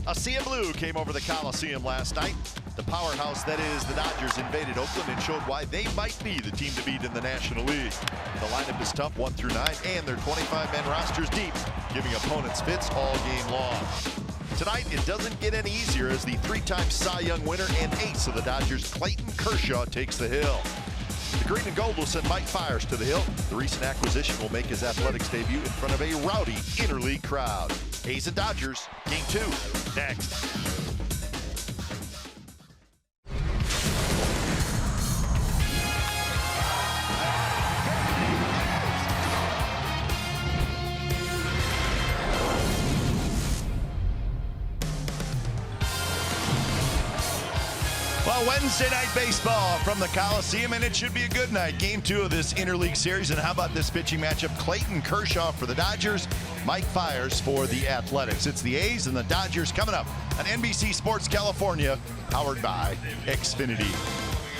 A sea of blue came over the Coliseum last night. The powerhouse that is the Dodgers invaded Oakland and showed why they might be the team to beat in the National League. The lineup is tough 1 through 9, and their 25-man roster's deep, giving opponents fits all game long. Tonight, it doesn't get any easier as the 3-time Cy Young winner and ace of the Dodgers, Clayton Kershaw, takes the hill. The green and gold will send Mike Fiers to the hill. The recent acquisition will make his athletics debut in front of a rowdy interleague crowd. A's and Dodgers, Game 2, next. Well, Wednesday night baseball from the Coliseum, and it should be a good night. Game 2 of this interleague series, and how about this pitching matchup? Clayton Kershaw for the Dodgers, Mike Fiers for the Athletics. It's the A's and the Dodgers coming up on NBC Sports California, powered by Xfinity.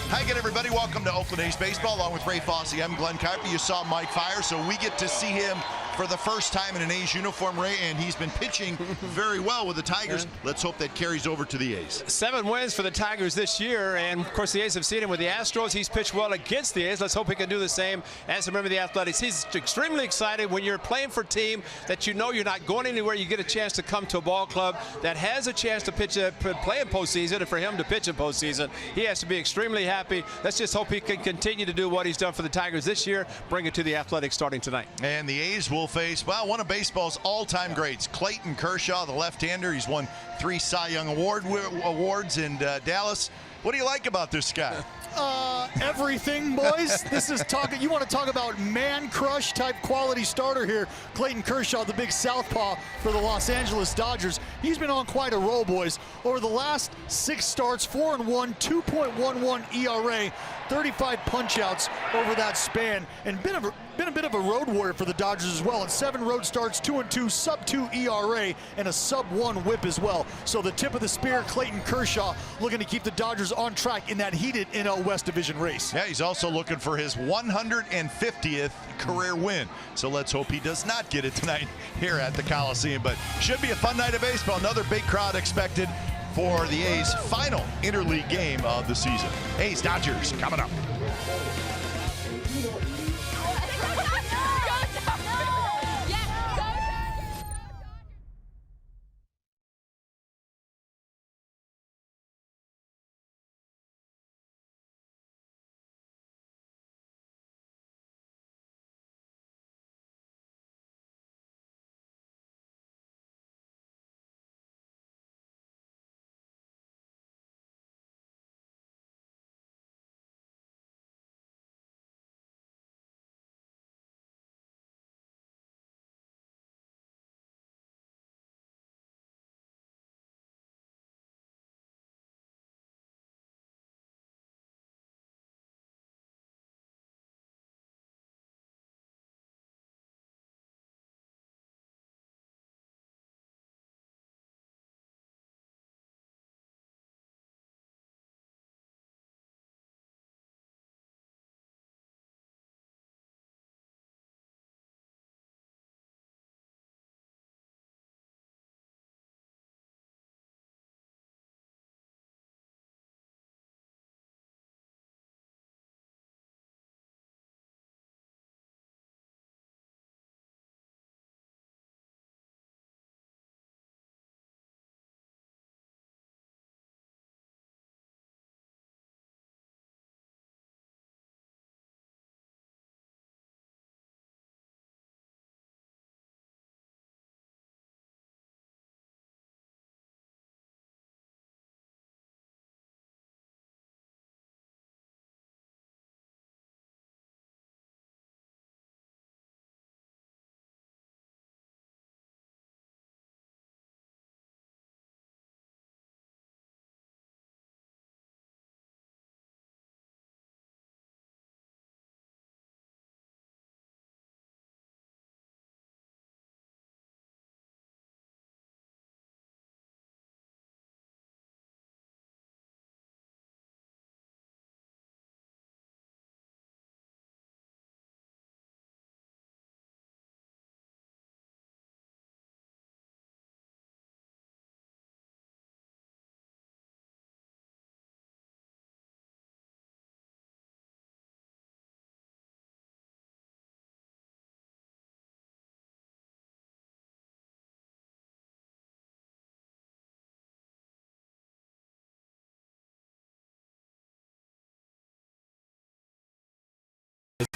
Hi again, everybody. Welcome to Oakland A's baseball. Along with Ray Fosse, I'm Glenn Carper. You saw Mike Fiers, so we get to see him for the first time in an A's uniform, Ray, and he's been pitching very well with the Tigers. Let's hope that carries over to the A's. 7 wins for the Tigers this year, and of course the A's have seen him with the Astros. He's pitched well against the A's. Let's hope he can do the same as a member of the Athletics. He's extremely excited when you're playing for a team that you know you're not going anywhere. You get a chance to come to a ball club that has a chance to play in postseason, and for him to pitch in postseason, he has to be extremely happy. Let's just hope he can continue to do what he's done for the Tigers this year, bring it to the Athletics starting tonight. And the A's will face, well, one of baseball's all-time greats, Clayton Kershaw, the left-hander. He's won 3 Cy Young awards in Dallas. What do you like about this guy? Everything, boys. This is talking. You want to talk about man crush type quality starter here. Clayton Kershaw, the big southpaw for the Los Angeles Dodgers. He's been on quite a roll, boys. Over the last 6 starts, 4-1, 2.11 ERA, 35 punch-outs over that span, and been a bit of a road warrior for the Dodgers as well. In 7 road starts, 2-2, sub-2 ERA, and a sub-1 WHIP as well. So the tip of the spear, Clayton Kershaw, looking to keep the Dodgers on track in that heated NL West Division race. Yeah, he's also looking for his 150th career win. So let's hope he does not get it tonight here at the Coliseum. But should be a fun night of baseball. Another big crowd expected for the A's' final interleague game of the season. A's Dodgers coming up.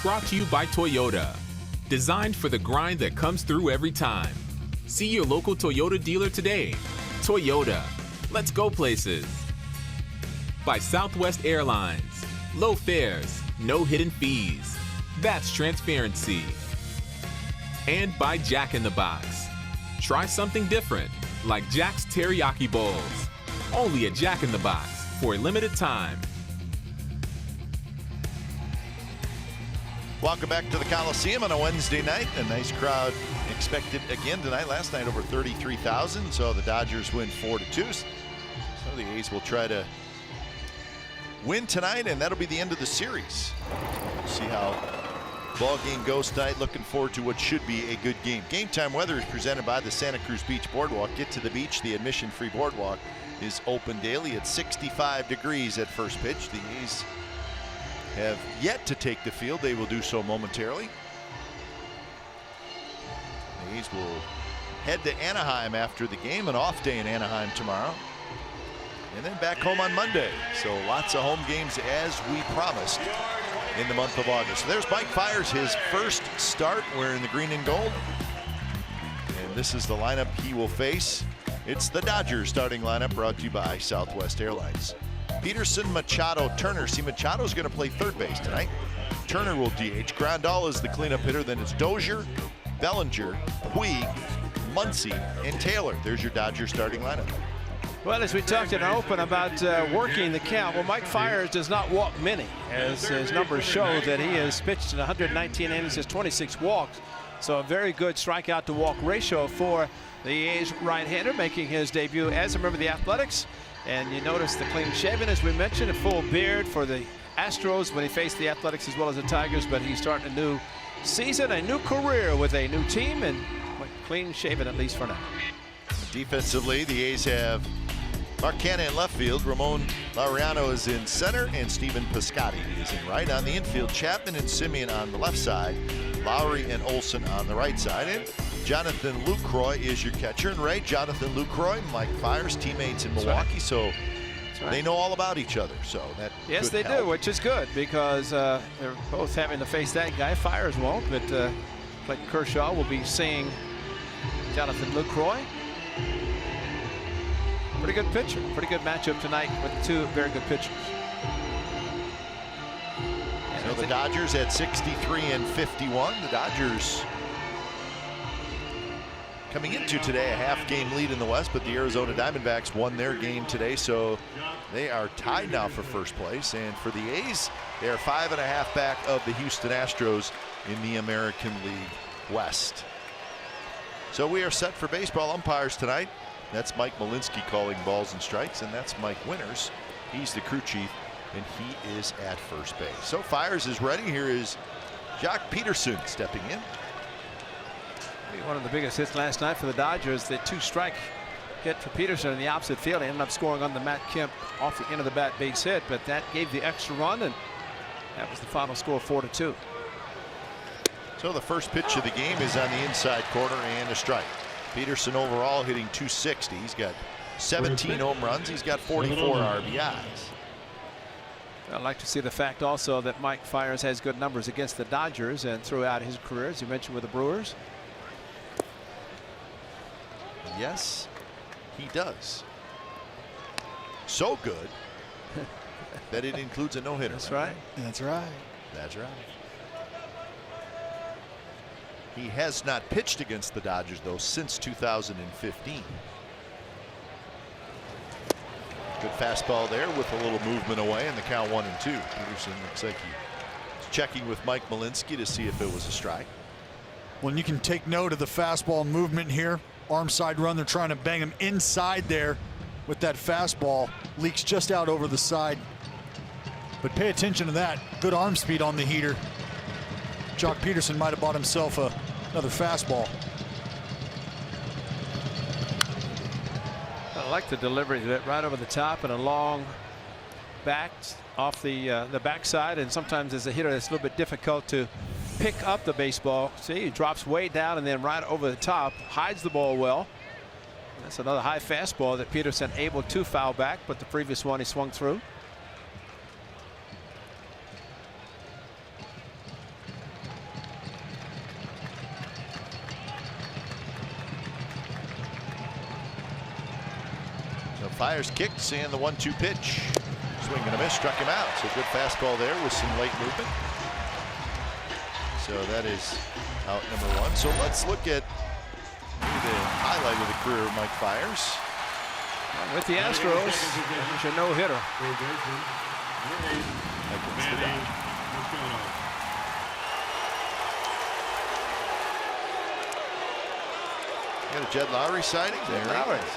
brought to you by Toyota. Designed for the grind that comes through every time. See your local Toyota dealer today. Toyota, let's go places. By Southwest Airlines. Low fares, no hidden fees. That's transparency. And by Jack in the Box. Try something different, like Jack's Teriyaki Bowls. Only at Jack in the Box for a limited time. Welcome back to the Coliseum on a Wednesday night. A nice crowd expected again tonight. Last night over 33,000. So the Dodgers win 4-2. So the A's will try to win tonight, and that'll be the end of the series. We'll see how ball game goes tonight. Looking forward to what should be a good game. Game time weather is presented by the Santa Cruz Beach Boardwalk. Get to the beach. The admission-free boardwalk is open daily at 65 degrees at first pitch. The A's have yet to take the field. They will do so momentarily. The A's will head to Anaheim after the game. An off day in Anaheim tomorrow. And then back home on Monday. So lots of home games as we promised in the month of August. So there's Mike Fiers, his first start wearing the green and gold. And this is the lineup he will face. It's the Dodgers starting lineup brought to you by Southwest Airlines. Peterson, Machado, Turner. See, Machado's going to play third base tonight. Turner will DH. Grandal is the cleanup hitter. Then it's Dozier, Bellinger, Puig, Muncy, and Taylor. There's your Dodgers starting lineup. Well, as we talked in our open about working the count, well, Mike Fiers does not walk many, as his numbers show that he has pitched in 119 innings, has 26 walks. So a very good strikeout to walk ratio for the A's right-hander making his debut as a member of the Athletics. And you notice the clean shaven, as we mentioned, a full beard for the Astros when he faced the Athletics as well as the Tigers. But he's starting a new season, a new career with a new team, and clean shaven at least for now. Defensively, the A's have Mark Canha in left field. Ramon Laureano is in center, and Stephen Piscotty is in right. On the infield, Chapman and Simeon on the left side, Lowry and Olsen on the right side. And Jonathan Lucroy is your catcher. And right, Jonathan Lucroy, Mike Fiers, teammates in Milwaukee. Right. So they know all about each other. So that yes, they do, which is good because they're both having to face that guy. Fiers won't, but Clayton Kershaw will be seeing Jonathan Lucroy. Pretty good pitcher. Pretty good matchup tonight with two very good pitchers. So the Dodgers at 63 and 51. The Dodgers coming into today a half-game lead in the West, but the Arizona Diamondbacks won their game today, so they are tied now for first place. And for the A's, they are 5.5 back of the Houston Astros in the American League West. So we are set for baseball umpires tonight. That's Mike Malinsky calling balls and strikes, and that's Mike Winters. He's the crew chief, and he is at first base. So Fiers is ready. Here is Jock Peterson stepping in. One of the biggest hits last night for the Dodgers, the two-strike hit for Peterson in the opposite field. He ended up scoring on the Matt Kemp off the end of the bat base hit, but that gave the extra run, and that was the final score, 4-2. So the first pitch of the game is on the inside corner and a strike. Peterson overall hitting .260. He's got 17 home runs. He's got 44 RBIs. I'd like to see the fact also that Mike Fiers has good numbers against the Dodgers and throughout his career, as you mentioned, with the Brewers. Yes, he does. So good that it includes a no-hitter. That's right. That's right. That's right. He has not pitched against the Dodgers, though, since 2015. Good fastball there with a little movement away, and the count 1-2. Peterson looks like he's checking with Mike Malinsky to see if it was a strike. Well, you can take note of the fastball movement here. Arm side run. They're trying to bang him inside there with that fastball. Leaks just out over the side. But pay attention to that. Good arm speed on the heater. Jock Peterson might have bought himself another fastball. I like the delivery of it right over the top and a long back off the backside, and sometimes as a hitter it's a little bit difficult to pick up the baseball. See, he drops way down and then right over the top, hides the ball well. That's another high fastball that Peterson able to foul back, but the previous one he swung through. Fires kicks and the 1-2 pitch. Swing and a miss, struck him out. So good fastball there with some late movement. So that is out number 1. So let's look at maybe the highlight of the career of Mike Fiers. With the Astros, he's a no-hitter. Against the Dodgers. Got a Jed Lowry sighting. There he is.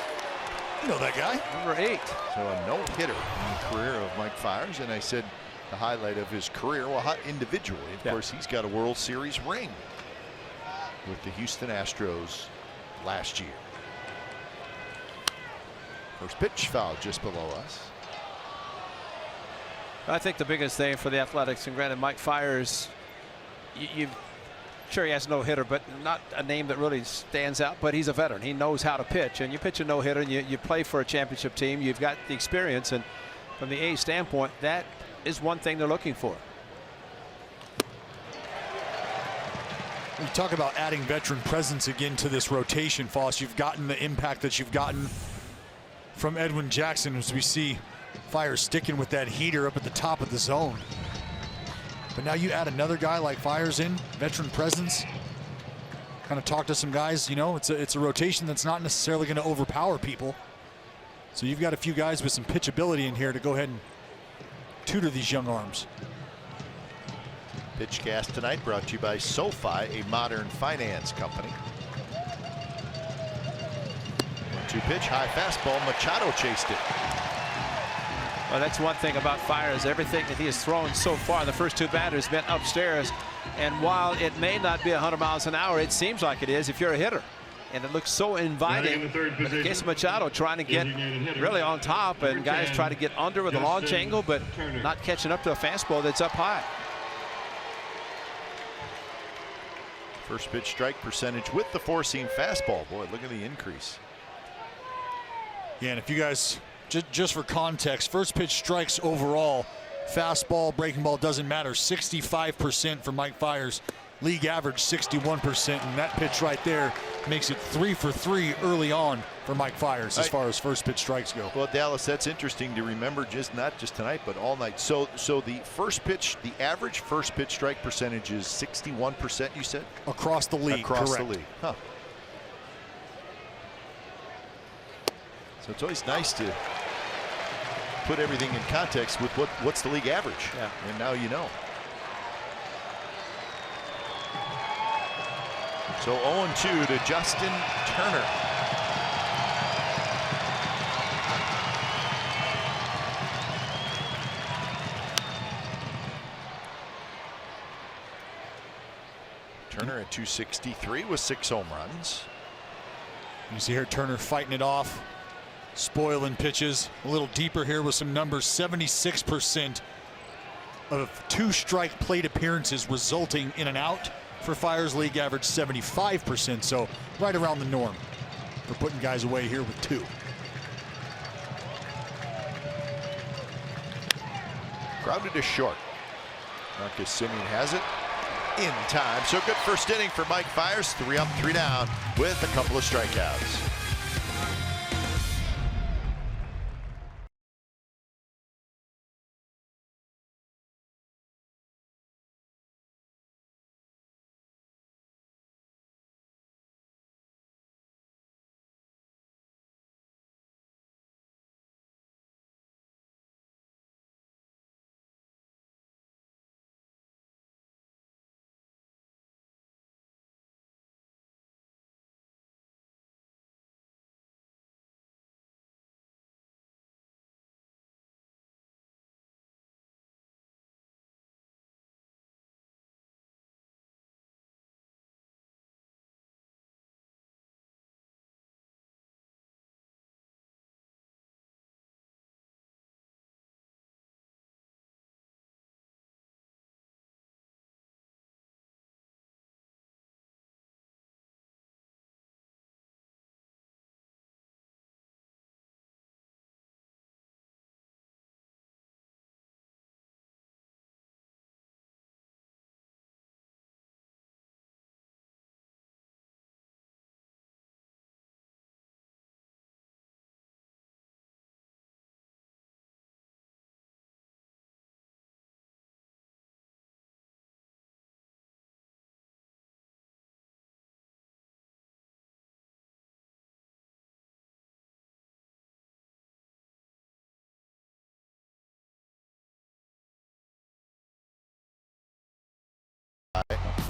You know that guy. Number 8. So a no-hitter in the career of Mike Fiers. And I said the highlight of his career, well, individually, of course, he's got a World Series ring with the Houston Astros last year. First pitch foul just below us. I think the biggest thing for the Athletics, and granted Mike Fiers, sure he has no hitter, but not a name that really stands out, but he's a veteran. He knows how to pitch, and you pitch a no hitter and you play for a championship team. You've got the experience, and from the A's standpoint, that is one thing they're looking for. You talk about adding veteran presence again to this rotation, Foss. You've gotten the impact that you've gotten from Edwin Jackson, as we see Fiers sticking with that heater up at the top of the zone. But now you add another guy like Fiers in, veteran presence. Kind of talk to some guys, you know, it's a rotation that's not necessarily going to overpower people. So you've got a few guys with some pitchability in here to go ahead and tutor these young arms. Pitchcast tonight brought to you by SoFi, a modern finance company. 1-2 pitch, high fastball. Machado chased it. Well, that's one thing about Fiers. Everything that he has thrown so far, the first 2 batters been upstairs. And while it may not be 100 miles an hour, it seems like it is if you're a hitter. And it looks so inviting. In the case of Machado, trying to get really on top, and guys try to get under with a launch angle, but not catching up to a fastball that's up high. First pitch strike percentage with the 4-seam fastball. Boy, look at the increase. Yeah, and if you guys, just for context, first pitch strikes overall, fastball, breaking ball, doesn't matter. 65% for Mike Fiers. League average 61%, and that pitch right there makes it 3 for 3 early on for Mike Fiers as far as first pitch strikes go. Well, Dallas, that's interesting to remember, not just tonight, but all night. So the first pitch, the average first pitch strike percentage is 61%, you said? Across the league, Across correct. the league. Huh. So it's always nice to put everything in context with what's the league average. Yeah. And now you know. So 0-2 to Justin Turner. Turner at 263 with 6 home runs. You see here Turner fighting it off, spoiling pitches. A little deeper here with some numbers. 76% of 2-strike plate appearances resulting in an out. For Fiers, league average 75%, so right around the norm for putting guys away here with 2. Grounded to short. Marcus Semien has it in time. So good first inning for Mike Fiers. 3 up, 3 down with a couple of strikeouts.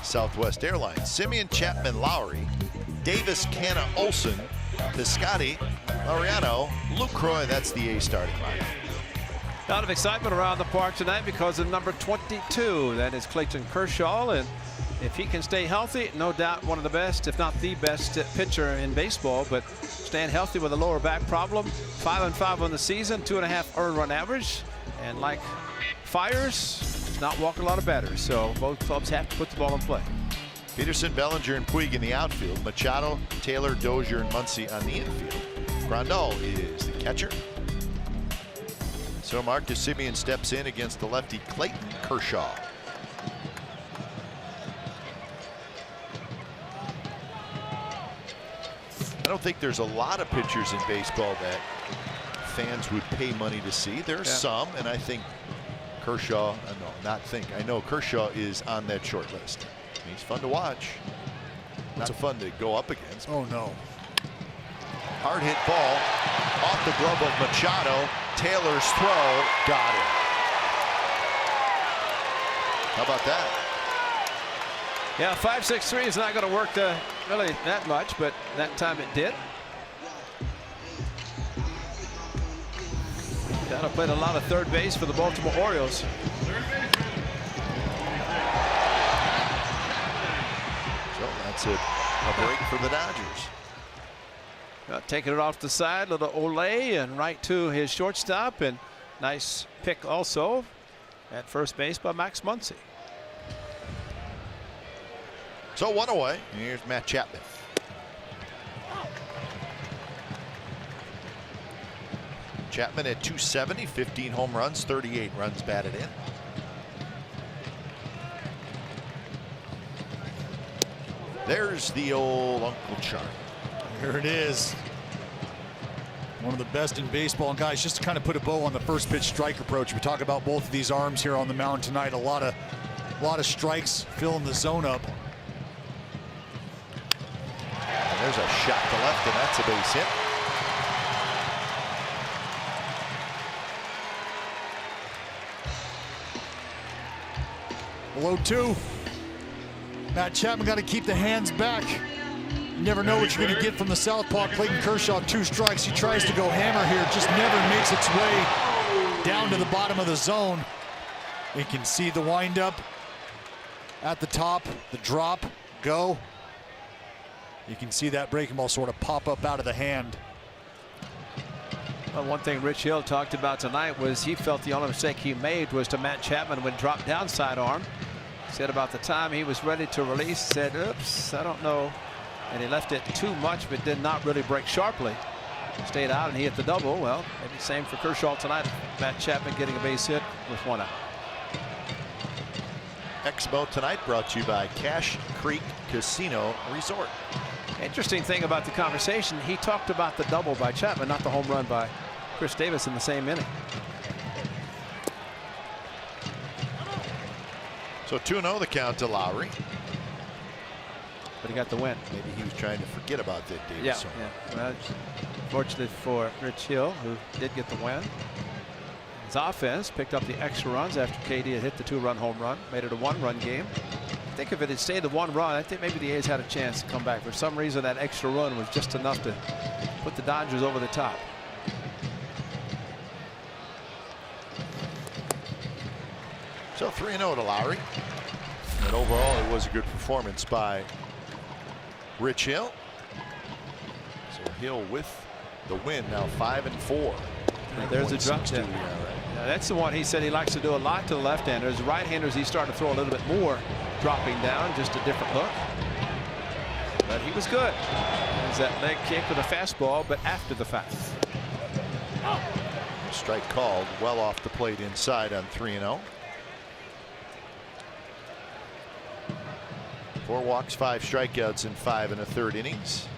Southwest Airlines. Simeon, Chapman, Lowry, Davis, Canna, Olsen, Piscotti, Laureano, Lucroy. That's the A starting line. A lot of excitement around the park tonight because of number 22. That is Clayton Kershaw, and if he can stay healthy, no doubt one of the best, if not the best pitcher in baseball. But staying healthy with a lower back problem. 5-5 on the season, 2.5 earned run average, and like Fires, does not walk a lot of batters. So both clubs have to put the ball in play. Peterson, Bellinger, and Puig in the outfield. Machado, Taylor, Dozier, and Muncy on the infield. Grandal is the catcher. So Marcus Semien steps in against the lefty Clayton Kershaw. I don't think there's a lot of pitchers in baseball that fans would pay money to see. There's some, and I think Kershaw, I know Kershaw is on that short list. He's fun to watch. Not fun to go up against. Oh, no. Hard hit ball off the glove of Machado. Taylor's throw got it. How about that? Yeah, 5-6-3 is not going to work really that much, but that time it did. Dowd played a lot of third base for the Baltimore Orioles. So that's a break for the Dodgers. Taking it off the side, little Olay, and right to his shortstop, and nice pick also at first base by Max Muncy. So one away. Here's Matt Chapman. Chapman at 270, 15 home runs, 38 runs batted in. There's the old Uncle Charlie. Here it is. One of the best in baseball. And guys, just to kind of put a bow on the first pitch strike approach, we talk about both of these arms here on the mound tonight. A lot of strikes filling the zone up. And there's a shot to left, and that's a base hit. Below 2. Matt Chapman got to keep the hands back. You never know what you're going to get from the southpaw. Clayton Kershaw, 2 strikes. He tries to go hammer here, just never makes its way down to the bottom of the zone. You can see the windup at the top, the drop, go. You can see that breaking ball sort of pop up out of the hand. Well, one thing Rich Hill talked about tonight was he felt the only mistake he made was to Matt Chapman when dropped down sidearm. Said about the time he was ready to release, said, oops, I don't know. And he left it too much, but did not really break sharply. Stayed out, and he hit the double. Well, maybe same for Kershaw tonight. Matt Chapman getting a base hit with 1 out. Expo tonight brought to you by Cache Creek Casino Resort. Interesting thing about the conversation, he talked about the double by Chapman, not the home run by Chris Davis in the same inning. So 2-0 the count to Lowry. But he got the win. Maybe he was trying to forget about that, Davis. Yeah. Well, fortunately for Rich Hill, who did get the win. His offense picked up the extra runs after KD had hit the 2-run home run, made it a 1-run game. I think if it had stayed a 1 run, I think maybe the A's had a chance to come back. For some reason, that extra run was just enough to put the Dodgers over the top. So 3-0 to Lowry. And overall, it was a good performance by Rich Hill. So Hill with the win, now 5-4. There's a drop down. Now that's the one he said he likes to do a lot to the left-handers. Right-handers, he's starting to throw a little bit more dropping down, just a different look. But he was good. There's that leg kick with a fastball, but after the fact. Strike called well off the plate inside on 3-0. 4 walks, 5 strikeouts in 5 1/3 innings.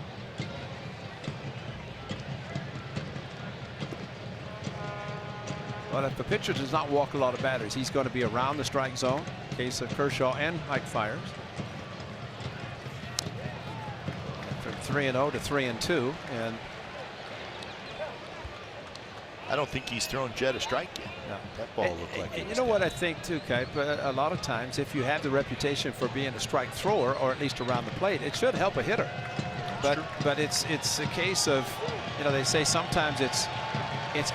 Well, if the pitcher does not walk a lot of batters, he's going to be around the strike zone. In case of Kershaw and Mike Fires. From 3-0 to 3-2, and I don't think he's thrown Jet a strike yet. No. That ball looked like it you was know dead. what I think too, Kite, but a lot of times if you have the reputation for being a strike thrower, or at least around the plate, it should help a hitter. But it's a case of, you know, they say sometimes it's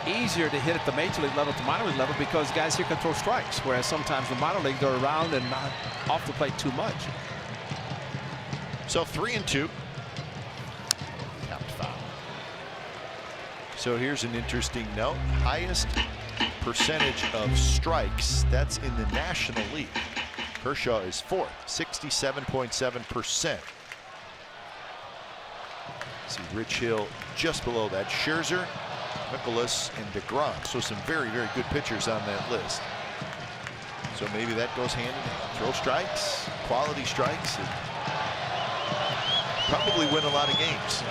easier to hit at the major league level to minor league level because guys here can throw strikes, whereas sometimes the minor league they're around and not off the plate too much. So 3-2. Tapped foul. So here's an interesting note. Highest percentage of strikes, that's in the National League. Kershaw is 4th, 67.7%. See Rich Hill just below that. Scherzer, Nicholas, and DeGrom. So some very, very good pitchers on that list. So maybe that goes hand in hand. Throw strikes, quality strikes, and probably win a lot of games.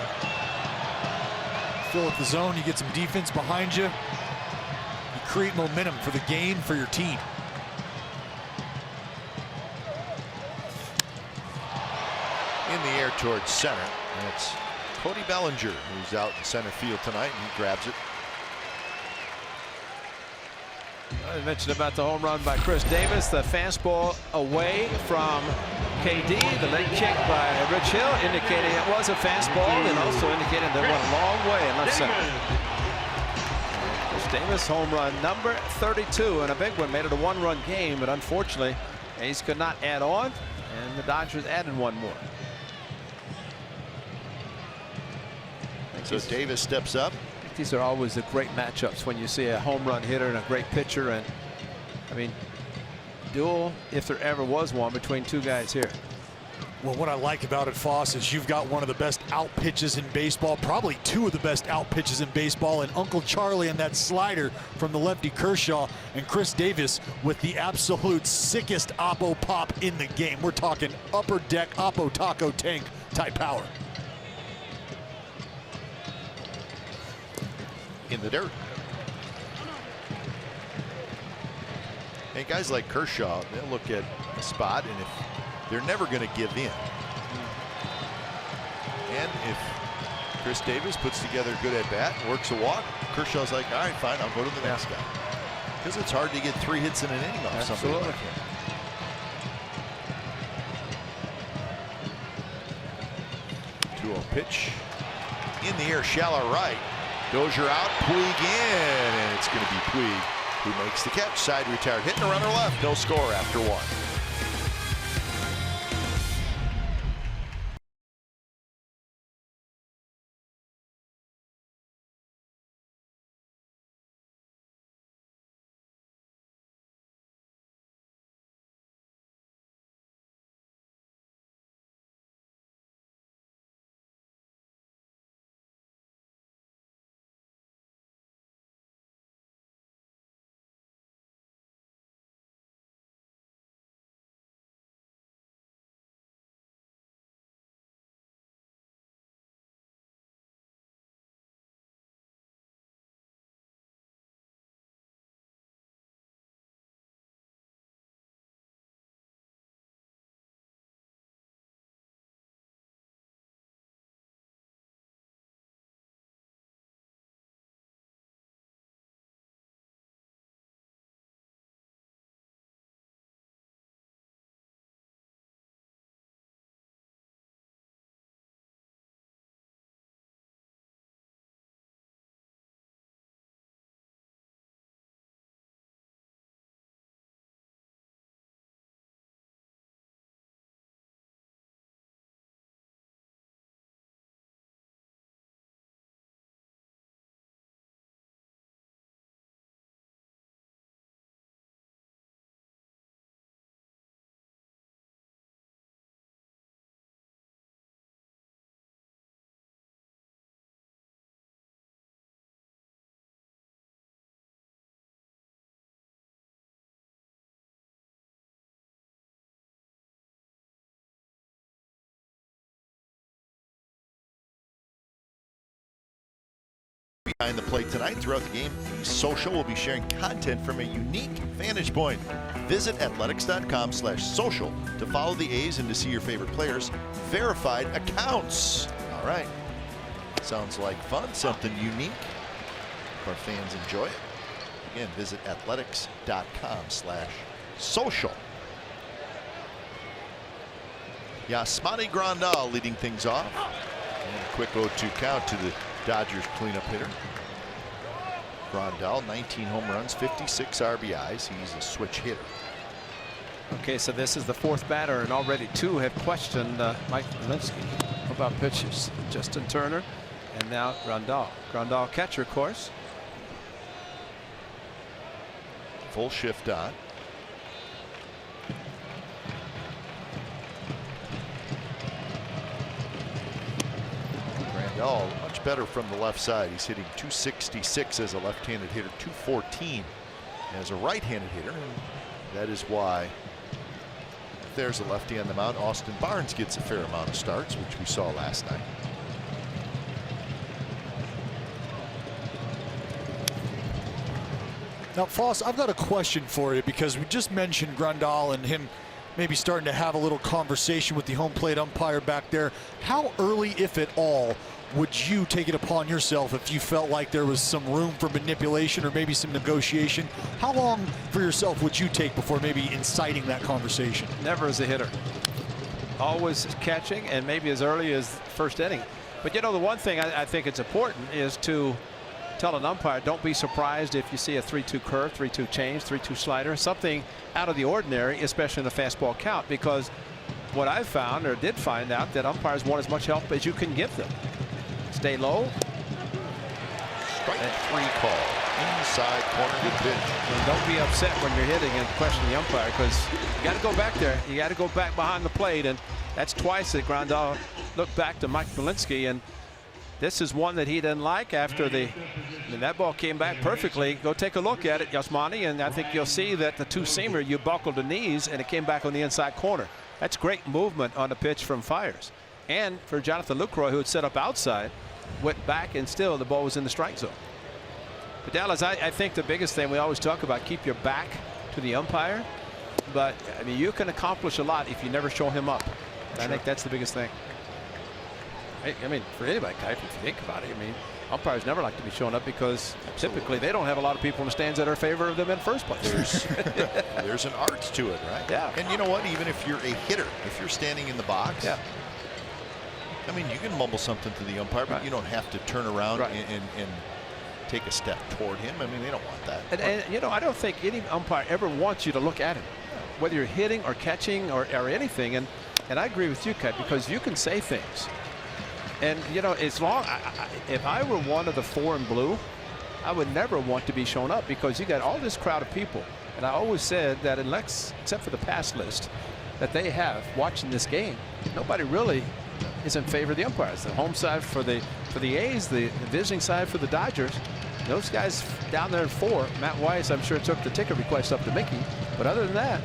Fill up the zone, you get some defense behind you. You create momentum for the game, for your team. In the air towards center. And it's Cody Bellinger who's out in center field tonight, and he grabs it. I mentioned about the home run by Chris Davis, the fastball away from KD, the leg kick by Rich Hill, indicating it was a fastball, and also indicating that it went a long way in left center. Chris Davis, home run number 32, and a big one, made it a one-run game, but unfortunately, A's could not add on, and the Dodgers added one more. So Davis steps up. These are always the great matchups when you see a home run hitter and a great pitcher, and I mean, duel, if there ever was one, between two guys here. Well, what I like about it, Foss, is you've got one of the best out pitches in baseball, probably two of the best out pitches in baseball, and Uncle Charlie and that slider from the lefty Kershaw, and Chris Davis with the absolute sickest oppo pop in the game. We're talking upper deck oppo taco tank type power. In the dirt. And guys like Kershaw, they'll look at a spot, and if they're never going to give in. And if Chris Davis puts together a good at bat and works a walk, Kershaw's like, all right, fine, I'll go to the next guy. Because it's hard to get 3 hits in an inning off somebody like him. Two-0 pitch. In the air, shallow right. Dozier out, Puig in, and it's going to be Puig who makes the catch. Side retired, hitting a runner left. No score after 1. Behind the plate tonight. Throughout the game, Social will be sharing content from a unique vantage point. Visit athletics.com/social to follow the A's and to see your favorite players' verified accounts. All right. Sounds like fun, something unique. Hope our fans enjoy it. Again, visit athletics.com/social. Yasmani Grandal leading things off. And a quick 0-2 count to the Dodgers cleanup hitter. Grandal, 19 home runs, 56 RBIs. He's a switch hitter. Okay, so this is the fourth batter, and already two have questioned Mike Lewinsky about pitches. Justin Turner, and now Grandal. Grandal catcher, of course. Full shift on. Grandal much better from the left side. He's hitting .266 as a left-handed hitter, .214 as a right-handed hitter. And that is why if there's a lefty on the mound, Austin Barnes gets a fair amount of starts, which we saw last night. Now, Foss, I've got a question for you, because we just mentioned Grandal and him maybe starting to have a little conversation with the home plate umpire back there. How early, if at all, would you take it upon yourself if you felt like there was some room for manipulation or maybe some negotiation? How long for yourself would you take before maybe inciting that conversation? Never as a hitter. Always catching, and maybe as early as first inning. But you know, the one thing I think it's important is to tell an umpire, don't be surprised if you see a 3-2 curve, 3-2 change, 3-2 slider, something out of the ordinary, especially in a fastball count, because what I've found, or did find out, that umpires want as much help as you can give them. Stay low. Strike 3 call. Inside corner, good pitch. And don't be upset when you're hitting and question the umpire, because you got to go back there. You got to go back behind the plate, and that's twice that Grandal looked back to Mike Malinsky, and this is one that he didn't like after that ball came back perfectly. Go take a look at it, Yasmani, and I think you'll see that the two-seamer, you buckled the knees, and it came back on the inside corner. That's great movement on the pitch from Fiers. And for Jonathan Lucroy, who had set up outside, went back, and still the ball was in the strike zone. But Dallas, I think the biggest thing we always talk about, keep your back to the umpire. But I mean, you can accomplish a lot if you never show him up. And I think that's the biggest thing. I mean, for anybody, if you think about it, I mean, umpires never like to be showing up, because typically they don't have a lot of people in the stands that are in favor of them in the first place. There's an art to it, right? Yeah. And you know what? Even if you're a hitter, if you're standing in the box, yeah. I mean, you can mumble something to the umpire, but you don't have to turn around and take a step toward him. I mean, they don't want that. And you know, I don't think any umpire ever wants you to look at him, whether you're hitting or catching or anything. And I agree with you, Kat, because you can say things. And, you know, as long, if I were one of the 4 in blue, I would never want to be shown up, because you got all this crowd of people. And I always said that except for the pass list that they have watching this game, nobody really is in favor of the umpires. The home side for the A's, the visiting side for the Dodgers. Those guys down there in 4, Matt Weiss, I'm sure took the ticket request up to Mickey. But other than that,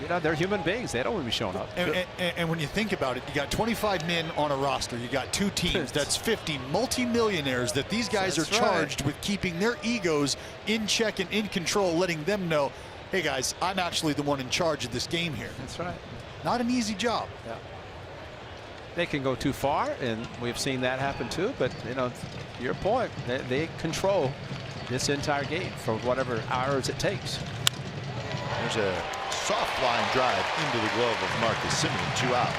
you know, they're human beings. They don't want to be showing up. And when you think about it, you got 25 men on a roster. You got 2 teams. That's 50 multimillionaires that these guys are charged with keeping their egos in check and in control, letting them know, hey guys, I'm actually the one in charge of this game here. That's right. Not an easy job. Yeah. They can go too far, and we've seen that happen too. But, you know, to your point, they control this entire game for whatever hours it takes. There's a soft line drive into the glove of Marcus Semien, 2 outs.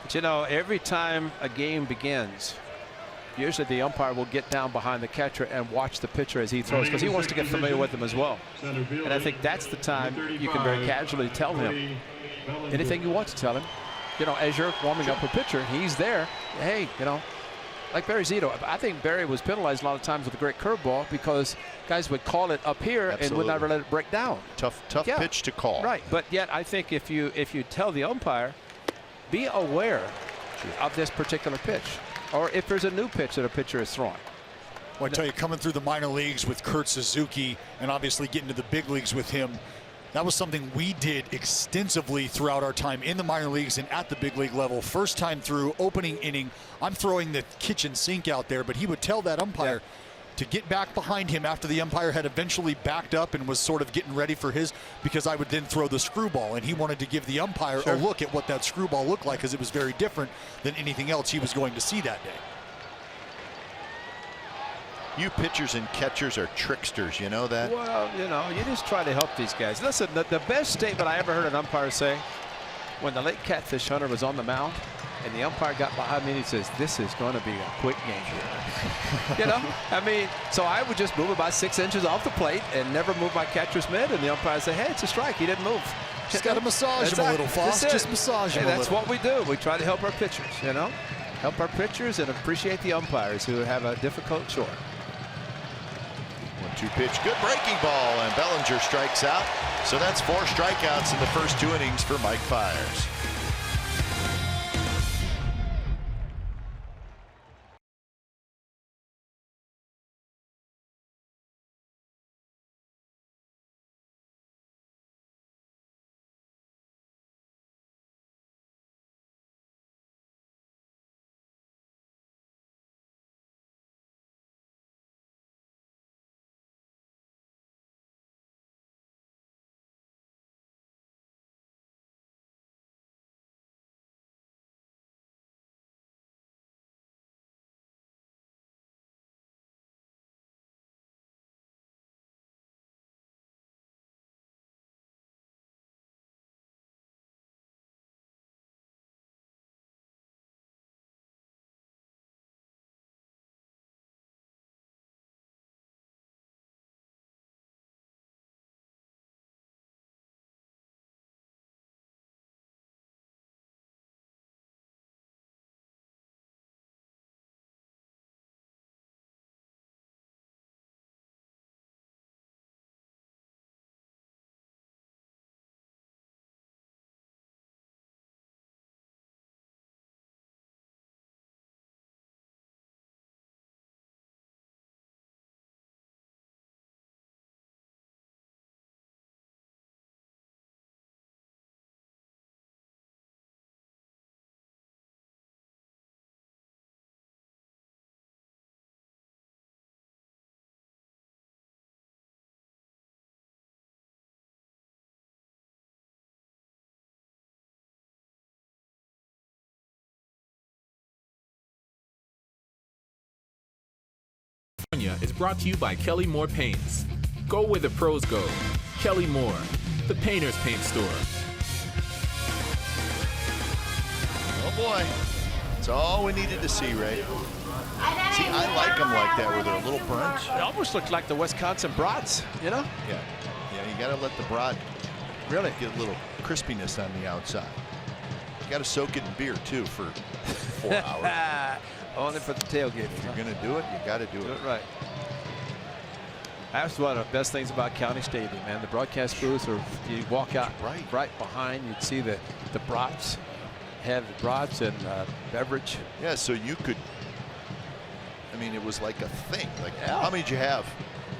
But, you know, every time a game begins, usually the umpire will get down behind the catcher and watch the pitcher as he throws, because he wants to get familiar with him as well. And I think that's the time you can very casually tell him anything you want to tell him. You know, as you're warming up a pitcher, he's there. Hey, you know, like Barry Zito. I think Barry was penalized a lot of times with a great curveball, because guys would call it up here and would never let it break down. Tough pitch to call. Right, but yet I think if you tell the umpire, be aware of this particular pitch, or if there's a new pitch that a pitcher is throwing. Well, I tell you, coming through the minor leagues with Kurt Suzuki and obviously getting to the big leagues with him, that was something we did extensively throughout our time in the minor leagues and at the big league level. First time through, opening inning, I'm throwing the kitchen sink out there, but he would tell that umpire, to get back behind him after the umpire had eventually backed up and was sort of getting ready for his, because I would then throw the screwball, and he wanted to give the umpire a look at what that screwball looked like, because it was very different than anything else he was going to see that day. You pitchers and catchers are tricksters, you know that? Well, you know, you just try to help these guys. Listen, the best statement I ever heard an umpire say, when the late catfish hunter was on the mound and the umpire got behind me and he says, "This is going to be a quick game here." You know, I mean, so I would just move about 6 inches off the plate and never move my catcher's mitt, and the umpire say, "Hey, it's a strike. He didn't move." Just got to massage him a little, Foss. Just massage him a little. That's what we do. We try to help our pitchers, you know, help our pitchers and appreciate the umpires who have a difficult chore. 1-2 pitch, good breaking ball, and Bellinger strikes out. So that's 4 strikeouts in the first 2 innings for Mike Fiers. Is brought to you by Kelly Moore Paints. Go where the pros go. Kelly Moore, the painter's paint store. Oh boy, that's all we needed to see, Ray. See, I like them like that, where they're a little burnt. It almost looked like the Wisconsin brats, you know? Yeah, you got to let the brat really get a little crispiness on the outside. You got to soak it in beer too for 4 hours. Only for the tailgate. If you're going to do it, you got to do it. Right. That's one of the best things about County Stadium, man. The broadcast booth, or you walk out right behind, you'd see the brats, have the brats and beverage. Yeah, so you could, I mean, it was like a thing. Like, how many did you have?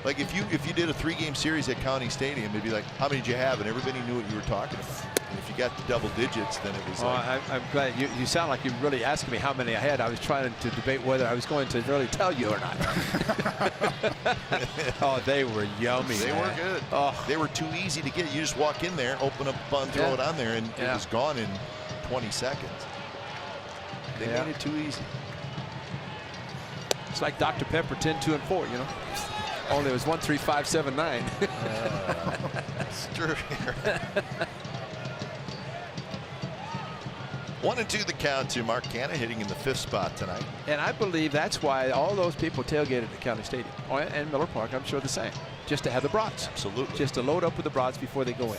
Like, if you did a 3-game series at County Stadium, it'd be like, how many did you have? And everybody knew what you were talking about. And if you got the double digits, then it was like. I'm glad. You sound like you're really asking me how many I had. I was trying to debate whether I was going to really tell you or not. Oh, they were yummy. They were good. Oh. They were too easy to get. You just walk in there, open up a bun, throw it on there, and it was gone in 20 seconds. They made it too easy. It's like Dr. Pepper 10, 2, and 4, you know. Only it was 1, 3, 5, 7, 9. It's true. 1-2 the count to Mark Canna, hitting in the 5th spot tonight. And I believe that's why all those people tailgated at County Stadium and Miller Park. I'm sure the same. Just to have the brats. Absolutely. Just to load up with the brats before they go in.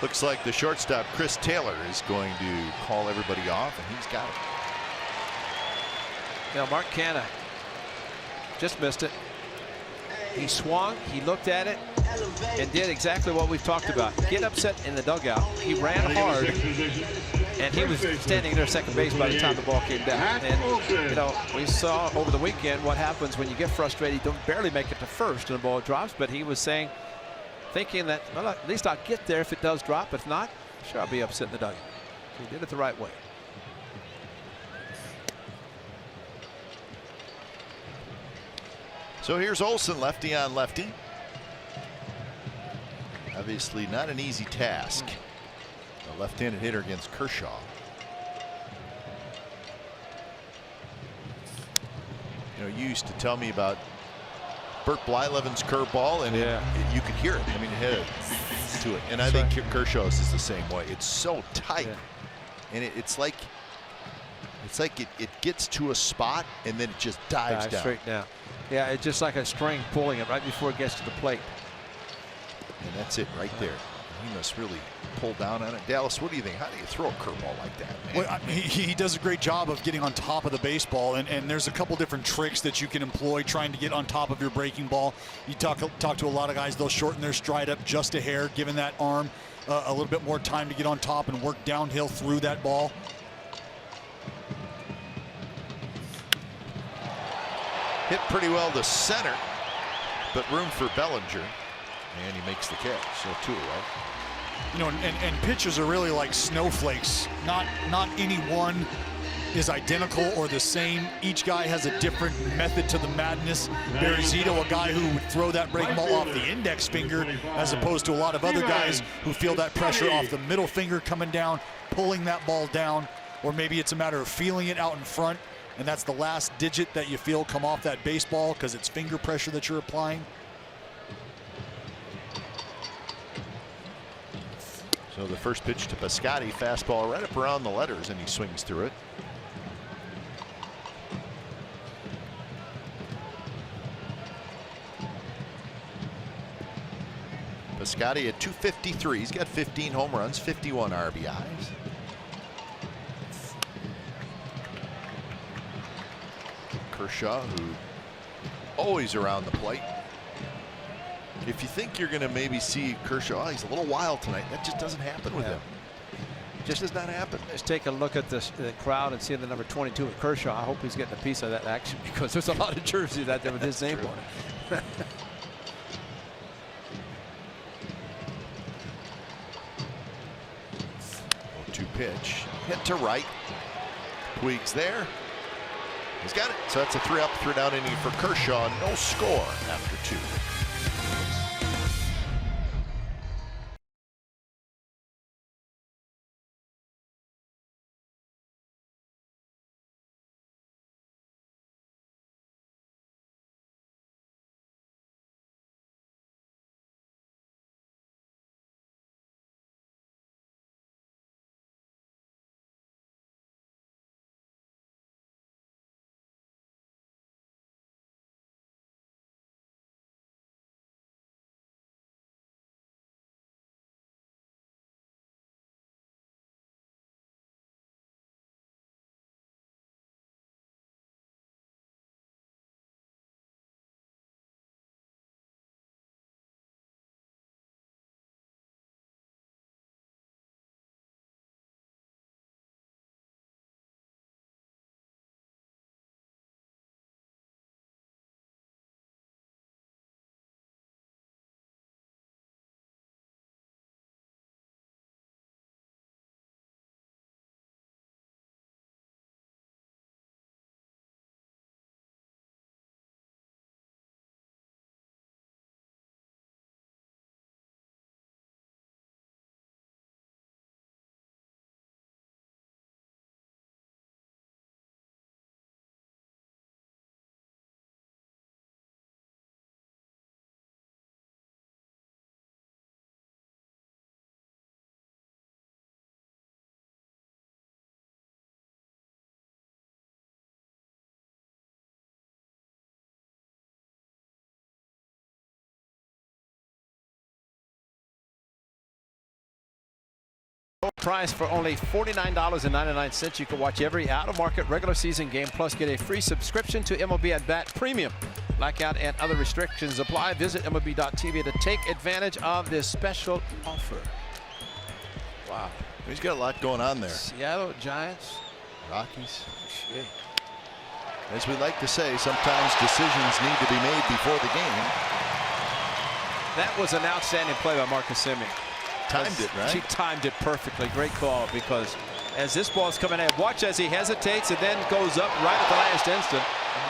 Looks like the shortstop Chris Taylor is going to call everybody off, and he's got it. Now Mark Canna just missed it. He swung, he looked at it, and did exactly what we've talked about. Get upset in the dugout. He ran hard, and he was standing there second base by the time the ball came down. And, you know, we saw over the weekend what happens when you get frustrated. You don't barely make it to first and the ball drops, but he was saying, thinking that, well, at least I'll get there if it does drop. If not, sure, I'll be upset in the dugout. He did it the right way. So here's Olsen, lefty on lefty. Obviously not an easy task. A left-handed hitter against Kershaw. You know, you used to tell me about Bert Blyleven's curveball, and you could hear it. I mean, it had to it. And I think Kershaw's is the same way. It's so tight, and it's like it gets to a spot and then it just dives down. Straight down. Yeah, it's just like a string pulling it right before it gets to the plate. And that's it right there. He must really pull down on it. Dallas, what do you think? How do you throw a curveball like that, man? Well, he does a great job of getting on top of the baseball, and there's a couple different tricks that you can employ trying to get on top of your breaking ball. You talk to a lot of guys, they'll shorten their stride up just a hair, giving that arm a little bit more time to get on top and work downhill through that ball. Hit pretty well to center, but room for Bellinger, and he makes the catch. So 2 away. You know, and pitches are really like snowflakes. Not any one is identical or the same. Each guy has a different method to the madness. Barry Zito, a guy who would throw that breaking ball off the index finger, as opposed to a lot of other guys who feel that pressure off the middle finger coming down, pulling that ball down, or maybe it's a matter of feeling it out in front, and that's the last digit that you feel come off that baseball because it's finger pressure that you're applying. So the first pitch to Piscotty, fastball right up around the letters, and he swings through it. Piscotty at 253. He's got 15 home runs, 51 RBIs. Kershaw, who always around the plate. If you think you're going to maybe see Kershaw, he's a little wild tonight. That just doesn't happen with him. Just does not happen. Let's take a look at the crowd and see the number 22 of Kershaw. I hope he's getting a piece of that action because there's a lot of jerseys out there with his name on it. 0-2 pitch. Hit to right. Puig's there. He's got it. So that's a 3-up, 3-down inning for Kershaw. No score after 2. Price for only $49.99. You can watch every out-of-market regular season game, plus get a free subscription to MLB at Bat Premium. Blackout and other restrictions apply. Visit MLB.tv to take advantage of this special offer. Wow. He's got a lot going on there. Seattle Giants. Rockies. Shit. As we like to say, sometimes decisions need to be made before the game. That was an outstanding play by Marcus Semien. Timed it, right? She timed it perfectly. Great call, because as this ball is coming in, watch as he hesitates and then goes up right at the last instant,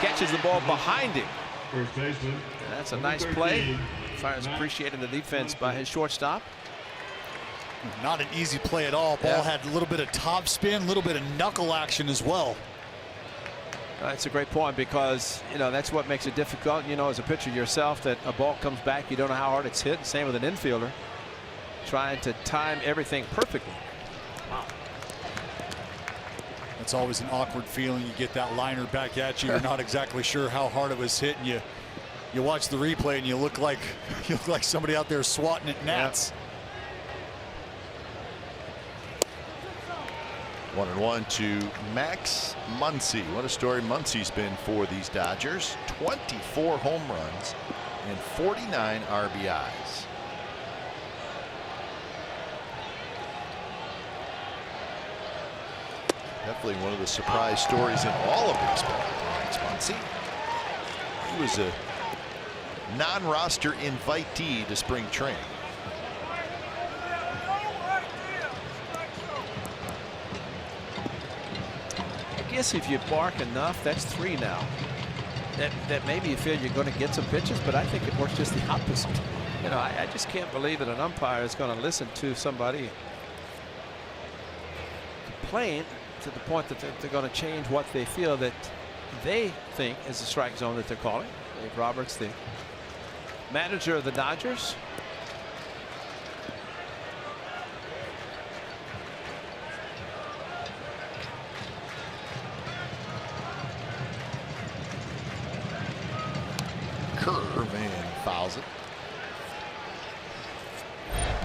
catches the ball behind him. First baseman. That's a nice play. Fire's appreciating the defense by his shortstop. Not an easy play at all. Ball had a little bit of top spin, a little bit of knuckle action as well. That's a great point, because that's what makes it difficult. As a pitcher yourself, that a ball comes back, you don't know how hard it's hit. Same with an infielder, trying to time everything perfectly. Wow. It's always an awkward feeling. You get that liner back at you. You're not exactly sure how hard it was hit, and you watch the replay and you look like somebody out there swatting at gnats. 1-1 to Max Muncy. What a story Muncy's been for these Dodgers. 24 home runs and 49 RBIs. Definitely one of the surprise stories in all of baseball. Max Muncy. He was a non-roster invitee to spring training. I guess if you bark enough, that's 3 now. That maybe you feel you're going to get some pitches, but I think it works just the opposite. I just can't believe that an umpire is going to listen to somebody complain to the point that they're going to change what they feel that they think is the strike zone that they're calling. Dave Roberts, the manager of the Dodgers. Curve and fouls it.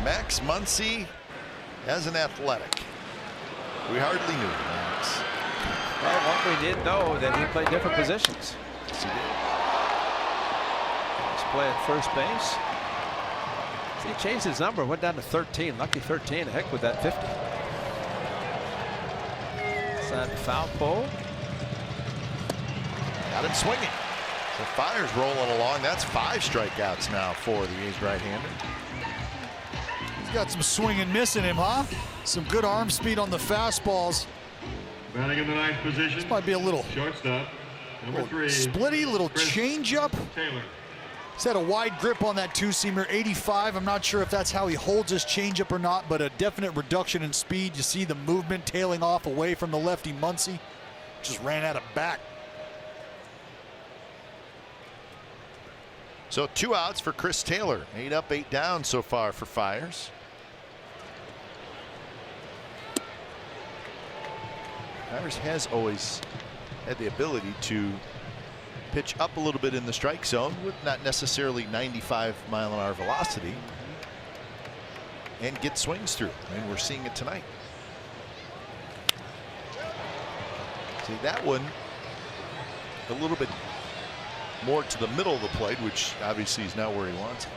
Max Muncy as an athletic. We hardly knew Max. Well, what we did know that he played different positions. Yes, he did. Let's play at first base. See, he changed his number, went down to 13. Lucky 13. Heck with that 50. Inside the foul pole. Got it swinging. So Fire's rolling along. That's 5 strikeouts now for the A's right-hander. He's got some swing and miss in him, huh? Some good arm speed on the fastballs. Batting in the 9th position. This might be a little Shortstop. Number 3. Splitty, little changeup. Taylor. He's had a wide grip on that two-seamer, 85. I'm not sure if that's how he holds his changeup or not, but a definite reduction in speed. You see the movement tailing off away from the lefty Muncy. Just ran out of back. So 2 outs for Chris Taylor. 8 up, 8 down so far for Fires. Fires has always had the ability to pitch up a little bit in the strike zone with not necessarily 95-mile-an-hour velocity and get swings through, and we're seeing it tonight. See that one a little bit more to the middle of the plate, which obviously is now where he wants it.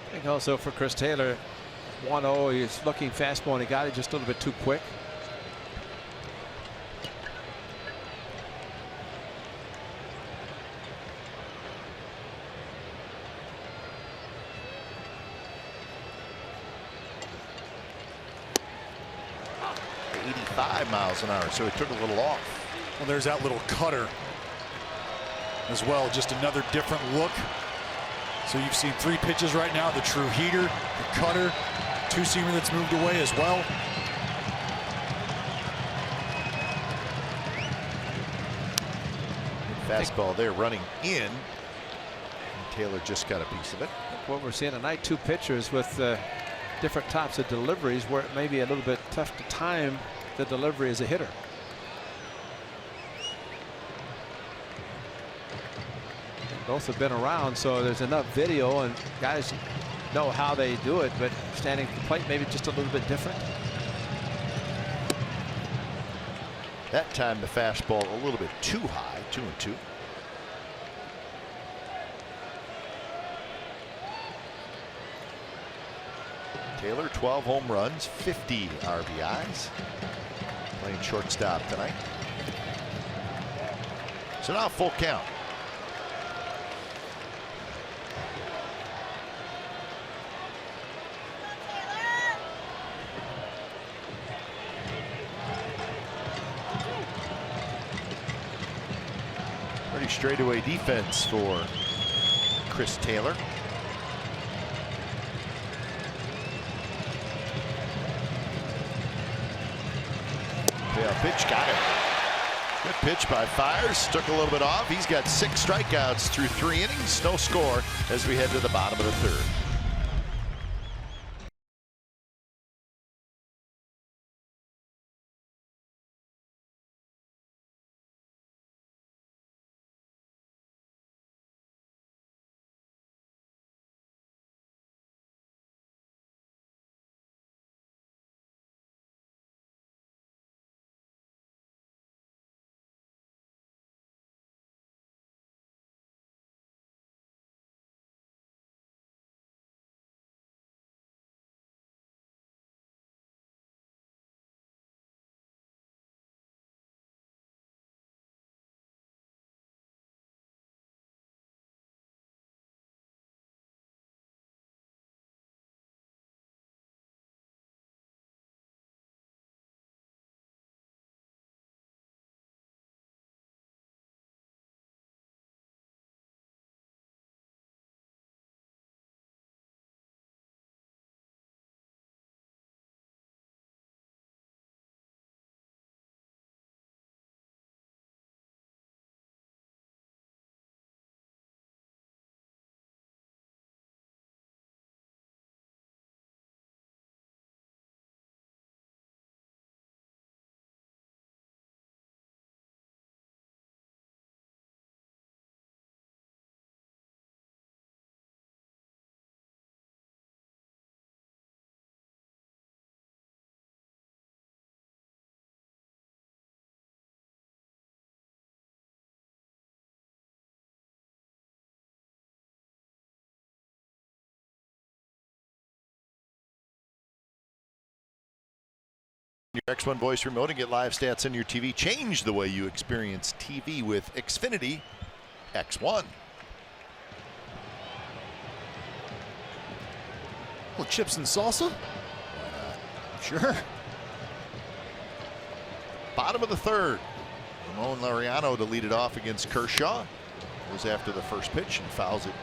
I think also for Chris Taylor, 1-0, he's looking fastball and he got it just a little bit too quick. Miles an hour, so it took a little off. Well, there's that little cutter as well, just another different look. So you've seen 3 pitches right now: the true heater, the cutter, two-seamer that's moved away as well. Fastball there running in, and Taylor just got a piece of it. What we're seeing tonight, 2 pitchers with different types of deliveries, where it may be a little bit tough to time the delivery as a hitter. Both have been around, so there's enough video and guys know how they do it, but standing at the plate maybe just a little bit different. That time the fastball a little bit too high, 2-2. Taylor, 12 home runs, 50 RBIs. Playing shortstop tonight. So now full count. Pretty straightaway defense for Chris Taylor. Yeah, pitch, got it. Good pitch by Fires, took a little bit off. He's got 6 strikeouts through 3 innings, no score as we head to the bottom of the 3rd. Your X1 voice remote and get live stats on your TV. Change the way you experience TV with Xfinity X1. Well, chips and salsa? Sure. Bottom of the 3rd. Ramon Laureano to lead it off against Kershaw. Goes after the first pitch and fouls it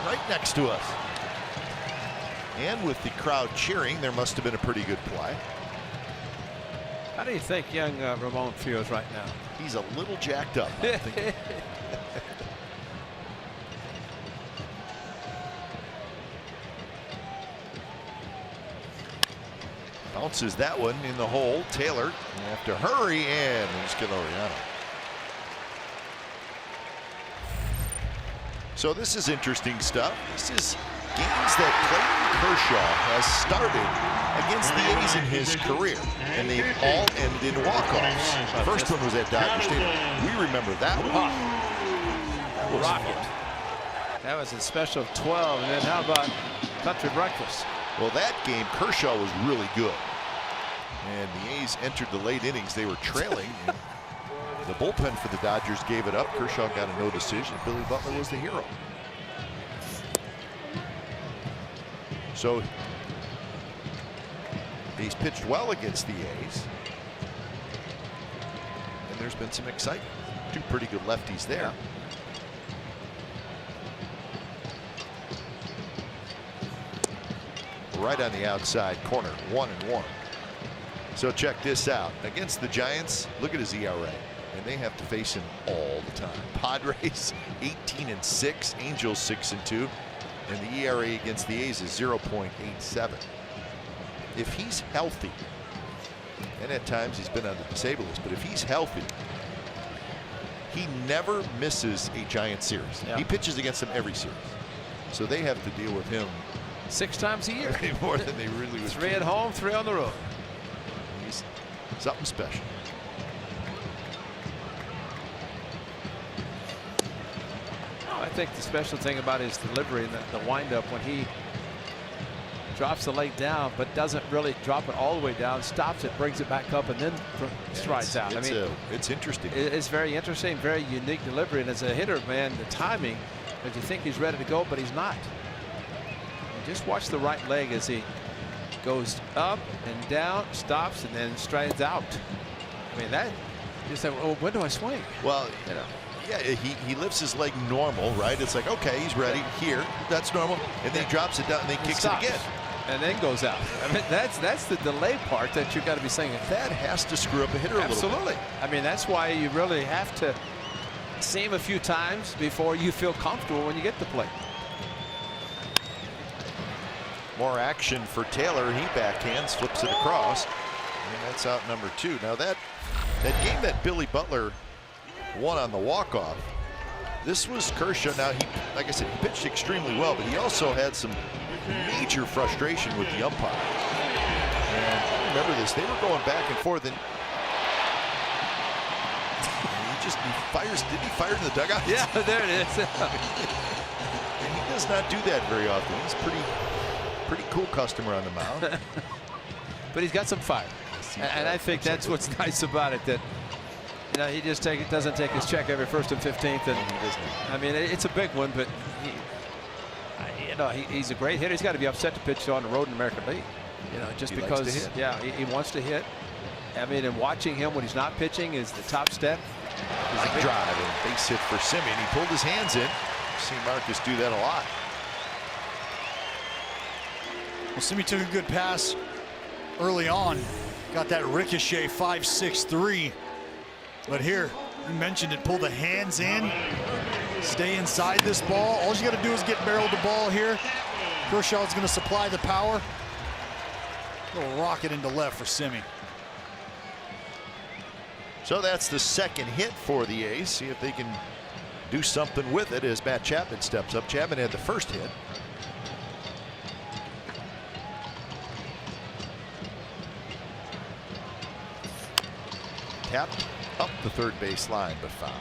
right next to us. And with the crowd cheering, there must have been a pretty good play. How do you think young Ramon feels right now? He's a little jacked up, I'm thinking. Bounces that one in the hole. Taylor have to hurry, and let's get Laureano. So this is interesting stuff. This is games that Clayton Kershaw has started against the A's in his career, and they've all ended in walk-offs. The first one was at Dodger Stadium. We remember that one. That was rocket. That was a special of 12, and then how about country breakfast? Well, that game, Kershaw was really good, and the A's entered the late innings. They were trailing. And the bullpen for the Dodgers gave it up. Kershaw got a no decision. Billy Butler was the hero. So he's pitched well against the A's, and there's been some excitement. 2 pretty good lefties there. Right on the outside corner, 1-1. So check this out. Against the Giants, look at his ERA, and they have to face him all the time. Padres 18-6, Angels 6-2. And the ERA against the A's is 0.87. If he's healthy, and at times he's been on the disabled list, but if he's healthy, he never misses a Giant series. Yeah. He pitches against them every series. So they have to deal with him 6 times a year. more than they really would. 3 at home, 3 on the road. He's something special. I think the special thing about his delivery and the windup, when he drops the leg down but doesn't really drop it all the way down, stops it, brings it back up, and then strides out. It's interesting. It's very interesting, very unique delivery. And as a hitter, man, the timing, as you think he's ready to go, but he's not. And just watch the right leg as he goes up and down, stops, and then strides out. I mean, that, you say, well, when do I swing? Well, Yeah, he lifts his leg normal, right? It's like, okay, he's ready here. That's normal. And then he drops it down and then kicks it again. And then goes out. I mean, that's the delay part that you've got to be saying. That has to screw up a hitter a little bit. Absolutely. I mean, that's why you really have to see him a few times before you feel comfortable when you get the plate. More action for Taylor. He backhands, flips it across, and that's out number 2. Now that game that Billy Butler won on the walk-off, this was Kershaw. Now he, like I said, he pitched extremely well, but he also had some major frustration with the umpire. And I remember this, they were going back and forth, and he fires. Did he fire in the dugout? Yeah, there it is. And he does not do that very often. He's pretty cool customer on the mound. But he's got some fire. And I think that's what's nice about it, that he just doesn't take his check every 1st and 15th. And he doesn't. I mean, it's a big one, but he's a great hitter. He's got to be upset to pitch on the road in the American League. Just he because likes to hit. he wants to hit. I mean, and watching him when he's not pitching is the top step. Line drive and base hit for Simeon. He pulled his hands in. I've seen Marcus do that a lot. Well, Simeon took a good pass early on. Got that ricochet 5-6-3. But here, you mentioned it, pull the hands in, stay inside this ball. All you got to do is get barreled the ball here. Kershaw's going to supply the power. Little rocket into left for Simeon. So that's the second hit for the A's. See if they can do something with it as Matt Chapman steps up. Chapman had the first hit. Tapped up the third base line, but foul.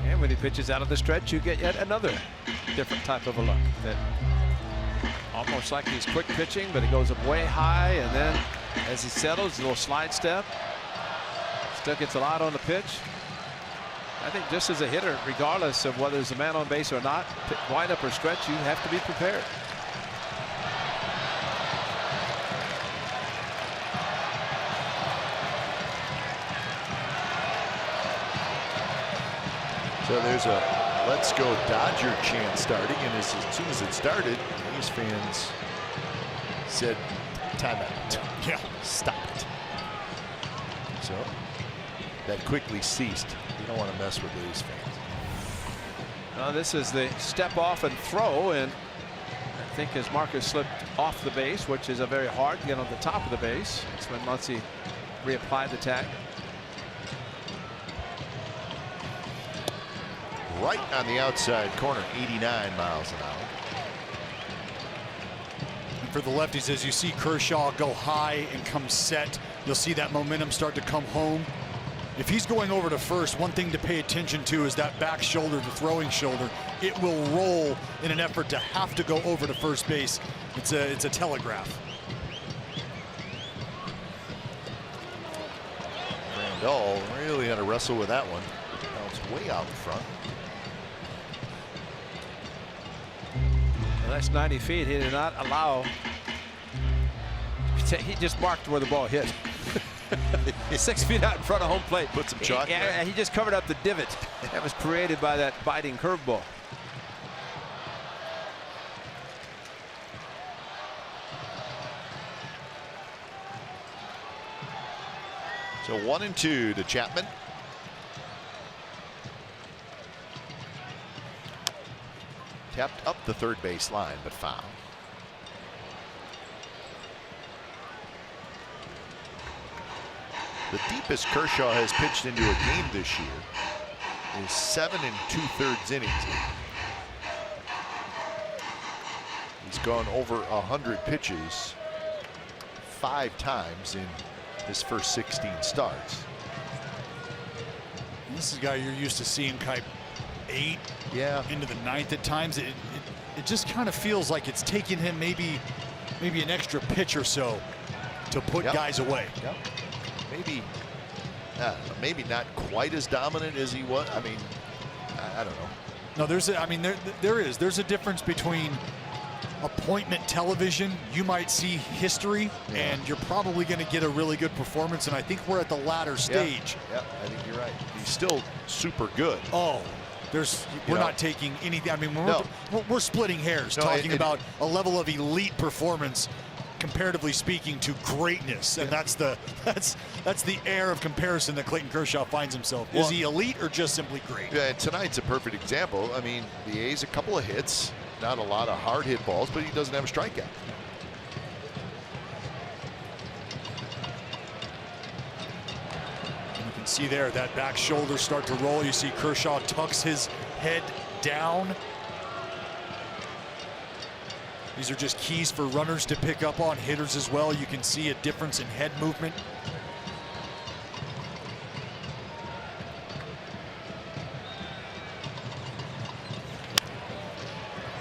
And when he pitches out of the stretch, you get yet another different type of a look. That almost like he's quick pitching, but he goes up way high, and then as he settles, a little slide step. Still gets a lot on the pitch. I think just as a hitter, regardless of whether there's a man on base or not, wind up or stretch, you have to be prepared. So there's a "Let's Go Dodger" chant starting, and as soon as it started, these fans said, "Time out." Yeah, stop it. So that quickly ceased. You don't want to mess with these fans. Now this is the step off and throw, and I think as Marcus slipped off the base, which is a very hard to get on the top of the base. That's when Muncy reapplied the tag. Right on the outside corner, 89 miles an hour. And for the lefties, as you see Kershaw go high and come set, you'll see that momentum start to come home. If he's going over to first, one thing to pay attention to is that back shoulder, the throwing shoulder. It will roll in an effort to have to go over to first base. It's a telegraph. Randall really had to wrestle with that one. Now it's way out in front. Well, that's 90 feet. He did not allow. He just marked where the ball hit. 6 feet out in front of home plate. Put some chalk there. Yeah, he just covered up the divot that was created by that biting curveball. So 1-2 to Chapman. Tapped up the third base line, but foul. The deepest Kershaw has pitched into a game this year is 7 2/3 innings. He's gone over 100 pitches 5 times in his first 16 starts. This is a guy you're used to seeing type 8 into the 9th at times. It just kind of feels like it's taking him maybe an extra pitch or so to put guys away. Yep. Maybe not quite as dominant as he was. I mean, I don't know. No, there's a difference between appointment television, you might see history, and you're probably going to get a really good performance. And I think we're at the latter stage. Yeah, I think you're right. He's still super good. Oh, we're not taking anything. I mean, we're splitting hairs, talking about a level of elite performance, comparatively speaking, to greatness, and that's the air of comparison that Clayton Kershaw finds himself. Is he elite or just simply great? Yeah, tonight's a perfect example. I mean, the A's a couple of hits, not a lot of hard hit balls, but he doesn't have a strikeout. You can see there that back shoulder start to roll. You see Kershaw tucks his head down. These are just keys for runners to pick up on, hitters as well. You can see a difference in head movement.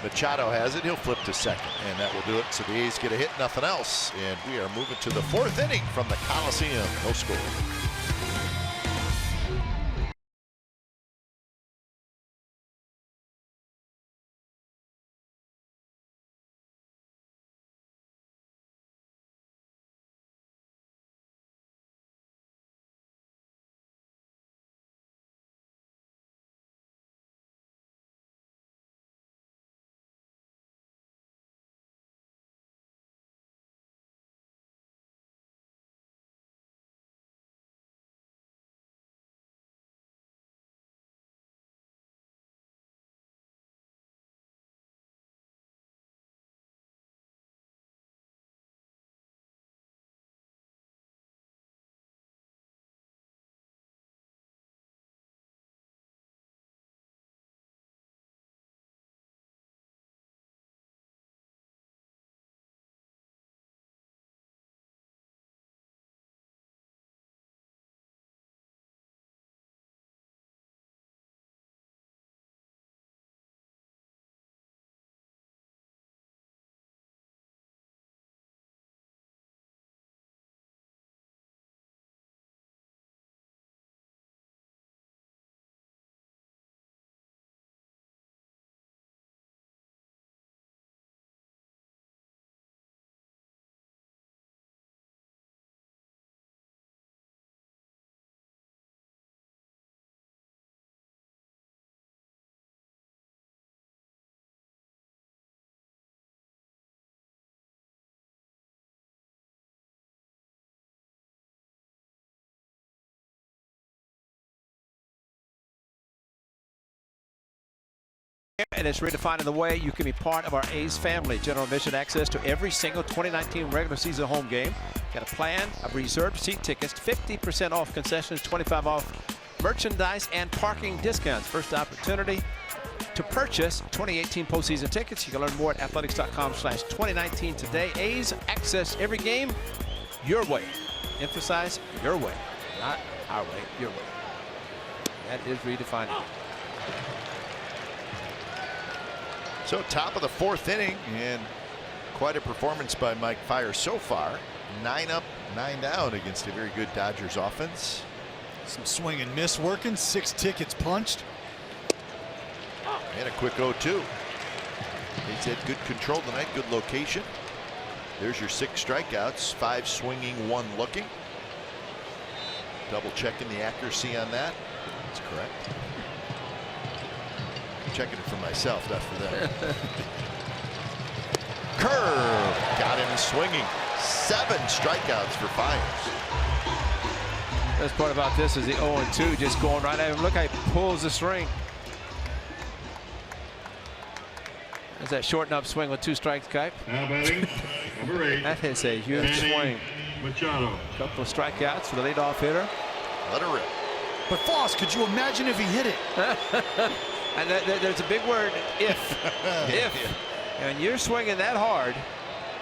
Machado has it. He'll flip to second, and that will do it. So the A's get a hit, nothing else. And we are moving to the 4th inning from the Coliseum. No score. And it's redefining the way you can be part of our A's family. General admission access to every single 2019 regular season home game. Got a plan of reserved seat tickets, 50% off concessions, 25% off merchandise and parking discounts. First opportunity to purchase 2018 postseason tickets. You can learn more at athletics.com/2019 today. A's access every game your way. Emphasize your way, not our way, your way. That is redefining. So top of the 4th inning, and quite a performance by Mike Fier so far. 9 up, 9 down against a very good Dodgers offense. Some swing and miss working, 6 tickets punched. And a quick 0-2. He's had good control tonight, good location. There's your 6 strikeouts, 5 swinging, 1 looking. Double checking the accuracy on that. That's correct. Checking it for myself, not for them. Curve, got him swinging. 7 strikeouts for Fiers. Best part about this is the 0-2 just going right at him. Look how he pulls the string. There's that shorten up swing with 2 strikes, Kipe. Now batting, number 8. That is a huge swing. Machado. Couple of strikeouts for the leadoff hitter. Let her rip. But Foss, could you imagine if he hit it? And there's a big word, if. If. And you're swinging that hard,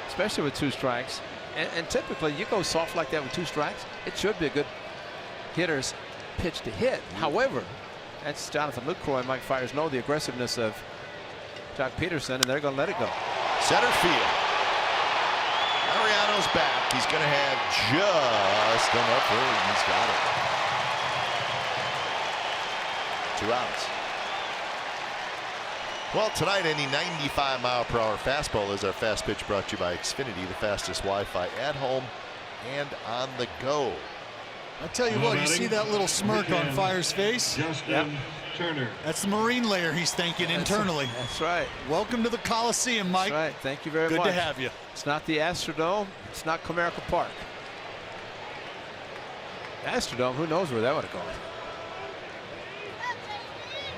especially with 2 strikes, and typically you go soft like that with 2 strikes, it should be a good hitter's pitch to hit. However, that's Jonathan Lucroy and Mike Fiers know the aggressiveness of Jock Peterson, and they're going to let it go. Center field. Mariano's back. He's going to have just enough room. He's got it. 2 outs. Well, tonight, any 95-mile-per-hour fastball is our fast pitch, brought to you by Xfinity, the fastest Wi-Fi at home and on the go. I tell you what, you see that little smirk on Fire's face? Justin Turner. That's the Marine layer he's thinking internally. That's right. Welcome to the Coliseum, Mike. That's right. Thank you very much. Good to have you. It's not the Astrodome. It's not Comerica Park. Astrodome, who knows where that would have gone.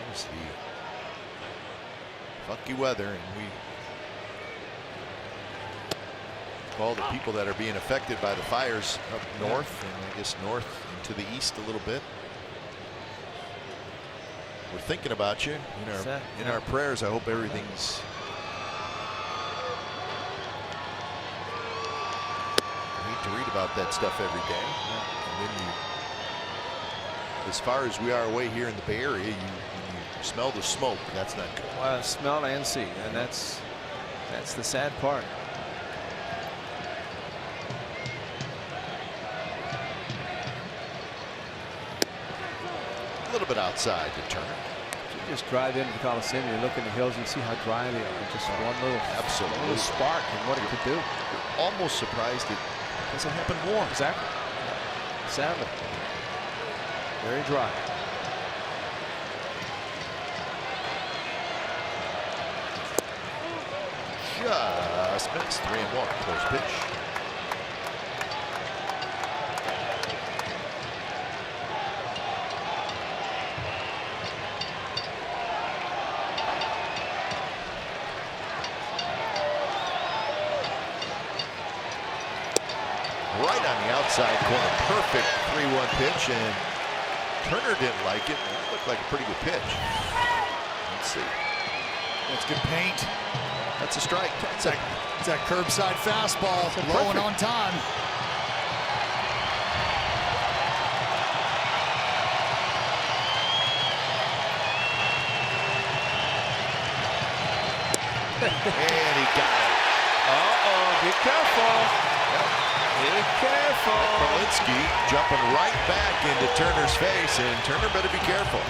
There's the funky weather, and we call the people that are being affected by the fires up north, and I guess north and to the east a little bit. We're thinking about you in our prayers. I hope everything's. I hate to read about that stuff every day. And then as far as we are away here in the Bay Area, when you smell the smoke, that's not good. Well, smell and see, and that's the sad part. A little bit outside to Turner. You just drive into the Coliseum, you look in the hills, you see how dry they are. Just one little spark and what it could do. You're almost surprised it doesn't happen more. Exactly. Sadly. Very dry. Just missed. 3-1. Close pitch. Right on the outside corner. Perfect 3-1 pitch, and Turner didn't like it. It looked like a pretty good pitch. Let's see. That's good paint. That's a strike. It's that curbside fastball, low and on time. And he got it. Uh-oh, be careful. Be careful. Polinsky jumping right back into Turner's face, and Turner better be careful.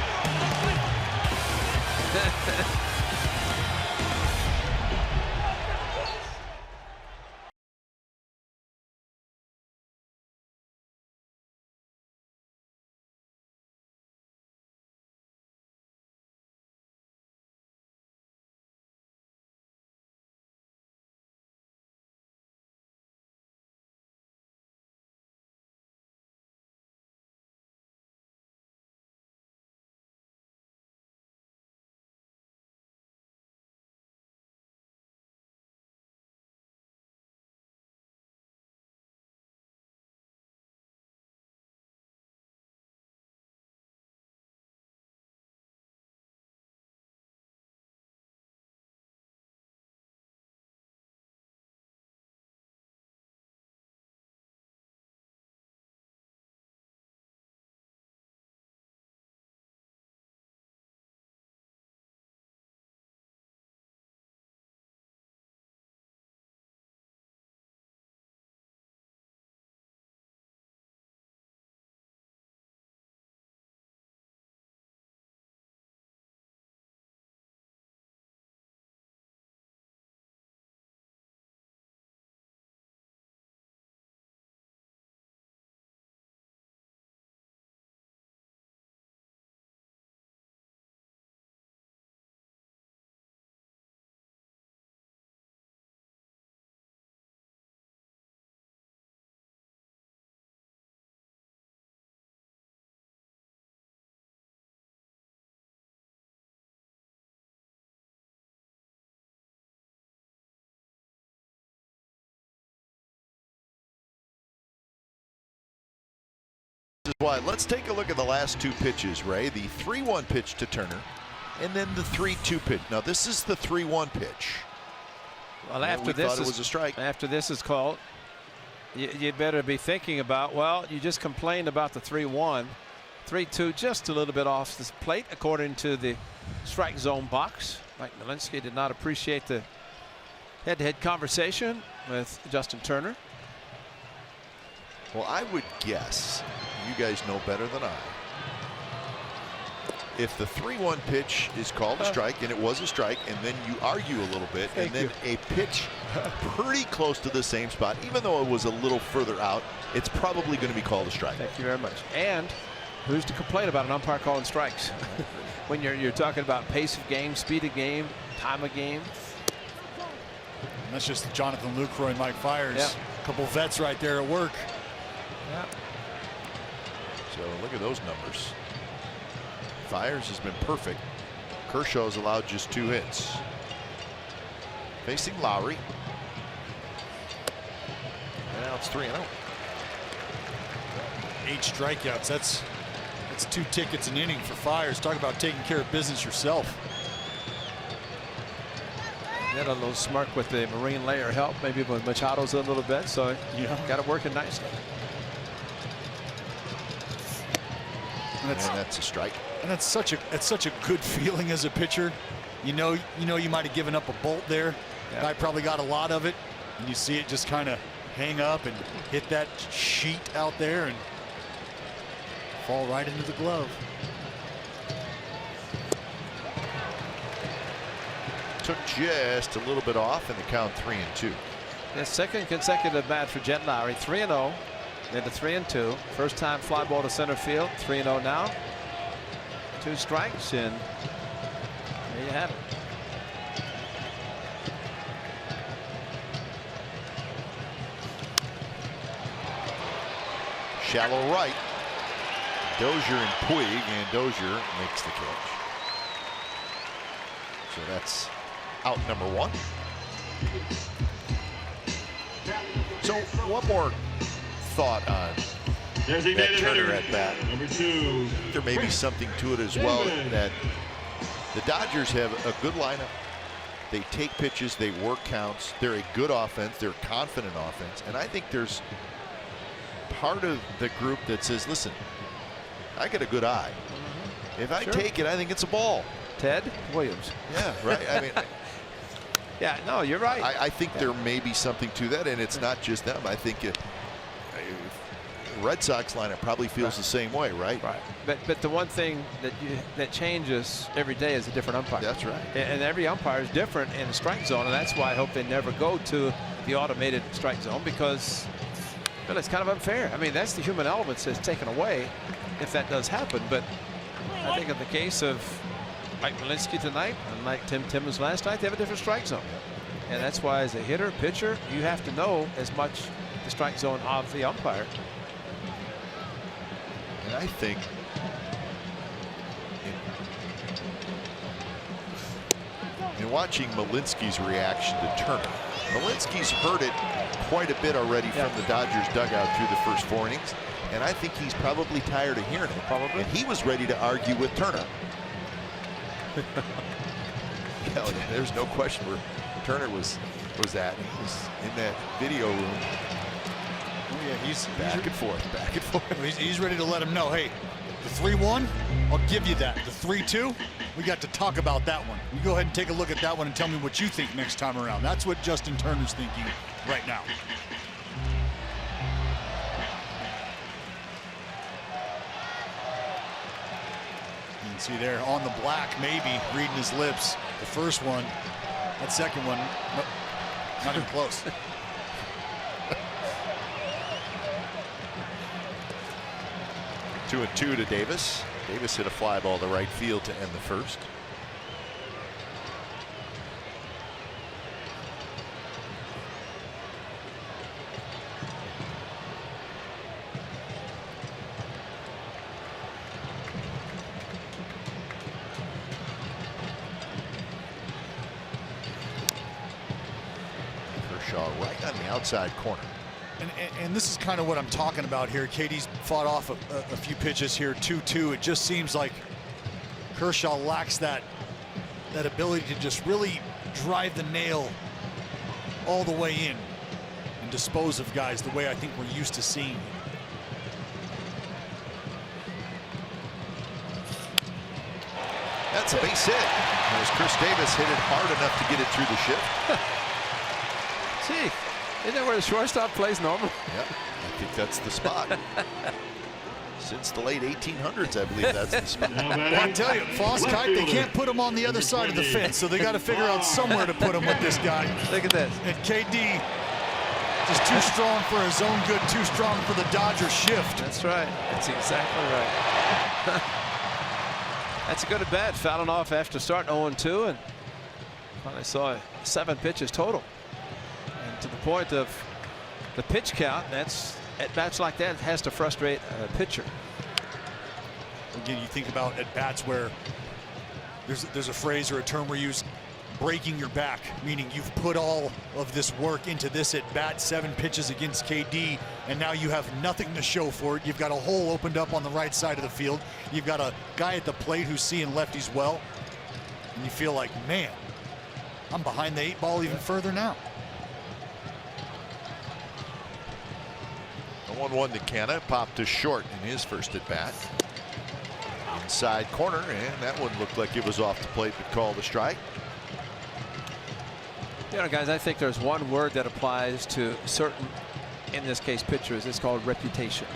This is why. Let's take a look at the last two pitches, Ray. The 3-1 pitch to Turner, and then the 3-2 pitch. Now this is the 3-1 pitch. Well, after this it was a strike. After this is called, you better be thinking about, well, you just complained about the 3-1. 3-2 just a little bit off the plate according to the strike zone box. Mike Malinsky did not appreciate the head-to-head conversation with Justin Turner. Well, I would guess, you guys know better than I, if the 3-1 pitch is called a strike, and it was a strike, and then you argue a little bit, and then a pitch pretty close to the same spot, even though it was a little further out, it's probably going to be called a strike. Thank you very much. And who's to complain about an umpire calling strikes? When you're talking about pace of game, speed of game, time of game. And that's just Jonathan Lucroy and Mike Fiers. Yeah. A couple vets right there at work. Yeah. So look at those numbers. Fiers has been perfect. Kershaw's allowed just 2 hits. Facing Lowry. And now it's 3-0. 8 strikeouts. That's 2 tickets an inning for Fiers. Talk about taking care of business yourself. He had a little smirk with the marine layer help, maybe with Machado's a little bit, so got it working nicely. And that's a strike. And it's such a good feeling as a pitcher. You know you might have given up a bolt there. Yeah. Guy probably got a lot of it, and you see it just kind of hang up and hit that sheet out there and fall right into the glove. Took just a little bit off in the count, 3-2. His second consecutive match for Jet Lowry, 3-0. Then to 3-2. First time fly ball to center field, 3-0 now. 2 strikes, and there you have it. Shallow right. Dozier and Puig, and Dozier makes the catch. So that's out number 1. So one more thought on that Turner at bat. Number 2. There may be something to it as well, that the Dodgers have a good lineup. They take pitches, they work counts. They're a good offense. They're a confident offense. And I think there's part of the group that says, listen, I got a good eye. If I take it, I think it's a ball. Ted Williams. Yeah, right. I mean, yeah, no, you're right. I think there may be something to that, and it's not just them. I think Red Sox lineup probably feels the same way, right? Right. But the one thing that changes every day is a different umpire. That's right. And every umpire is different in the strike zone, and that's why I hope they never go to the automated strike zone, because well, it's kind of unfair. I mean, that's the human element that's taken away if that does happen. But I think in the case of Mike Malinsky tonight, unlike Tim Timmons last night, they have a different strike zone. And that's why as a hitter, pitcher, you have to know as much the strike zone of the umpire. And I think in watching Malinsky's reaction to Turner, Malinsky's heard it quite a bit already from the Dodgers dugout through the first 4 innings, and I think he's probably tired of hearing it. Probably. And he was ready to argue with Turner. Yeah, there's no question where Turner was at. He was in that video room. Oh yeah, he's back and forth. He's ready to let him know, hey, the 3-1, I'll give you that. The 3-2, we got to talk about that one. You go ahead and take a look at that one and tell me what you think next time around. That's what Justin Turner's thinking right now. You can see there on the black, maybe reading his lips. The first one, that second one, nope, not even close. 2-2 to Davis. Davis hit a fly ball to right field to end the first. Kershaw right on the outside corner. And this is kind of what I'm talking about here. Katie's fought off a few pitches here, 2-2. It just seems like Kershaw lacks that ability to just really drive the nail all the way in and dispose of guys the way I think we're used to seeing. That's a base hit. As Chris Davis hit it hard enough to get it through the shift. See, isn't that where the shortstop plays normally? Yep, I think that's the spot. Since the late 1800s, I believe that's the spot. Well, I tell you, Foss Kite, they can't put him on the other side of the fence, so they got to figure out somewhere to put him with this guy. Look at this. And KD just too strong for his own good, too strong for the Dodger shift. That's right. That's exactly right. That's a good at bat, fouling off after starting 0-2, and finally saw 7 pitches total. And to the point of the pitch count, that's at bats like that, it has to frustrate a pitcher. Again, you think about at bats where there's a phrase or a term we use, breaking your back, meaning you've put all of this work into this at bat, 7 pitches against KD, and now you have nothing to show for it. You've got a hole opened up on the right side of the field. You've got a guy at the plate who's seeing lefties well, and you feel like, man, I'm behind the 8 ball even further now. The 1-1 to Canna, popped to short in his first at bat. Inside corner, and that one looked like it was off the plate, but called a strike. You know, guys, I think there's one word that applies to certain, in this case, pitchers. It's called reputation.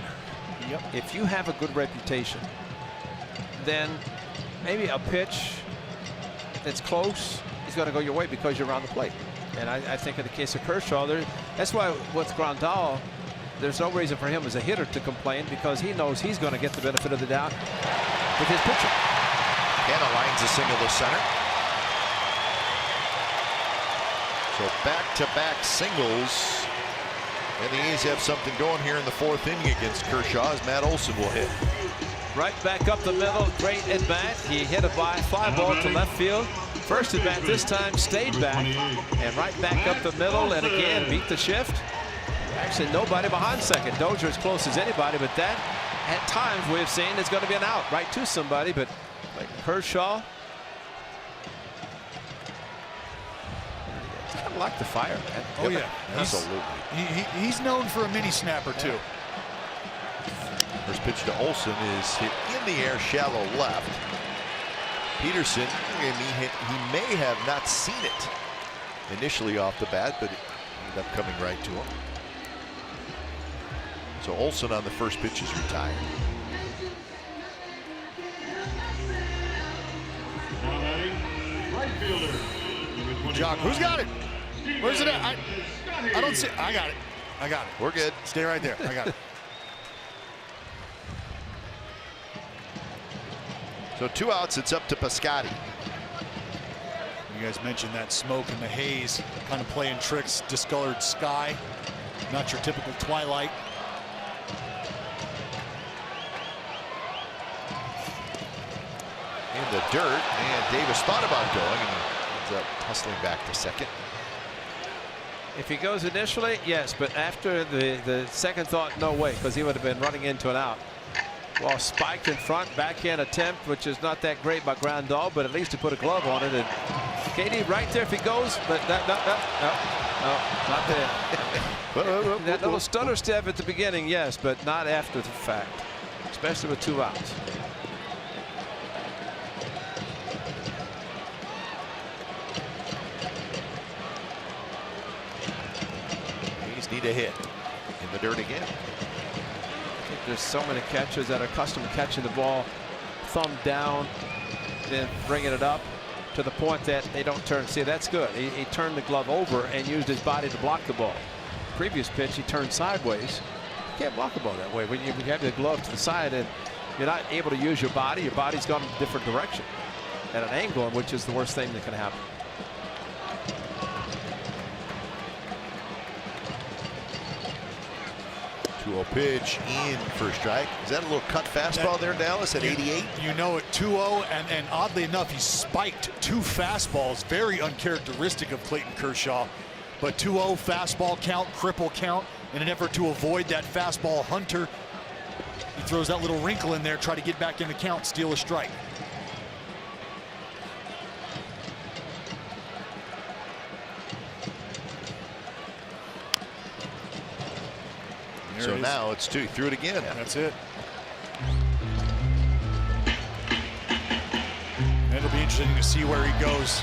Yep. If you have a good reputation, then maybe a pitch that's close is going to go your way because you're around the plate. And I think in the case of Kershaw, that's why with Grandal, there's no reason for him as a hitter to complain, because he knows he's going to get the benefit of the doubt with his pitcher. Canna lines a single to center. So back-to-back singles, and the A's have something going here in the 4th inning against Kershaw as Matt Olson will hit. Right back up the middle, great at bat. He hit a fly ball to left field. First at bat this time, stayed back, and right back up the middle, and again beat the shift. Actually, nobody behind second. Dozier as close as anybody, but that at times we've seen is going to be an out right to somebody. But like Kershaw, kind of like the fire, man. Oh yeah, absolutely. He's known for a mini snapper too. First pitch to Olson is hit in the air, shallow left. Peterson, he may have not seen it initially off the bat, but it ended up coming right to him. So Olson on the first pitch is retired. Now batting, right fielder. Jock, who's got it? Where's it at? I don't see it. I got it. I got it. We're good. Stay right there. I got it. So 2 outs, it's up to Piscotti. You guys mentioned that smoke and the haze kind of playing tricks, discolored sky, not your typical twilight. In the dirt, and Davis thought about going and ends up hustling back to second. If he goes initially, yes, but after the second thought, no way, because he would have been running into an out. Well, spiked in front, backhand attempt, which is not that great by Grandal, but at least he put a glove on it. And KD right there if he goes, but no, not there. That little stutter step at the beginning, yes, but not after the fact, especially with 2 outs. A's need a hit. In the dirt again. There's so many catchers that are accustomed to catching the ball thumb down, then bringing it up to the point that they don't turn. See, that's good. He turned the glove over and used his body to block the ball. Previous pitch, he turned sideways. You can't block a ball that way. When you have the glove to the side and you're not able to use your body's gone in a different direction at an angle, which is the worst thing that can happen. 2-0 pitch in for a strike. Is that a little cut fastball there, Dallas, at 88? You know it, 2-0, and oddly enough, he spiked 2 fastballs, very uncharacteristic of Clayton Kershaw. But 2-0 fastball count, cripple count, in an effort to avoid that fastball hunter. He throws that little wrinkle in there, try to get back in the count, steal a strike. So now it's 2. He threw it again. Yeah, that's it. It'll be interesting to see where he goes.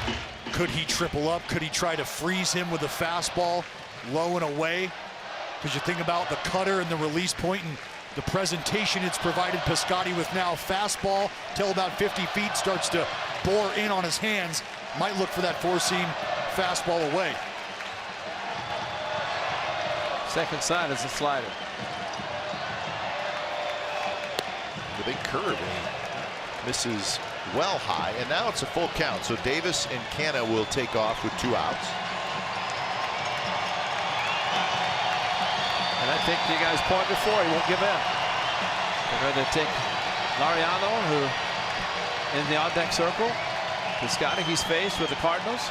Could he triple up? Could he try to freeze him with a fastball low and away? Because you think about the cutter and the release point, and the presentation it's provided Piscotty with now. Fastball till about 50 feet, starts to bore in on his hands. Might look for that four-seam fastball away. Second side is a slider. The big curve, and he misses well high, and now it's a full count. So Davis and Canna will take off with 2 outs. And I think you guys point before, he won't give in. They're going to take Laureano, who in the odd deck circle. Piscotty, he's faced with the Cardinals.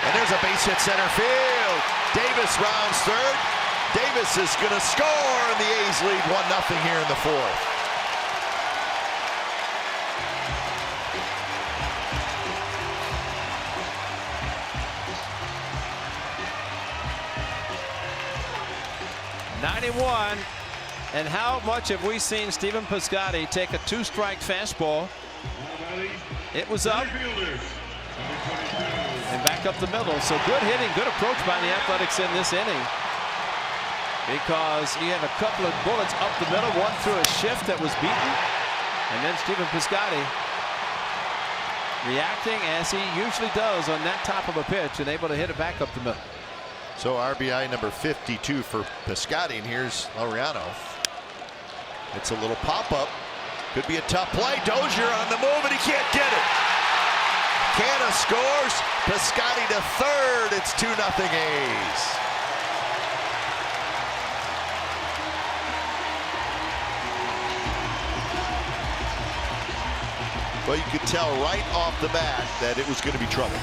And there's a base hit center field. Davis rounds third. Davis is going to score, and the A's lead 1-0 here in the 4th. '91, and how much have we seen Stephen Piscotty take a 2-strike fastball? It was up and back up the middle. So good hitting, good approach by the Athletics in this inning, because he had a couple of bullets up the middle, one through a shift that was beaten, and then Stephen Piscotty reacting as he usually does on that type of a pitch and able to hit it back up the middle. So RBI number 52 for Piscotty, and here's Laureano. It's a little pop-up. Could be a tough play. Dozier on the move, and he can't get it. Canna scores. Piscotty to third. It's 2-0 A's. Well, you could tell right off the bat that it was going to be trouble.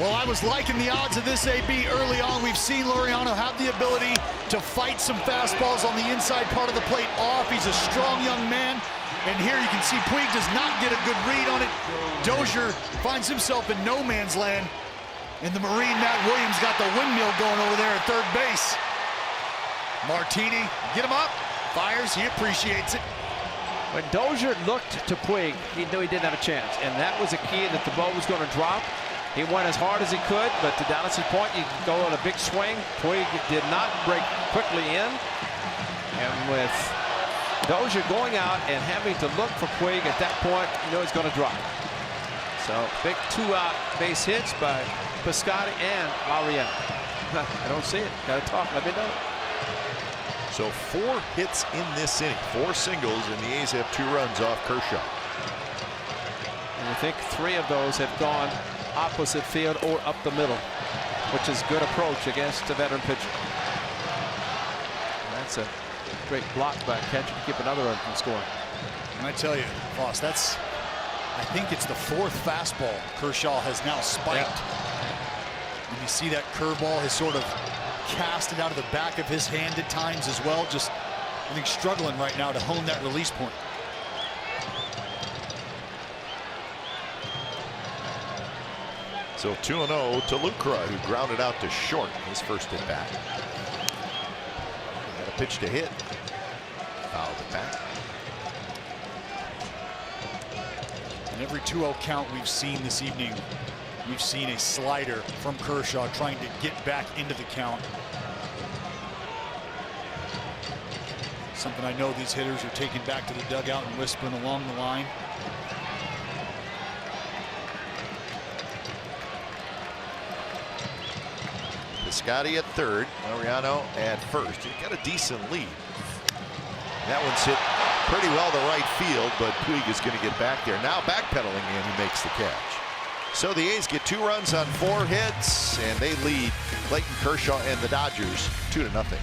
Well, I was liking the odds of this AB early on. We've seen Laureano have the ability to fight some fastballs on the inside part of the plate off. He's a strong young man. And here you can see Puig does not get a good read on it. Dozier finds himself in no man's land. And the Marine Matt Williams got the windmill going over there at third base. Martini, get him up. Fires, he appreciates it. When Dozier looked to Puig, he knew he didn't have a chance. And that was a key that the ball was going to drop. He went as hard as he could, but to Dallas's point, you can go on a big swing. Puig did not break quickly in. And with Dozier going out and having to look for Puig at that point, you know he's going to drop. So big 2-out base hits by Piscotty and Laureano. I don't see it. Got to talk. Let me know. So 4 hits in this inning, 4 singles, and the A's have 2 runs off Kershaw. And I think 3 of those have gone opposite field or up the middle, which is good approach against a veteran pitcher. And that's a great block by a catcher to keep another run from scoring. And I tell you, Foss, that's, I think it's the 4th fastball Kershaw has now spiked. Yeah. And you see that curveball has sort of cast it out of the back of his hand at times as well. Just, I think, struggling right now to hone that release point. So 2-0 to Lucra, who grounded out to short his first at bat. Got a pitch to hit. Fouled it back. In every 2-0 count we've seen this evening, we've seen a slider from Kershaw trying to get back into the count. Something I know these hitters are taking back to the dugout and whispering along the line. Piscotty at third, Laureano at first. He got a decent lead. That one's hit pretty well to right field, but Puig is going to get back there. Now backpedaling, and he makes the catch. So the A's get 2 runs on 4 hits, and they lead Clayton Kershaw and the Dodgers 2-0.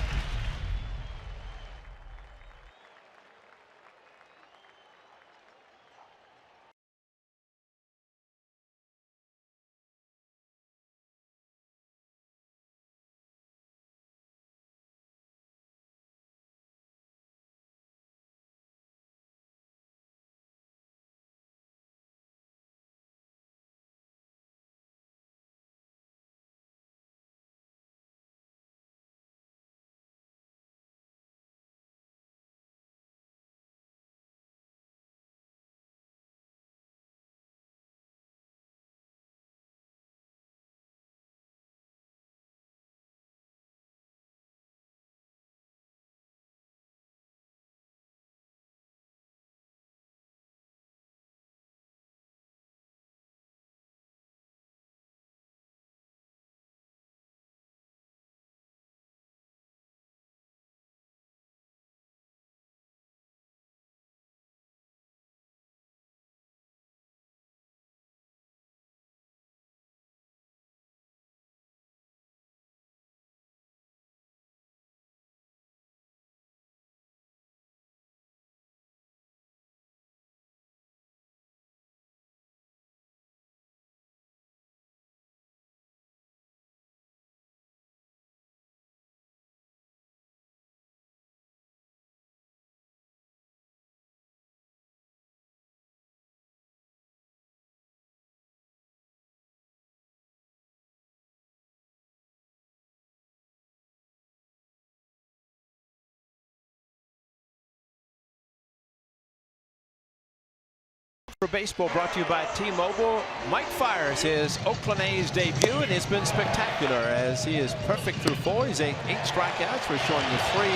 For baseball, brought to you by T-Mobile. Mike fires his Oakland A's debut, and it's been spectacular as he is perfect through 4. He's 8 strikeouts. We're showing you 3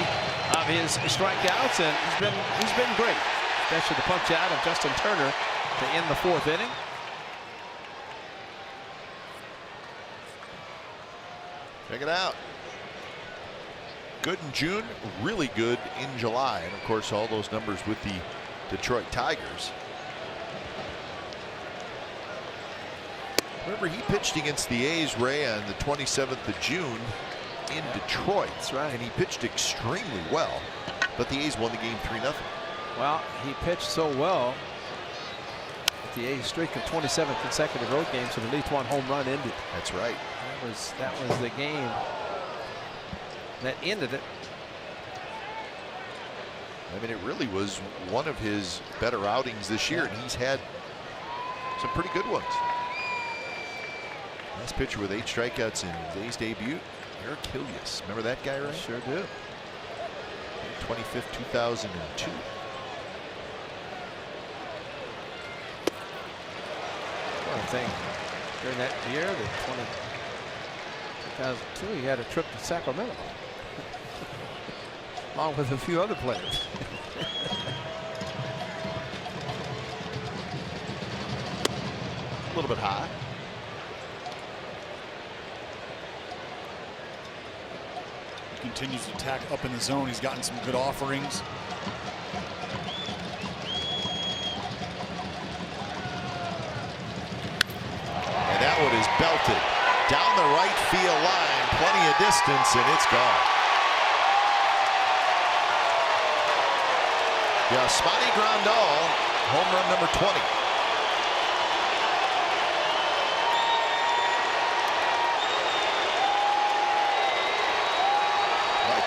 of his strikeouts, and he's been great, especially the punch out of Justin Turner to end the 4th inning. Check it out. Good in June, really good in July, and of course all those numbers with the Detroit Tigers. Remember, he pitched against the A's, Ray, on the 27th of June in Detroit. That's right. And he pitched extremely well, but the A's won the game 3-0. Well, he pitched so well that the A's streak of 27 consecutive road games with at least 1 home run ended. That's right. That was the game that ended it. I mean, it really was one of his better outings this year, and he's had some pretty good ones. Nice pitcher with 8 strikeouts in his A's debut, Eric Hilius. Remember that guy, right? Sure do. 25th, 2002. One thing during that year, the 2002, he had a trip to Sacramento, along with a few other players. A little bit high. Continues to attack up in the zone. He's gotten some good offerings. And that one is belted down the right field line. Plenty of distance, and it's gone. Yasmani Grandal, home run number 20.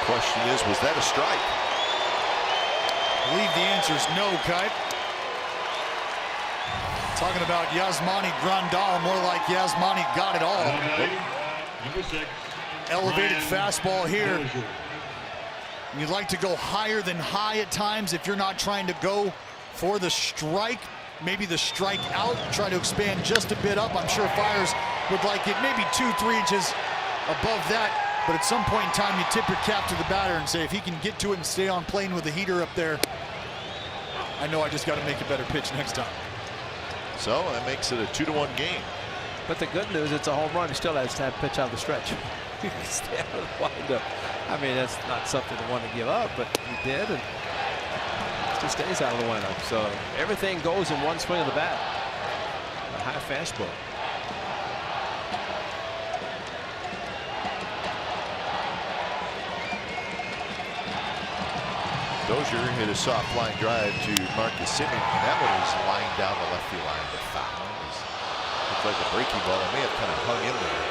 Question is, was that a strike? I believe the answer is no, Kite. Talking about Yasmani Grandal, more like Yasmani got it all. Number 6. Elevated fastball here. You'd like to go higher than high at times if you're not trying to go for the strike. Maybe the strike out, try to expand just a bit up. I'm sure Fires would like it maybe 2-3 inches above that. But at some point in time, you tip your cap to the batter and say, if he can get to it and stay on plane with the heater up there, I know I just got to make a better pitch next time. So that makes it a 2-1 game. But the good news, it's a home run. He still has time to pitch out of the stretch. He can stay out of the windup. I mean, that's not something to want to give up, but he did, and still stays out of the windup. So everything goes in one swing of the bat. A high fastball. Dozier hit a soft flying drive to Marcus Semien, and that one was lying down the left field line to foul. It looked like a breaking ball. It may have kind of hung in there.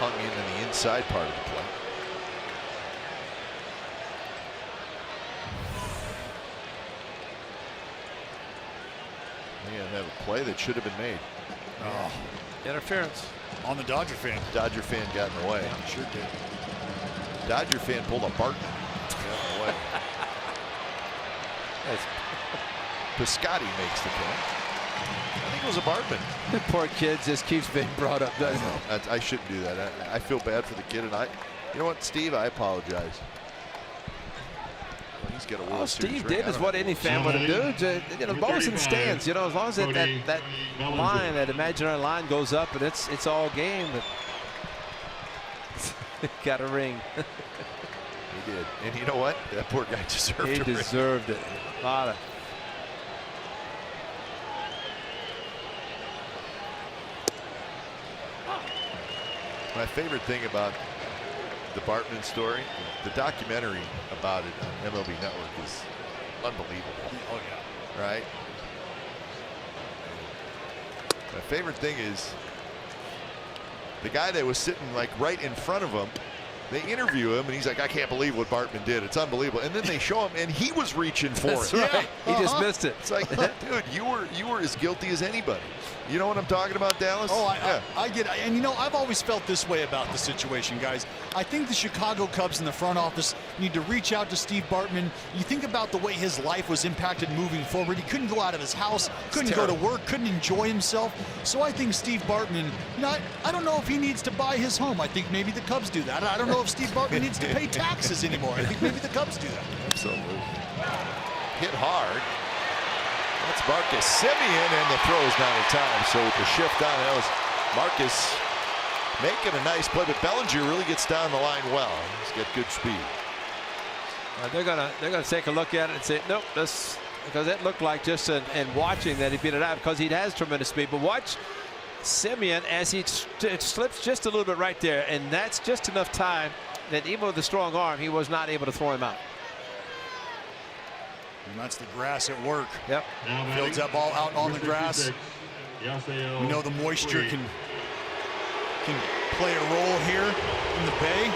Hung in the inside part of the plate. May have a play that should have been made. Oh, Interference. on the Dodger fan. Dodger fan got in the way. Yeah, sure did. Dodger fan pulled a Barton. Away. Piscotti makes the point. I think it was a Bartman. The poor kid just keeps being brought up, doesn't he? I shouldn't do that. I feel bad for the kid, and you know what, Steve? I apologize. Well, he's got a World All Series Steve ring. did is what any fan would do. You know, ball's in stands. You know, as long as that line, that imaginary line goes up, and it's all game. But got a ring. He did, and you know what? That poor guy deserved it. He deserved it. A lot of. My favorite thing about the Bartman story, the documentary about it on MLB Network is unbelievable. Oh, yeah. Right? My favorite thing is the guy that was sitting like right in front of him They interview him, and he's like, I can't believe what Bartman did. It's unbelievable. And then they show him, and he was reaching for it. That's right. He just missed it. It's like, dude, you were as guilty as anybody. You know what I'm talking about, Dallas? Oh, I get it. And, you know, I've always felt this way about the situation, guys. I think the Chicago Cubs in the front office need to reach out to Steve Bartman. You think about the way his life was impacted moving forward. He couldn't go out of his house, couldn't go to work, couldn't enjoy himself. So I think Steve Bartman, you know, I don't know if he needs to buy his home. I think maybe the Cubs do that. I don't know if Steve Bartman needs to pay taxes anymore. I think maybe the Cubs do that. Absolutely. Hit hard. That's Marcus Semien, and the throw is not in time. So with the shift on, that was Marcus making a nice play, but Bellinger really gets down the line well. He's got good speed. They're gonna take a look at it and say, nope, this, because it looked like just in watching that he beat it out because he has tremendous speed. But watch Semien as he slips just a little bit right there, and that's just enough time that even with the strong arm, he was not able to throw him out. And that's the grass at work. Yep. Fields that ball out on the grass. We know the moisture can play a role here in the Bay.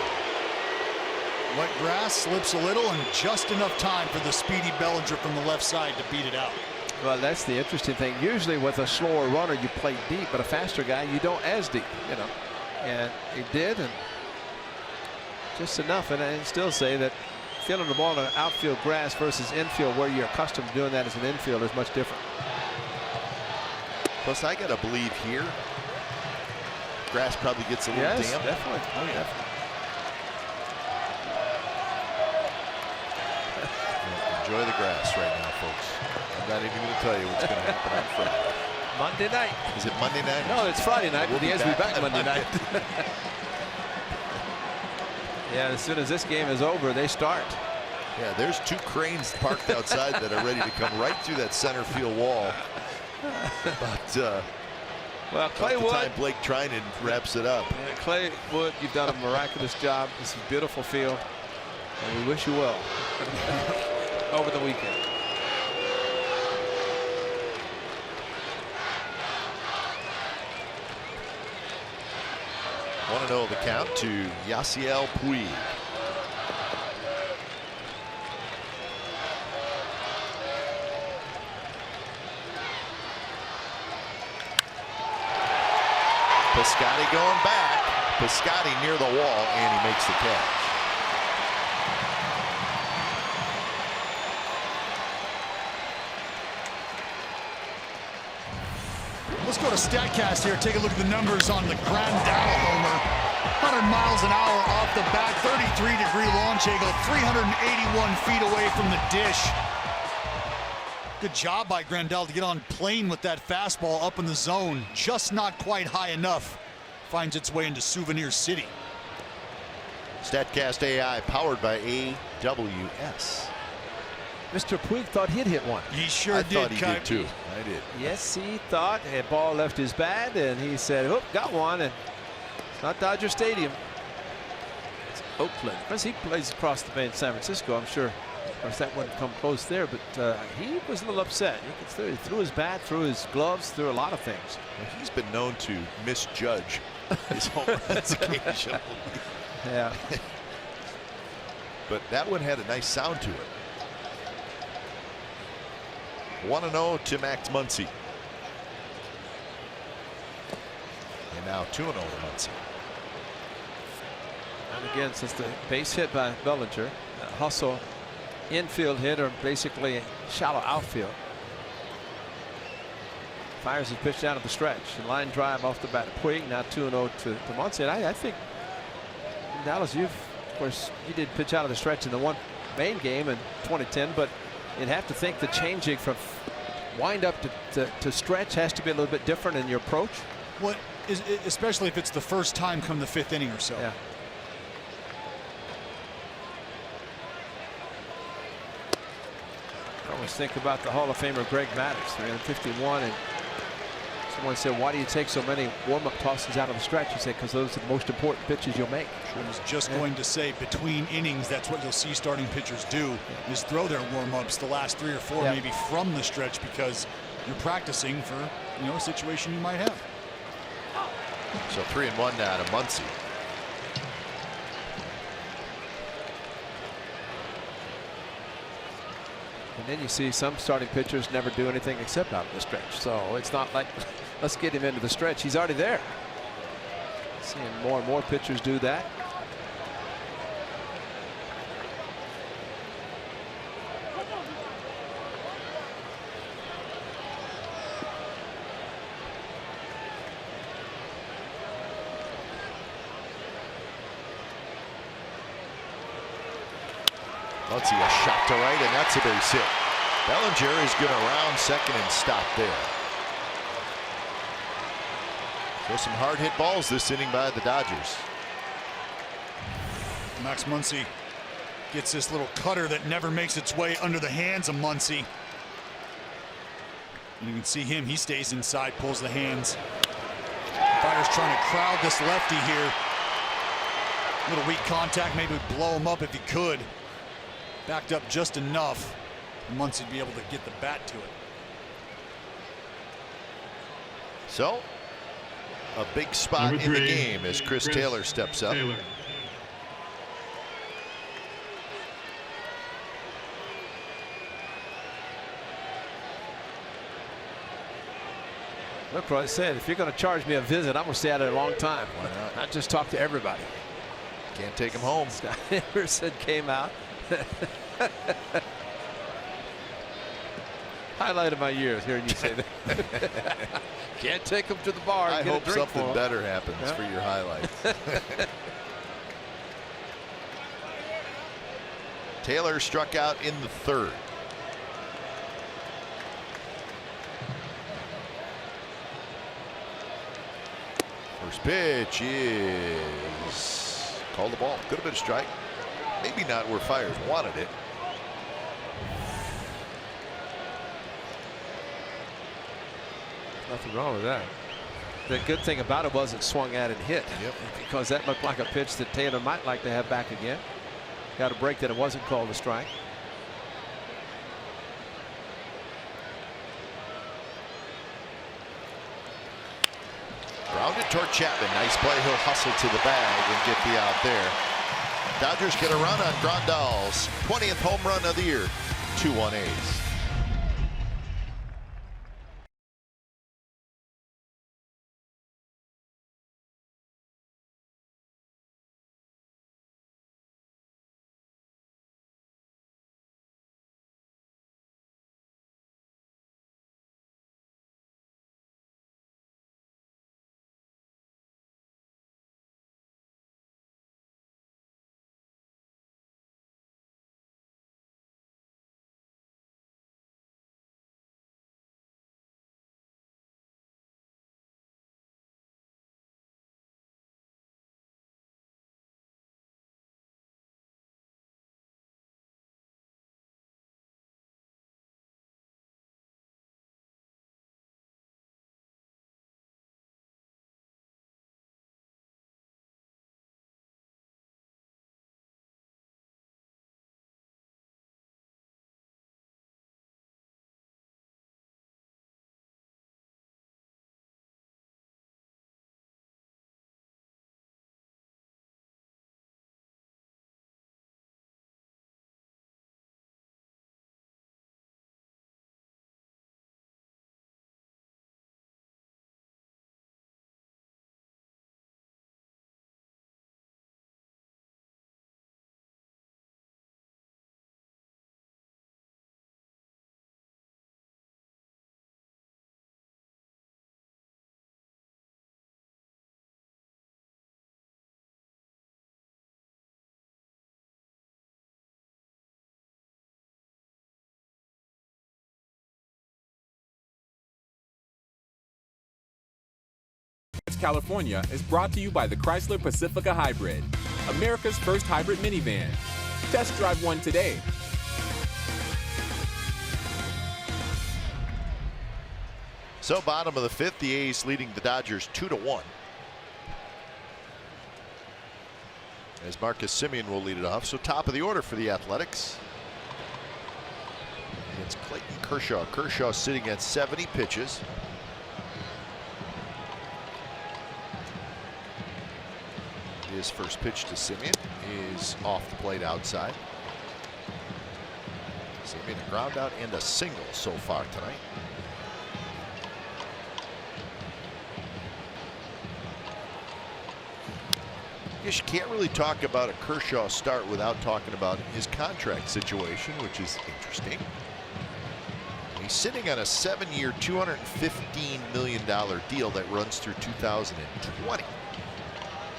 Wet grass, slips a little, and just enough time for the speedy Bellinger from the left side to beat it out. Well, that's the interesting thing. Usually with a slower runner, you play deep, but a faster guy, you don't as deep, you know. And he did, and just enough. And I still say that fielding the ball on outfield grass versus infield, where you're accustomed to doing that as an infielder, is much different. Plus, I gotta believe here, grass probably gets a little damp. Definitely. Oh, yeah. Definitely. Enjoy the grass right now, folks. I'm not even going to tell you what's going to happen on Friday. Monday night. Is it Monday night? No, it's Friday night, but the A's will be back Monday night. Yeah, as soon as this game is over, they start. Yeah, there's two cranes parked outside that are ready to come right through that center field wall. But well, Clay by the Wood. time Blake Trinan wraps it up. Yeah, Clay Wood, you've done a miraculous job. This is a beautiful field, and we wish you well over the weekend. Want to know the count to Yasiel Puig. Piscotty going back. Piscotty near the wall, and he makes the catch. Let's go to StatCast here. Take a look at the numbers on the Grandal homer. 100 miles an hour off the bat, 33-degree launch angle, 381 feet away from the dish. Good job by Grandal to get on plane with that fastball up in the zone. Just not quite high enough. Finds its way into Souvenir City. StatCast AI powered by AWS. Mr. Puig thought he'd hit one. He sure I did. thought he did too. I did. Yes, he thought a ball left his bat, and he said, "Oh, got one." And it's not Dodger Stadium. It's Oakland. Because he plays across the bay in San Francisco, I'm sure. Of course, that wouldn't come close there, but he was a little upset. He threw his bat, threw his gloves, threw a lot of things. Well, he's been known to misjudge his home runs occasionally. Yeah. But that one had a nice sound to it. 1-0 to Max Muncy. And now 2-0 to Muncy. And again, since the base hit by Bellinger, hustle infield hit, or basically shallow outfield. Fires his pitch down at the stretch. And line drive off the bat. Puig now 2-0 to Muncy. And I think, Dallas, of course, you did pitch out of the stretch in the one main game in 2010, but you'd have to think the changing from wind up to stretch has to be a little bit different in your approach. What is, especially if it's the first time come the fifth inning or so. Yeah. I always think about the Hall of Famer Greg Maddux, 351, and someone said, "Why do you take so many warm-up tosses out of the stretch?" He said, "Because those are the most important pitches you'll make." I was just going to say, between innings, that's what you'll see starting pitchers do, is throw their warm-ups the last 3 or 4, maybe from the stretch, because you're practicing for, you know, a situation you might have. So 3-1 now to Muncy. And then you see some starting pitchers never do anything except out of the stretch. So it's not like let's get him into the stretch. He's already there. Seeing more and more pitchers do that. Let's see, a shot to right, and that's a base hit. Bellinger is going to round second and stop there. So some hard hit balls this inning by the Dodgers. Max Muncy gets this little cutter that never makes its way under the hands of Muncy. You can see him, he stays inside, pulls the hands. Umpire's trying to crowd this lefty here. Little weak contact, maybe blow him up if he could. Backed up just enough. Muncy would be able to get the bat to it. So, a big spot in the game as Chris Taylor steps up. Look what I said. If you're going to charge me a visit, I'm going to stay out there a long time. Why not? Not just talk to everybody. Can't take him home. Scott Emerson came out. Highlight of my years hearing you say that. Can't take him to the bar. I and get hope a drink something for him. better happens for your highlights. Taylor struck out in the third. First pitch is called the ball. Could have been a strike. Maybe not where Fires wanted it. Nothing wrong with that. The good thing about it was it swung at and hit. Yep. Because that looked like a pitch that Taylor might like to have back again. Got a break that it wasn't called a strike. Grounded toward Chapman. Nice play. He'll hustle to the bag and get the out there. Dodgers get a run on Grandal's 20th home run of the year. 2-1 A's. California is brought to you by the Chrysler Pacifica Hybrid, America's first hybrid minivan. Test drive one today. So bottom of the fifth, the A's leading the Dodgers 2-1. As Marcus Semien will lead it off. So top of the order for the Athletics. It's Clayton Kershaw. Kershaw sitting at 70 pitches. His first pitch to Semien is off the plate outside. So I mean, a ground out and a single so far tonight. I guess you can't really talk about a Kershaw start without talking about his contract situation, which is interesting. He's sitting on a 7-year, $215 million deal that runs through 2020.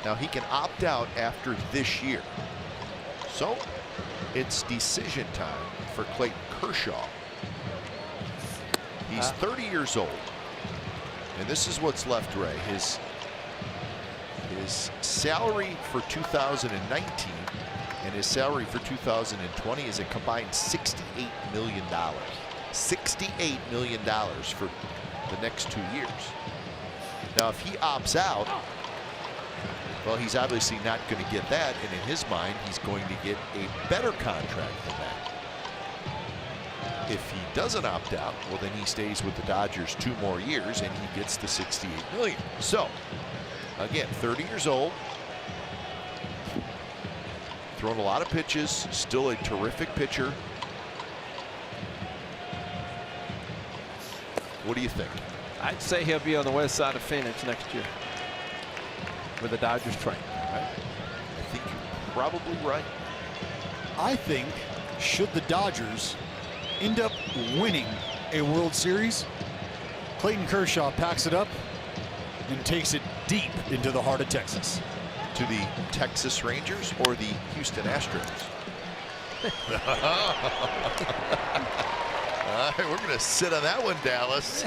Now he can opt out after this year. So it's decision time for Clayton Kershaw. He's 30 years old. And this is what's left, Ray. His salary for 2019 and his salary for 2020 is a combined $68 million. $68 million for the next 2 years. Now, if he opts out, well, he's obviously not going to get that, and in his mind, he's going to get a better contract than that. If he doesn't opt out, well, then he stays with the Dodgers 2 more years, and he gets the $68 million. So, again, 30 years old, thrown a lot of pitches, still a terrific pitcher. What do you think? I'd say he'll be on the west side of Phoenix next year with the Dodgers train. Right. I think you're probably right. I think, should the Dodgers end up winning a World Series, Clayton Kershaw packs it up and takes it deep into the heart of Texas. To the Texas Rangers or the Houston Astros? All right, we're going to sit on that one, Dallas.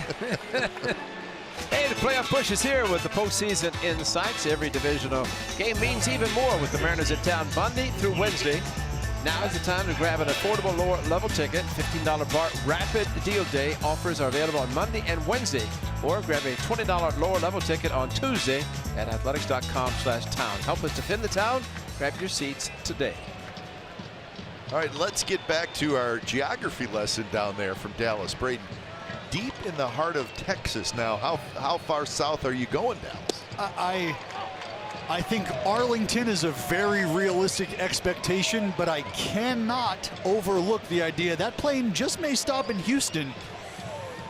Hey, the playoff push is here with the postseason in sights. Every divisional game means even more with the Mariners in town Monday through Wednesday. Now is the time to grab an affordable lower level ticket. $15 bar rapid deal day offers are available on Monday and Wednesday. Or grab a $20 lower level ticket on Tuesday at athletics.com/town. Help us defend the town. Grab your seats today. All right, let's get back to our geography lesson down there from Dallas. Braden, deep in the heart of Texas now. How far south are you going, Dallas? I think Arlington is a very realistic expectation, but I cannot overlook the idea that plane just may stop in Houston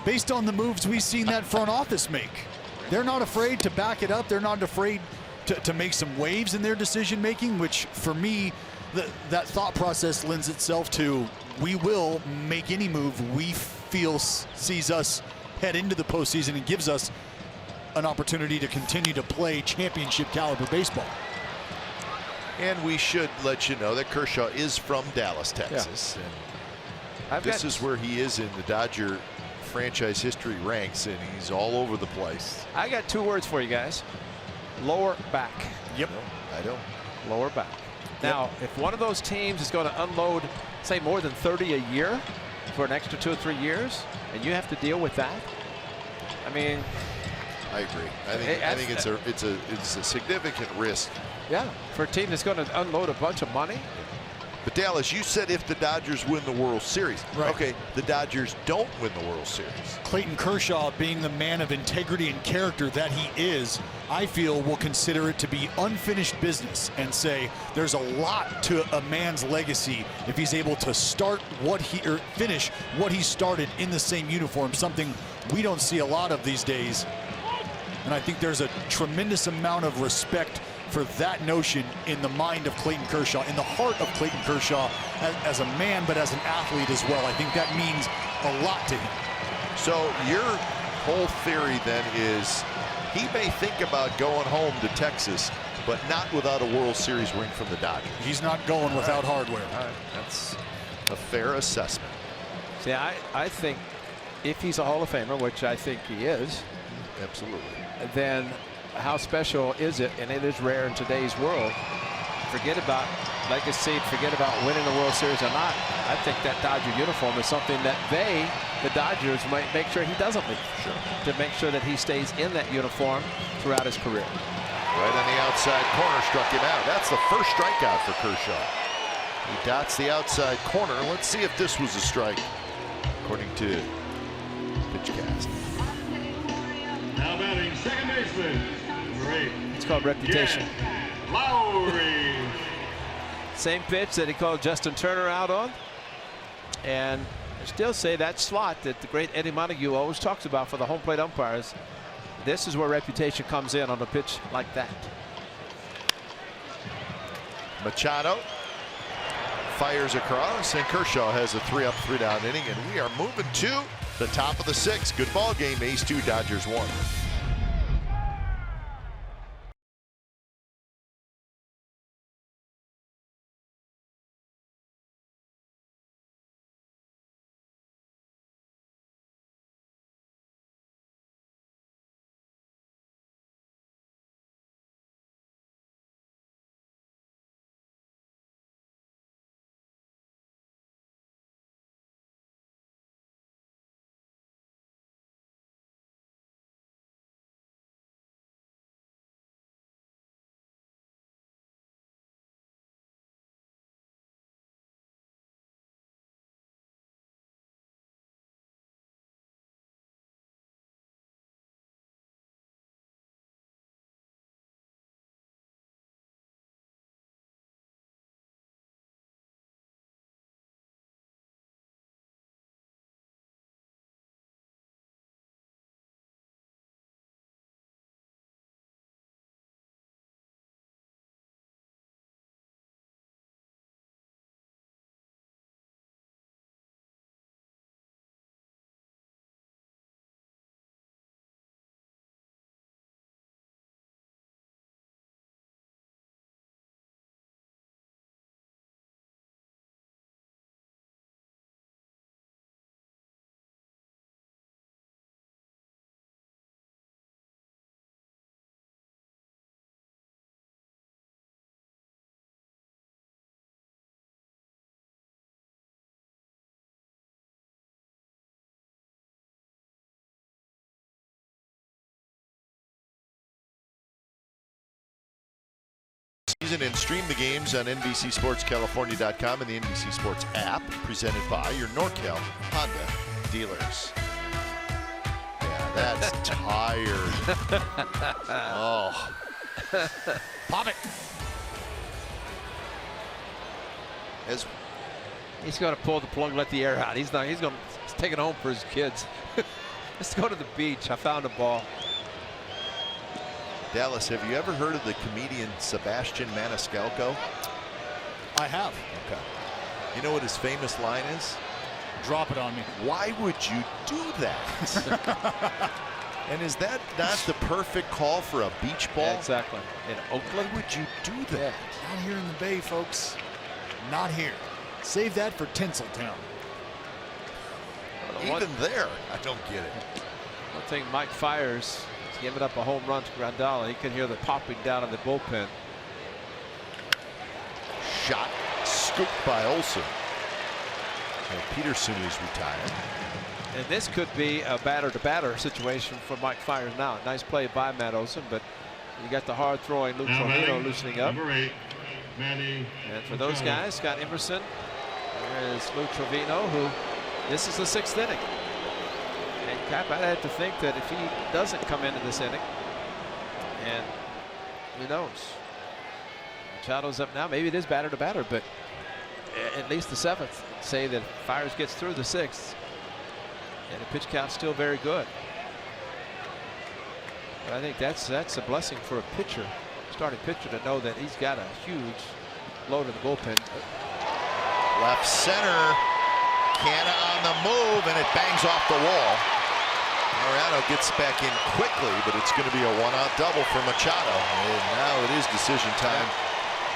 based on the moves we've seen that front office make. They're not afraid to back it up. They're not afraid to make some waves in their decision making, which for me, that thought process lends itself to we will make any move we feel sees us head into the postseason and gives us an opportunity to continue to play championship caliber baseball. And we should let you know that Kershaw is from Dallas, Texas. Yeah. And this is where he is in the Dodger franchise history ranks, and he's all over the place. I got 2 words for you guys. Lower back. Yep. I don't. Lower back. Now, if one of those teams is going to unload, say, more than 30 a year for an extra 2 or 3 years, and you have to deal with that, I mean, I agree. I think it's a significant risk. Yeah, for a team that's going to unload a bunch of money. But Dallas, you said if the Dodgers win the World Series. Right. Okay, the Dodgers don't win the World Series. Clayton Kershaw, being the man of integrity and character that he is, I feel will consider it to be unfinished business and say there's a lot to a man's legacy if he's able to finish what he started in the same uniform, something we don't see a lot of these days. And I think there's a tremendous amount of respect for that notion in the mind of Clayton Kershaw, in the heart of Clayton Kershaw as a man, but as an athlete as well. I think that means a lot to him. So your whole theory then is he may think about going home to Texas, but not without a World Series ring from the Dodgers. He's not going without hardware. All right, that's a fair assessment. See, I think if he's a Hall of Famer, which I think he is, absolutely, then how special is it? And it is rare in today's world. Forget about legacy, forget about winning the World Series or not. I think that Dodger uniform is something that the Dodgers, might make sure he doesn't leave. Sure. To make sure that he stays in that uniform throughout his career. Right on the outside corner, struck him out. That's the first strikeout for Kershaw. He dots the outside corner. Let's see if this was a strike, according to PitchCast. Now batting second baseman, number 8. It's called reputation. Yeah. Lowry. Same pitch that he called Justin Turner out on. And I still say that slot that the great Eddie Montague always talks about for the home plate umpires, this is where reputation comes in on a pitch like that. Machado fires across, and Kershaw has a 3-up, 3-down inning, and we are moving to the top of the 6th. Good ball game. A's 2, Dodgers 1. And stream the games on NBCSportsCalifornia.com and the NBC Sports app, presented by your NorCal Honda dealers. Yeah, that's tired. Oh. Pop it. He's going to pull the plug, let the air out. He's going to take it home for his kids. Let's go to the beach. I found a ball. Dallas, have you ever heard of the comedian Sebastian Maniscalco? I have. Okay. You know what his famous line is? Drop it on me. Why would you do that? And is that not the perfect call for a beach ball? Yeah, exactly. In Oakland? Why would you do that? Not here in the Bay, folks. Not here. Save that for Tinseltown. Even there, I don't get it. One thing Mike Fiers giving up a home run to Grandal. He can hear the popping down in the bullpen. Shot scooped by Olsen. And Peterson is retired. And this could be a batter-to-batter situation for Mike Fiers now. Nice play by Matt Olsen, but you got the hard-throwing Luke Trevino loosening up. Number 8, Manny. And for those guys, Scott Emerson, there is Luke Trevino, who this is the 6th inning. And Cap, I'd have to think that if he doesn't come into this inning, and who knows, Machado's up now. Maybe it is batter to batter, but at least the 7th. Say that Fiers gets through the 6th, and the pitch count's still very good. But I think that's a blessing for a pitcher, starting pitcher, to know that he's got a huge load in the bullpen. Left center. Canna on the move, and it bangs off the wall. Mariano gets back in quickly, but it's going to be a one-out double for Machado. And now it is decision time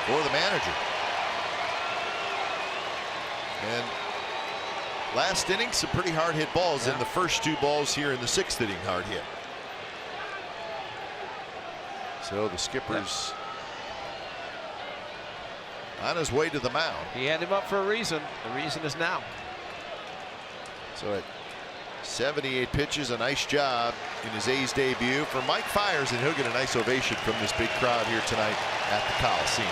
for the manager. And last inning, some pretty hard hit balls, and the first 2 balls here in the 6th inning hard hit. So the skipper's on his way to the mound. He had him up for a reason. The reason is now. So at 78 pitches, a nice job in his A's debut for Mike Fiers, and he'll get a nice ovation from this big crowd here tonight at the Coliseum.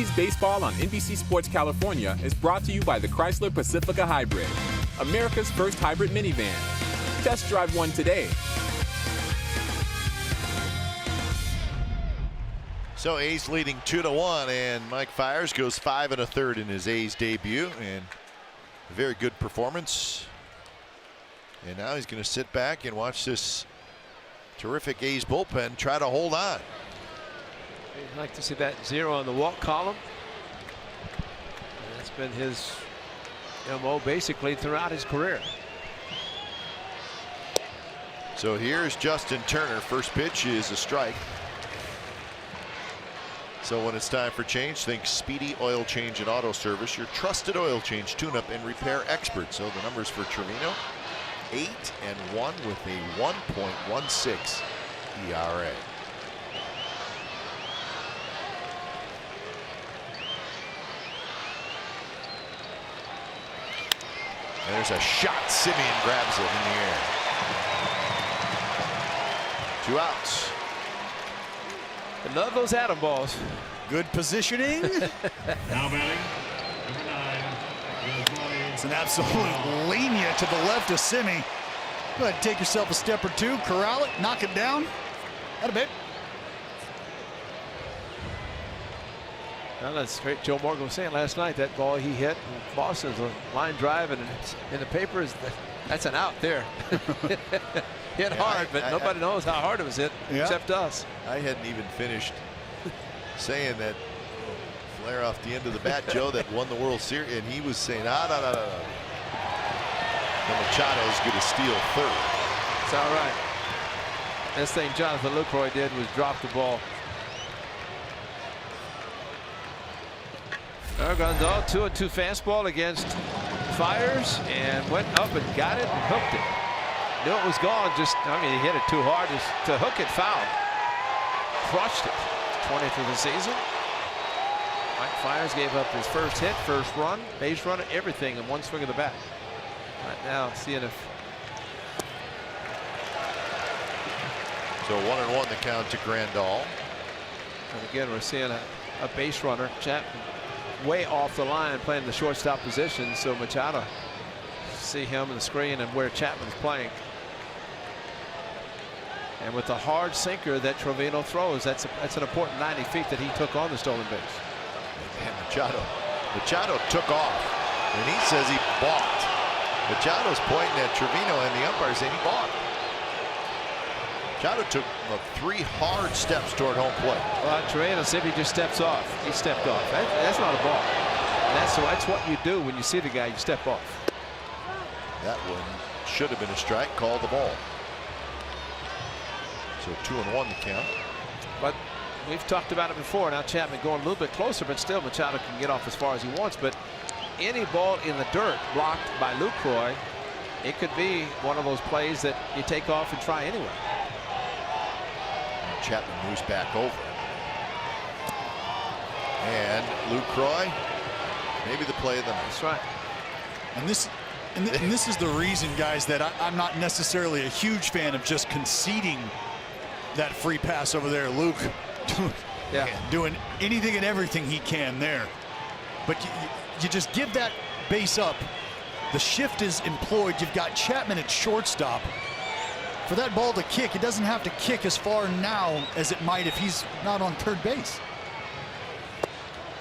A's Baseball on NBC Sports California is brought to you by the Chrysler Pacifica Hybrid, America's first hybrid minivan. Test drive one today. So A's leading 2-1, and Mike Fiers goes 5 1/3 in his A's debut, and a very good performance. And now he's going to sit back and watch this terrific A's bullpen try to hold on. You'd like to see that 0 on the walk column. That's been his MO basically throughout his career. So here's Justin Turner. First pitch is a strike. So when it's time for change, think Speedy Oil Change and Auto Service, your trusted oil change, tune-up, and repair expert. So the numbers for Trevino, 8-1 with a 1.16 ERA. There's a shot. Simeon grabs it in the air. 2 outs. I love those atom balls. Good positioning. Now batting, number 9. It's an absolute linear to the left of Simi. Go ahead, take yourself a step or two, corral it, knock it down. That a bit. Well, that's great. Joe Morgan was saying last night that ball he hit in Boston's a line drive, and it's in the papers that's an out there. Hit hard, but nobody knows how hard it was hit except us. I hadn't even finished saying that flare off the end of the bat, Joe, that won the World Series, and he was saying, no. Machado's going to steal third. It's all right. This thing Jonathan Lucroy did was drop the ball. Gonzalez 2-2 fastball against Fiers and went up and got it and hooked it. Knew it was gone. He hit it too hard to hook it foul. Crushed it. 20th of the season. Mike Fiers gave up his first hit, first run, base runner, everything in one swing of the bat. Right now, seeing if. So 1-1 the count to Grandal. And again, we're seeing a base runner, Chapman, way off the line playing the shortstop position. So Machado, see him in the screen and where Chapman's playing. And with the hard sinker that Trevino throws, that's an important 90 feet that he took on the stolen base. And Machado took off, and he says he balked. Machado's pointing at Trevino, and the umpire saying he balked. Machado took 3 hard steps toward home plate. Well, Trevino, see if he just steps off. He stepped off. That's not a ball. And that's what you do when you see the guy. You step off. That one should have been a strike. Call the ball. So 2-1 the count. But we've talked about it before. Now Chapman going a little bit closer, but still Machado can get off as far as he wants. But any ball in the dirt blocked by Lucroy, it could be one of those plays that you take off and try anyway. And Chapman moves back over. And Lucroy, maybe the play of the night. That's right. And this is the reason, guys, that I'm not necessarily a huge fan of just conceding that free pass over there. Luke doing anything and everything he can there. But you just give that base up. The shift is employed. You've got Chapman at shortstop. For that ball to kick, it doesn't have to kick as far now as it might if he's not on third base.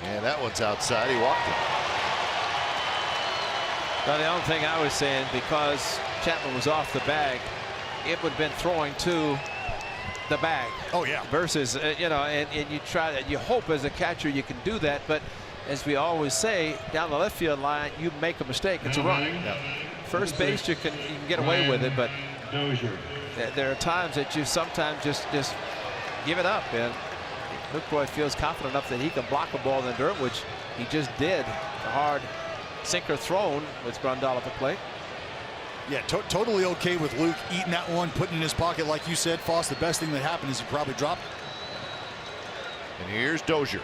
And that one's outside. He walked it. Well, the only thing I was saying, because Chapman was off the bag, it would have been throwing to the bag. Oh yeah. Versus and you try that. You hope as a catcher you can do that, but as we always say, down the left field line, you make a mistake, it's a run. First base, you can get away with it, but there are times that you sometimes just give it up. And Lucroy feels confident enough that he can block a ball in the dirt, which he just did. The hard sinker thrown with Grandal at the plate. Yeah, totally okay with Luke eating that one, putting it in his pocket, like you said, Foss. The best thing that happened is he probably dropped it. And here's Dozier.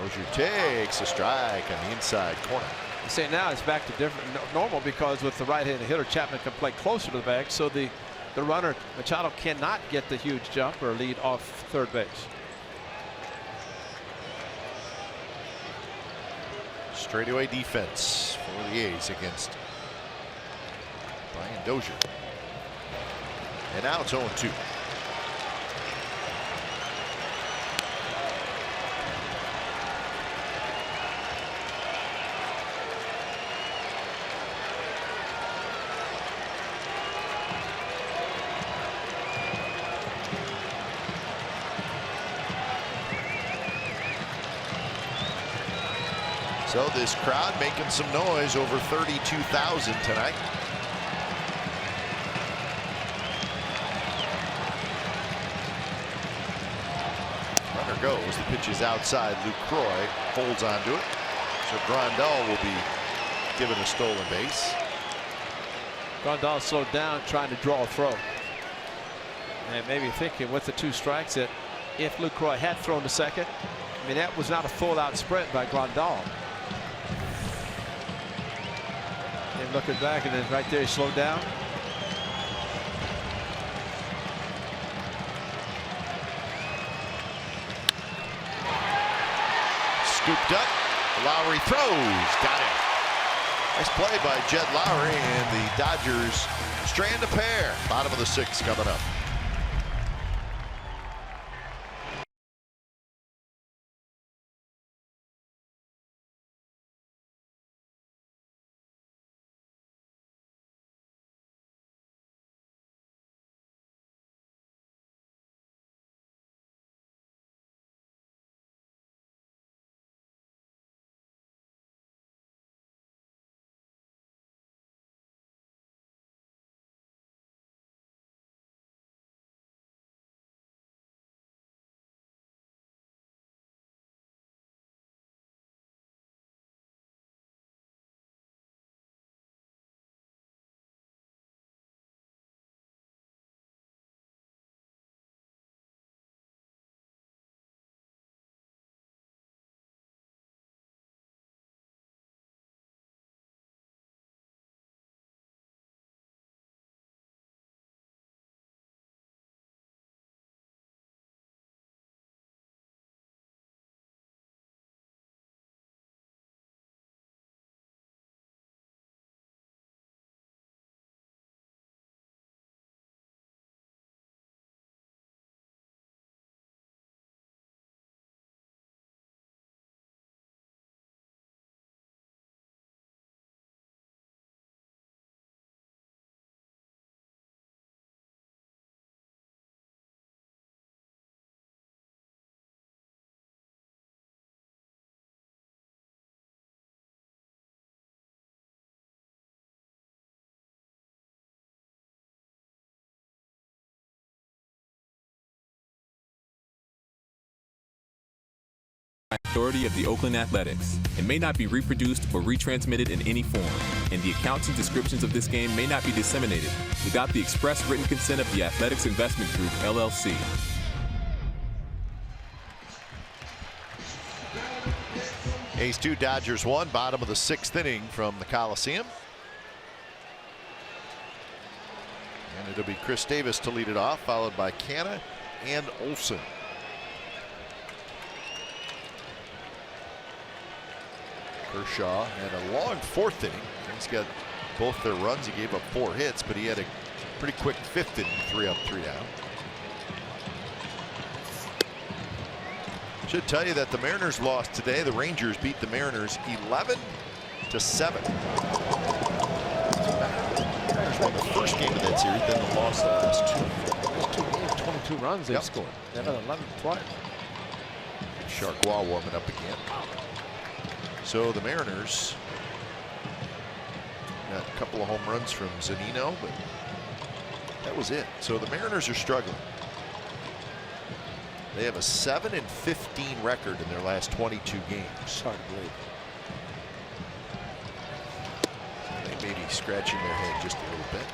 Dozier takes a strike on the inside corner. You say now it's back to normal because with the right-handed hitter, Chapman can play closer to the bag, so the runner Machado cannot get the huge jump or lead off third base. Straightaway defense for the A's against Brian Dozier. And now it's 0-2. So this crowd making some noise, over 32,000 tonight. Runner goes, the pitch is outside. Lucroy holds onto it. So Grandal will be given a stolen base. Grandal slowed down trying to draw a throw. And maybe thinking with the 2 strikes that if Lucroy had thrown to second, I mean, that was not a full out sprint by Grandal. And looking back, and then right there he slowed down. Scooped up. Lowry throws. Got it. Nice play by Jed Lowry, and the Dodgers strand a pair. Bottom of the 6th coming up. Authority of the Oakland Athletics. It may not be reproduced or retransmitted in any form, and the accounts and descriptions of this game may not be disseminated without the express written consent of the Athletics Investment Group, LLC. A's 2, Dodgers 1, bottom of the 6th inning from the Coliseum. And it'll be Chris Davis to lead it off, followed by Canna and Olson. Kershaw had a long 4th inning. He's got both their runs. He gave up 4 hits, but he had a pretty quick 5th inning, 3 up, 3 down. Should tell you that the Mariners lost today. The Rangers beat the Mariners 11-7. Mariners won the first game of that series, then they lost the last 2. 2 games, 22 runs they've scored. They've had 11 twice. Chargois warming up again. So the Mariners got a couple of home runs from Zunino, but that was it. So the Mariners are struggling. They have a 7-15 record in their last 22 games. It's hard to believe. They may be scratching their head just a little bit.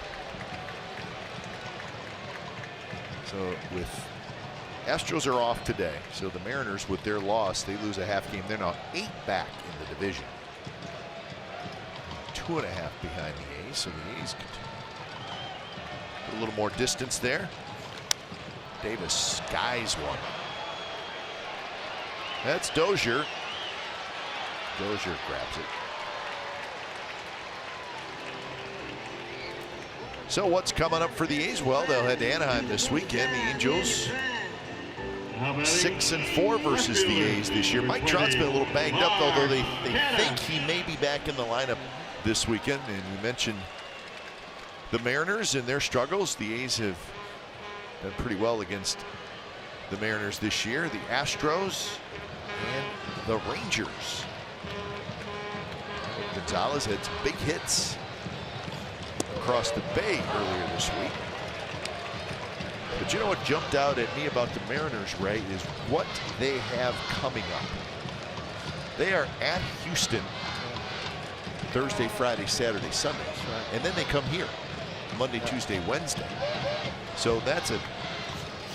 So with Astros are off today, so the Mariners, with their loss, they lose a half game. They're now 8 back in the division. 2.5 behind the A's, so the A's put a little more distance there. Davis skies one. That's Dozier. Dozier grabs it. So what's coming up for the A's? Well, they'll head to Anaheim this weekend. The Angels 6-4 versus the A's this year. Mike Trout's been a little banged up, although they think he may be back in the lineup this weekend. And we mentioned the Mariners and their struggles. The A's have done pretty well against the Mariners this year. The Astros and the Rangers. Gonzalez had some big hits across the bay earlier this week. But you know what jumped out at me about the Mariners, Ray, is what they have coming up. They are at Houston Thursday, Friday, Saturday, Sunday. Right. And then they come here Monday, Tuesday, Wednesday. So that's a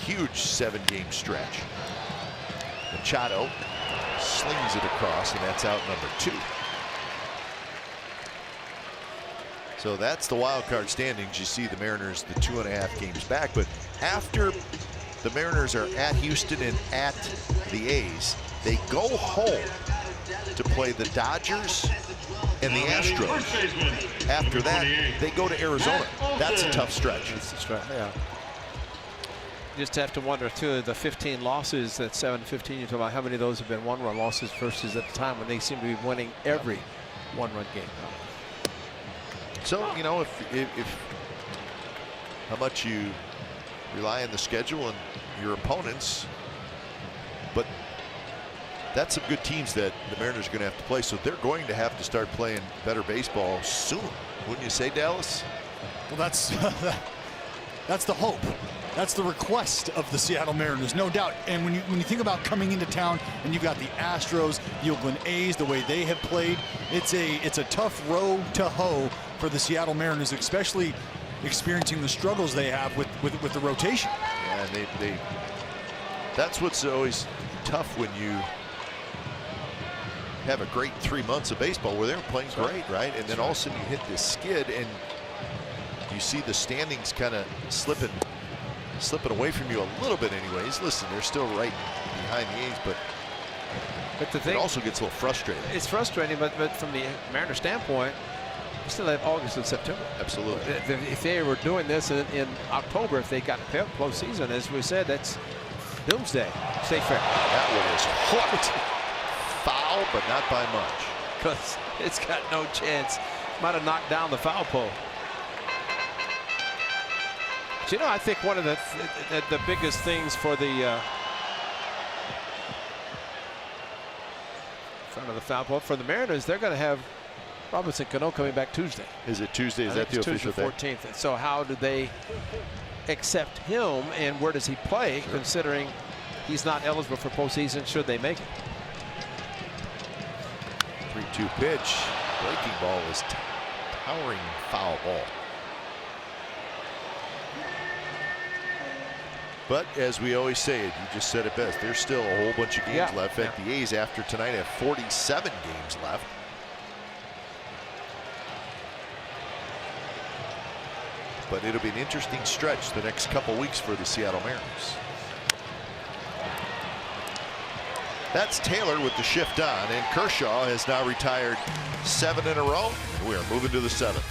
huge 7-game stretch. Machado slings it across, and that's out number 2. So that's the wild card standings. You see the Mariners the 2.5 games back, but after the Mariners are at Houston and at the A's, they go home to play the Dodgers and the Astros. After that, they go to Arizona. That's a tough stretch. Yeah. You just have to wonder too, the 15 losses, that 7-15, you talk about how many of those have been 1-run losses versus at the time when they seem to be winning every 1-run game. So, you know, if how much you rely on the schedule and your opponents, but that's some good teams that the Mariners are going to have to play. So they're going to have to start playing better baseball soon, wouldn't you say, Dallas? Well, that's the hope. That's the request of the Seattle Mariners, no doubt. And when you think about coming into town and you've got the Astros, the Oakland A's, the way they have played, it's a tough row to hoe for the Seattle Mariners, especially experiencing the struggles they have with the rotation. Yeah, and that's what's always tough when you have a great 3 months of baseball where they're playing great, right? And then all of a sudden you hit this skid and you see the standings kind of slipping away from you a little bit anyways. Listen, they're still right behind the A's, but the thing, it also gets a little frustrating. It's frustrating, but from the Mariners standpoint, you still have August and September. Absolutely. If they were doing this in October, if they got the postseason, as we said, that's doomsday. Stay fair. That one is hooked. Foul, but not by much. Because it's got no chance. Might have knocked down the foul pole. But you know, I think one of the biggest things for the front of the foul pole for the Mariners, they're going to have Robinson Cano coming back Tuesday. Is it Tuesday? Is that the official Tuesday, day? 14th. So how do they accept him, and where does he play, considering he's not eligible for postseason should they make it? 3-2 pitch. Breaking ball is towering foul ball. But as we always say, you just said it best, there's still a whole bunch of games left. In fact, the A's after tonight have 47 games left. But it'll be an interesting stretch the next couple weeks for the Seattle Mariners. That's Taylor with the shift on, and Kershaw has now retired 7 in a row. We are moving to the 7th.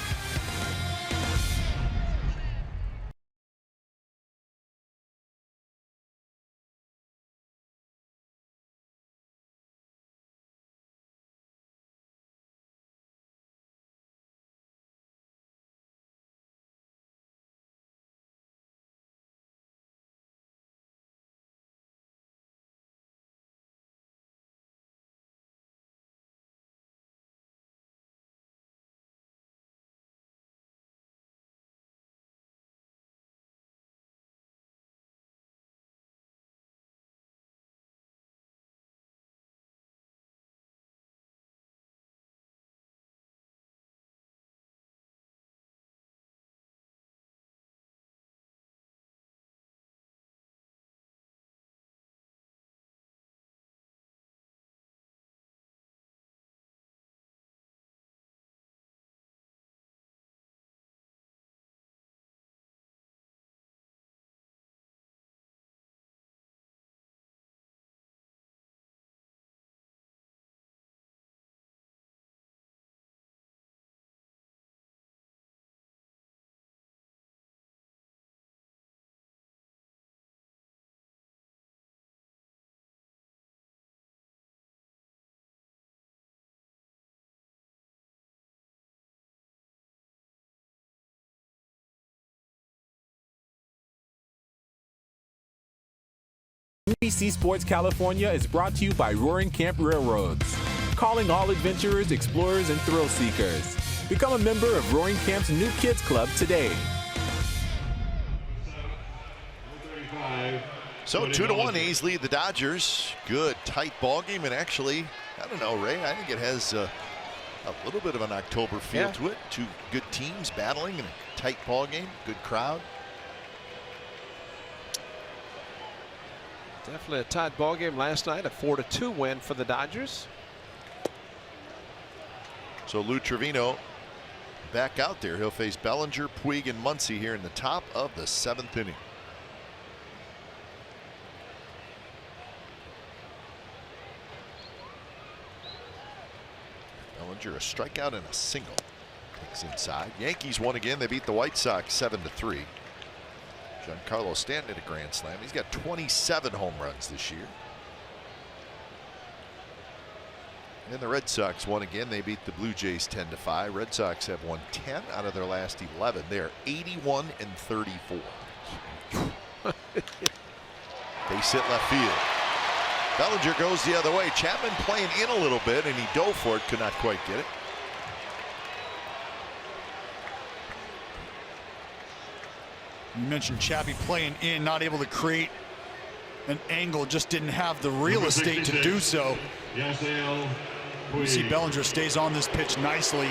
ABC Sports California is brought to you by Roaring Camp Railroads, calling all adventurers, explorers, and thrill seekers. Become a member of Roaring Camp's new Kids Club today. So 2-1, A's lead the Dodgers. Good tight ball game, and actually, I don't know, Ray, I think it has a little bit of an October feel to it. Two good teams battling in a tight ball game, good crowd. Definitely a tight ball game last night, a 4-2 win for the Dodgers. So Lou Trevino back out there. He'll face Bellinger, Puig, and Muncy here in the top of the 7th inning. Bellinger a strikeout and a single. Takes inside. Yankees won again. They beat the White Sox 7-3. Giancarlo Stanton at a grand slam. He's got 27 home runs this year. And the Red Sox won again. They beat the Blue Jays 10-5. Red Sox have won 10 out of their last 11. They are 81-34. Base hit left field. Bellinger goes the other way. Chapman playing in a little bit, and he dove for it, could not quite get it. You mentioned Chappie playing in, not able to create an angle, just didn't have the real estate to do so. You see Bellinger stays on this pitch nicely.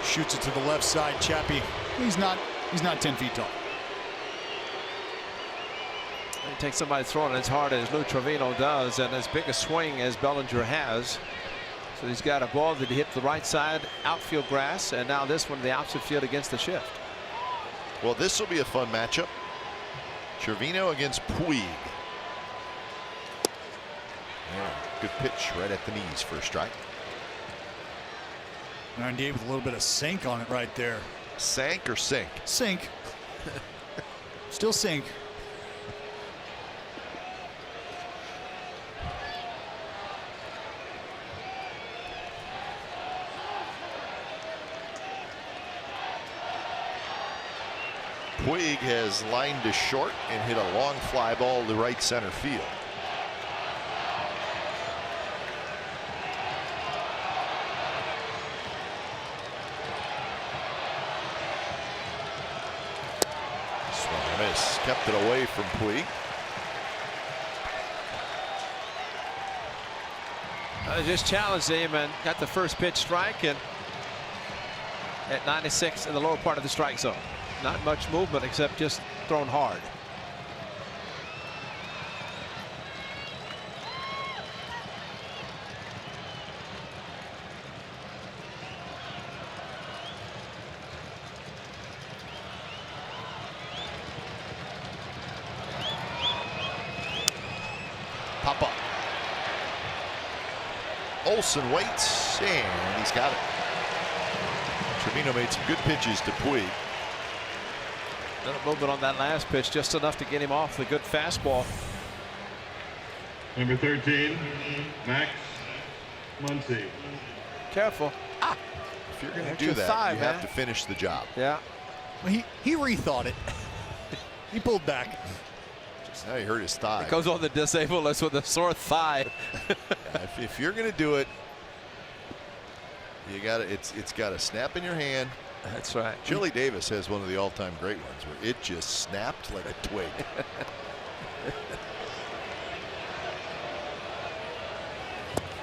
Shoots it to the left side. Chappie, he's not 10 feet tall. It takes somebody throwing as hard as Lou Trevino does, and as big a swing as Bellinger has. So he's got a ball that hit the right side outfield grass, and now this one the opposite field against the shift. Well, this will be a fun matchup. Trevino against Puig. Yeah, good pitch right at the knees for a strike. 98 with a little bit of sink on it right there. Sank or sink? Sink. Still sink. Puig has lined to short and hit a long fly ball to right center field. Swing and miss. Kept it away from Puig. Just challenged him and got the first pitch strike, and at 96 in the lower part of the strike zone. Not much movement except just thrown hard. Pop up. Olsen waits, and he's got it. Trevino made some good pitches to Puig. A movement on that last pitch, just enough to get him off the good fastball. Number 13, Max Muncy. Careful. If you're going to do that, thigh, you have to finish the job. Yeah. Well, he rethought it. He pulled back. Now he hurt his thigh. It goes on the disabled list with a sore thigh. Yeah, if you're going to do it, you got to. It's got to snap in your hand. That's right. Chili Davis has one of the all-time great ones where it just snapped like a twig.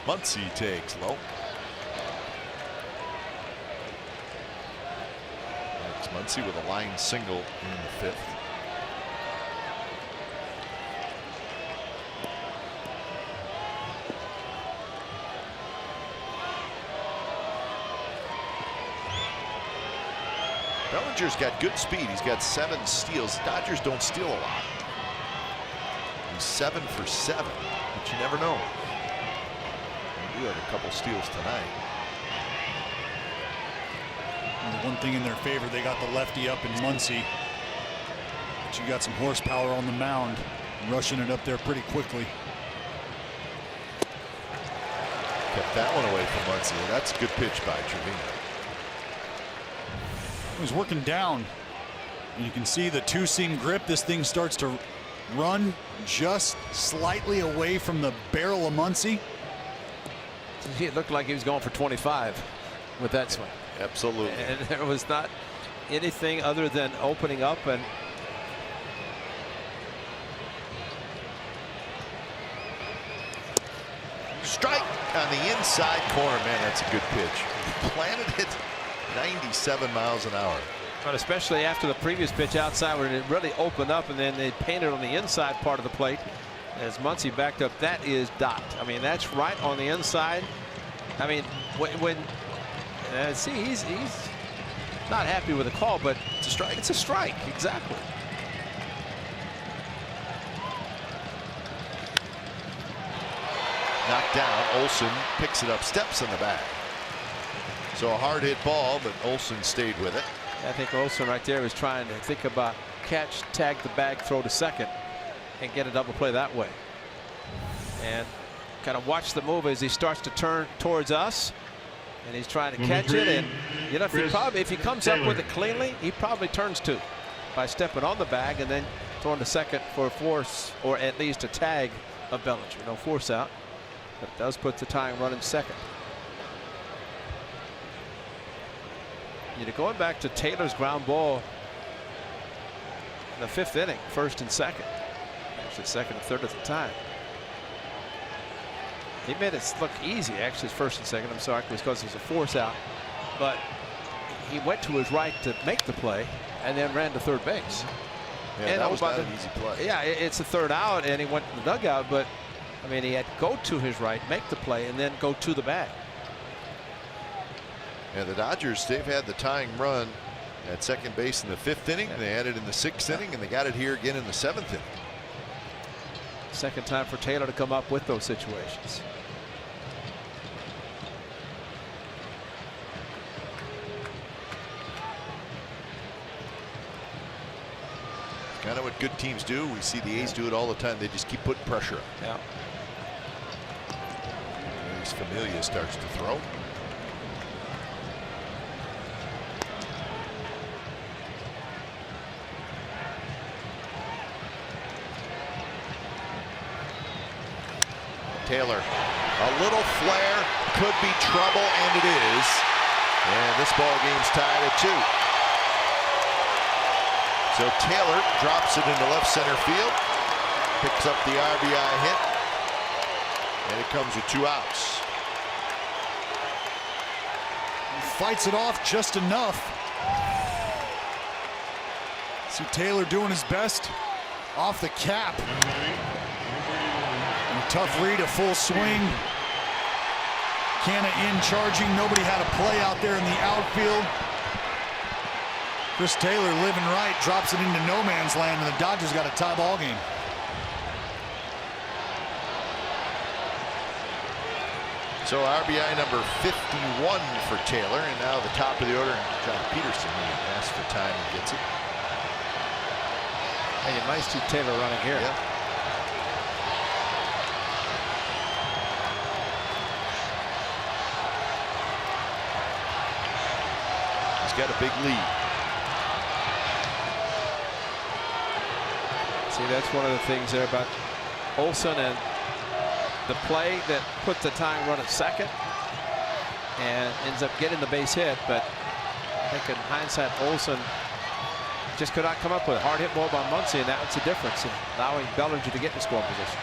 Muncy takes low. That's Muncy with a line single in the 5th. Bellinger's got good speed. He's got 7 steals. The Dodgers don't steal a lot. He's 7 for 7, but you never know. They do have a couple steals tonight. And the one thing in their favor, they got the lefty up in Muncy. But you got some horsepower on the mound, rushing it up there pretty quickly. Kept that one away from Muncy. That's a good pitch by Trevino. He was working down, and you can see the 2-seam grip. This thing starts to run just slightly away from the barrel of Muncy. It looked like he was going for 25 with that swing. Absolutely. And there was not anything other than opening up. And strike on the inside corner. Man, that's a good pitch. Planted it 97 miles an hour. But especially after the previous pitch outside where it really opened up and then they painted on the inside part of the plate as Muncy backed up. That is dot. I mean, that's right on the inside. I mean, when see, he's not happy with the call, but It's a strike. it's a strike. Exactly. Knocked down. Olson picks it up, steps in the bag. So a hard hit ball, but Olson stayed with it. I think Olson right there was trying to think about catch, tag the bag, throw to second, and get a double play that way. And kind of watch the move as he starts to turn towards us, and he's trying to catch it. And you know, if he comes up with it cleanly, he probably turns two by stepping on the bag and then throwing to second for a force or at least a tag of Bellinger. No force out, but it does put the tying run in second. You know, going back to Taylor's ground ball in the 5th inning, 1st and 2nd, actually 2nd and 3rd at the time. He made it look easy, actually, 1st and 2nd. I'm sorry, because there's a force out, but he went to his right to make the play and then ran to third base. Yeah, And that was not an easy play. Yeah, it's a third out, and he went to the dugout, but I mean, he had to go to his right, make the play, and then go to the bag. Yeah, the Dodgers, they've had the tying run at second base in the 5th inning. They had it in the 6th inning, and they got it here again in the 7th inning. Second time for Taylor to come up with those situations. Kind of what good teams do. We see the A's do it all the time. They just keep putting pressure on. Yeah. Luis Familia starts to throw. Taylor, a little flare, could be trouble, and it is. And this ball game's tied at 2. So Taylor drops it into left center field, picks up the RBI hit, and it comes with 2 outs. He fights it off just enough. See Taylor doing his best off the cap. Tough read, a full swing. Canna in charging. Nobody had a play out there in the outfield. Chris Taylor living right, drops it into no man's land, and the Dodgers got a tie ball game. So RBI number 51 for Taylor, and now the top of the order, John Peterson, who asks for time and gets it. Hey, you might see Taylor running here. Yep. Got a big lead. See, that's one of the things there about Olson and the play that put the tying run at second and ends up getting the base hit. But I think in hindsight, Olson just could not come up with a hard hit ball by Muncy, and that's the difference in allowing Bellinger to get in scoring position.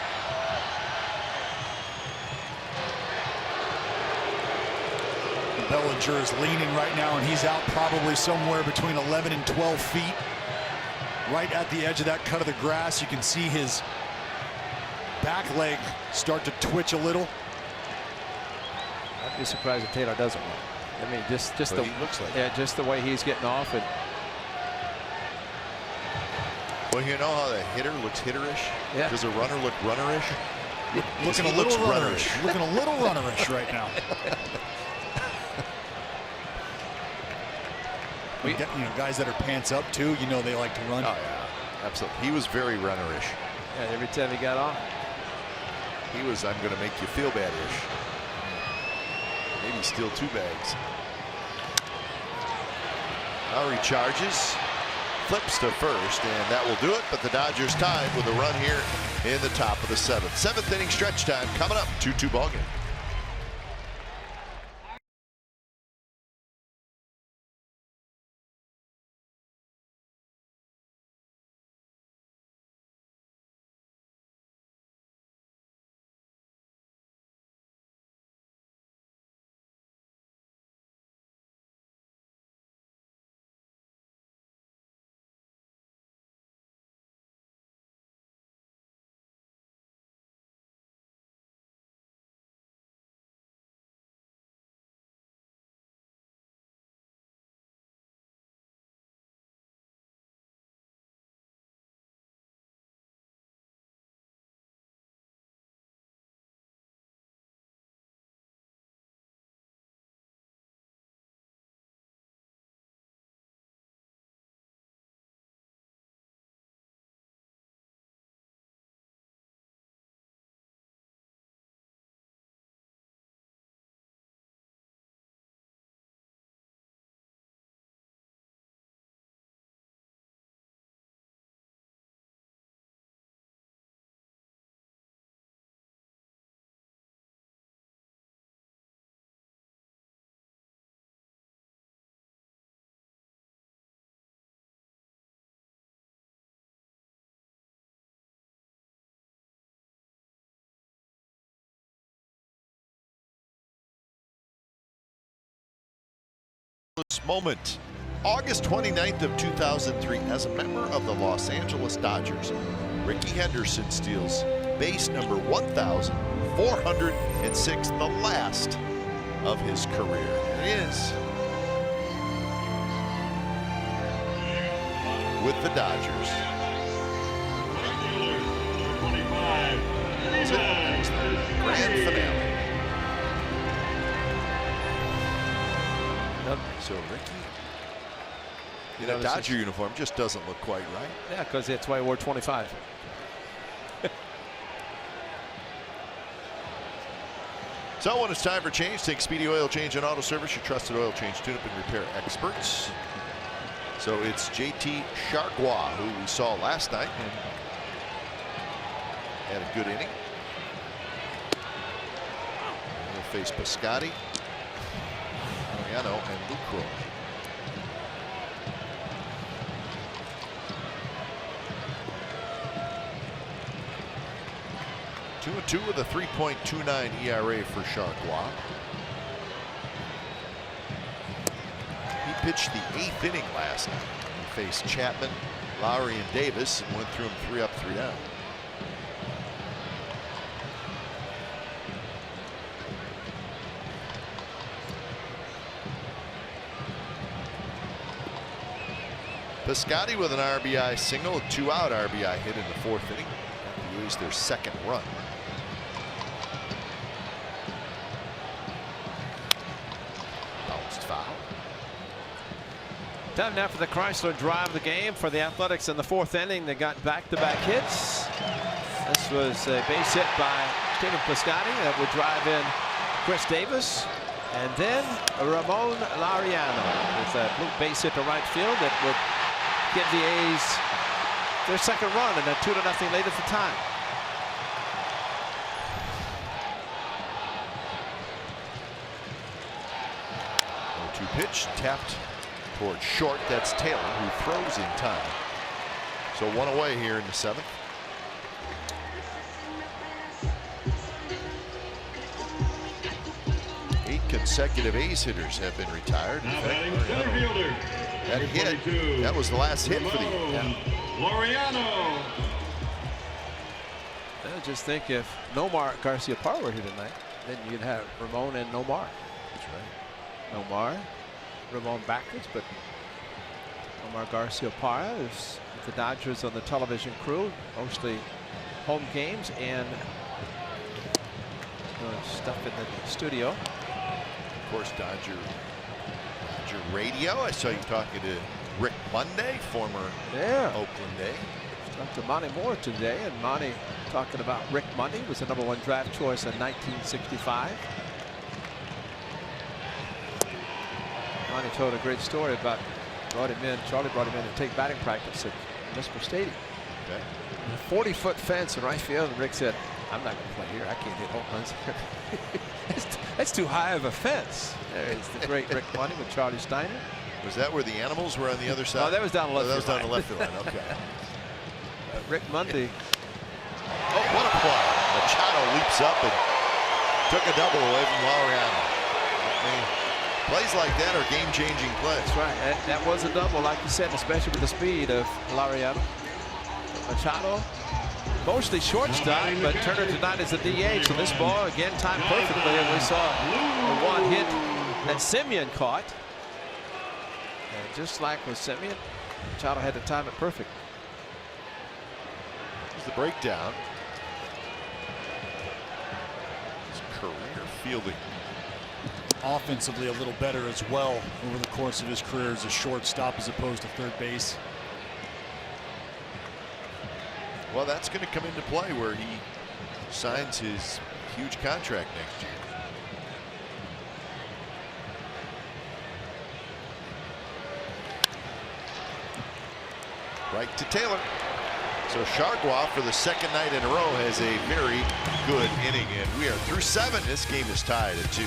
Bellinger is leaning right now, and he's out probably somewhere between 11 and 12 feet. Right at the edge of that cut of the grass, you can see his back leg start to twitch a little. I'd be surprised if Taylor doesn't win. I mean, just Well, the he looks like just the way he's getting off. And well, you know how the hitter looks hitterish? Yeah. Does a runner look runnerish? Looking a He little looks runnerish. Looking a little runnerish right now. You know, guys that are pants up too, you know they like to run. Oh yeah, absolutely. He was very runnerish. yeah, every time he got on. He was, I'm going to make you feel bad-ish. Maybe steal 2 bags. Lowry charges, flips to first, and that will do it. But the Dodgers tied with a run here in the top of the seventh. Seventh inning stretch time coming up. 2-2 ball game. Moment. August 29th of 2003, as a member of the Los Angeles Dodgers, Rickey Henderson steals base number 1,406, the last of his career. It is with the Dodgers. It's the grand finale. So Rickey in a Dodger uniform just doesn't look quite right. Yeah, because that's why he wore 25. So when it's time for change, take Speedy Oil Change and Auto Service, your trusted oil change, tune-up, and repair experts. So it's JT Chargois, who we saw last night and had a good inning. He'll face Piscotty, Mariano, and Lucro. Two with a 3.29 ERA for Chargois. He pitched the 8th inning last night. He faced Chapman, Lowry, and Davis and went through them 3 up, 3 down. Piscotty with an RBI single, a 2-out RBI hit in the 4th inning. They lose their 2nd run. Bounced foul. Time now for the Chrysler drive the game for the Athletics in the 4th inning. They got back-to-back hits. This was a base hit by Stephen Piscotty that would drive in Chris Davis. And then Ramon Laureano with a blue base hit to right field that would give the A's their 2nd run and a 2-0 lead at the time. The 0-2 pitch tapped towards short. That's Taylor, who throws in time. So 1 away here in the 7th. Consecutive A's hitters have been retired. In fact, that hit, that was the last hit for the Laureano. I just think if Nomar Garciaparra were here tonight, then you'd have Ramon and Nomar. That's right. Nomar, Ramon backwards, but Nomar Garciaparra is with the Dodgers on the television crew, mostly home games and stuff in the studio. Of course, Dodger radio. I saw you talking to Rick Monday, former Oakland A. Talked to Monty Moore today, and Monty talking about Rick Monday, was the #1 draft choice in 1965. Monty told a great story about brought him in. Charlie brought him in to take batting practice at Municipal Stadium. Okay. A 40-foot fence in right field, and Rick said, "I'm not going to play here. I can't hit home runs here." That's too high of a fence. There's the great Rick Money with Charlie Steiner. Was that where the animals were on the other side? No, that was down the left. That was down the left field line. Okay. Rick Mundy. Oh, what a play! Machado leaps up and took a double away from Laureano. I mean, plays like that are game-changing plays. That's right. That was a double, like you said, especially with the speed of Laureano. Machado, mostly shortstop, but Turner tonight is a DH. So this ball again timed perfectly, and we saw the one hit that Simeon caught. And just like with Simeon, Machado had to time it perfect. Here's the breakdown. His career fielding. Offensively a little better as well over the course of his career as a shortstop as opposed to third base. Well, that's going to come into play where he signs his huge contract next year. Right to Taylor. So Chargois, for the second night in a row, has a very good inning, and we are through 7. This game is tied at 2.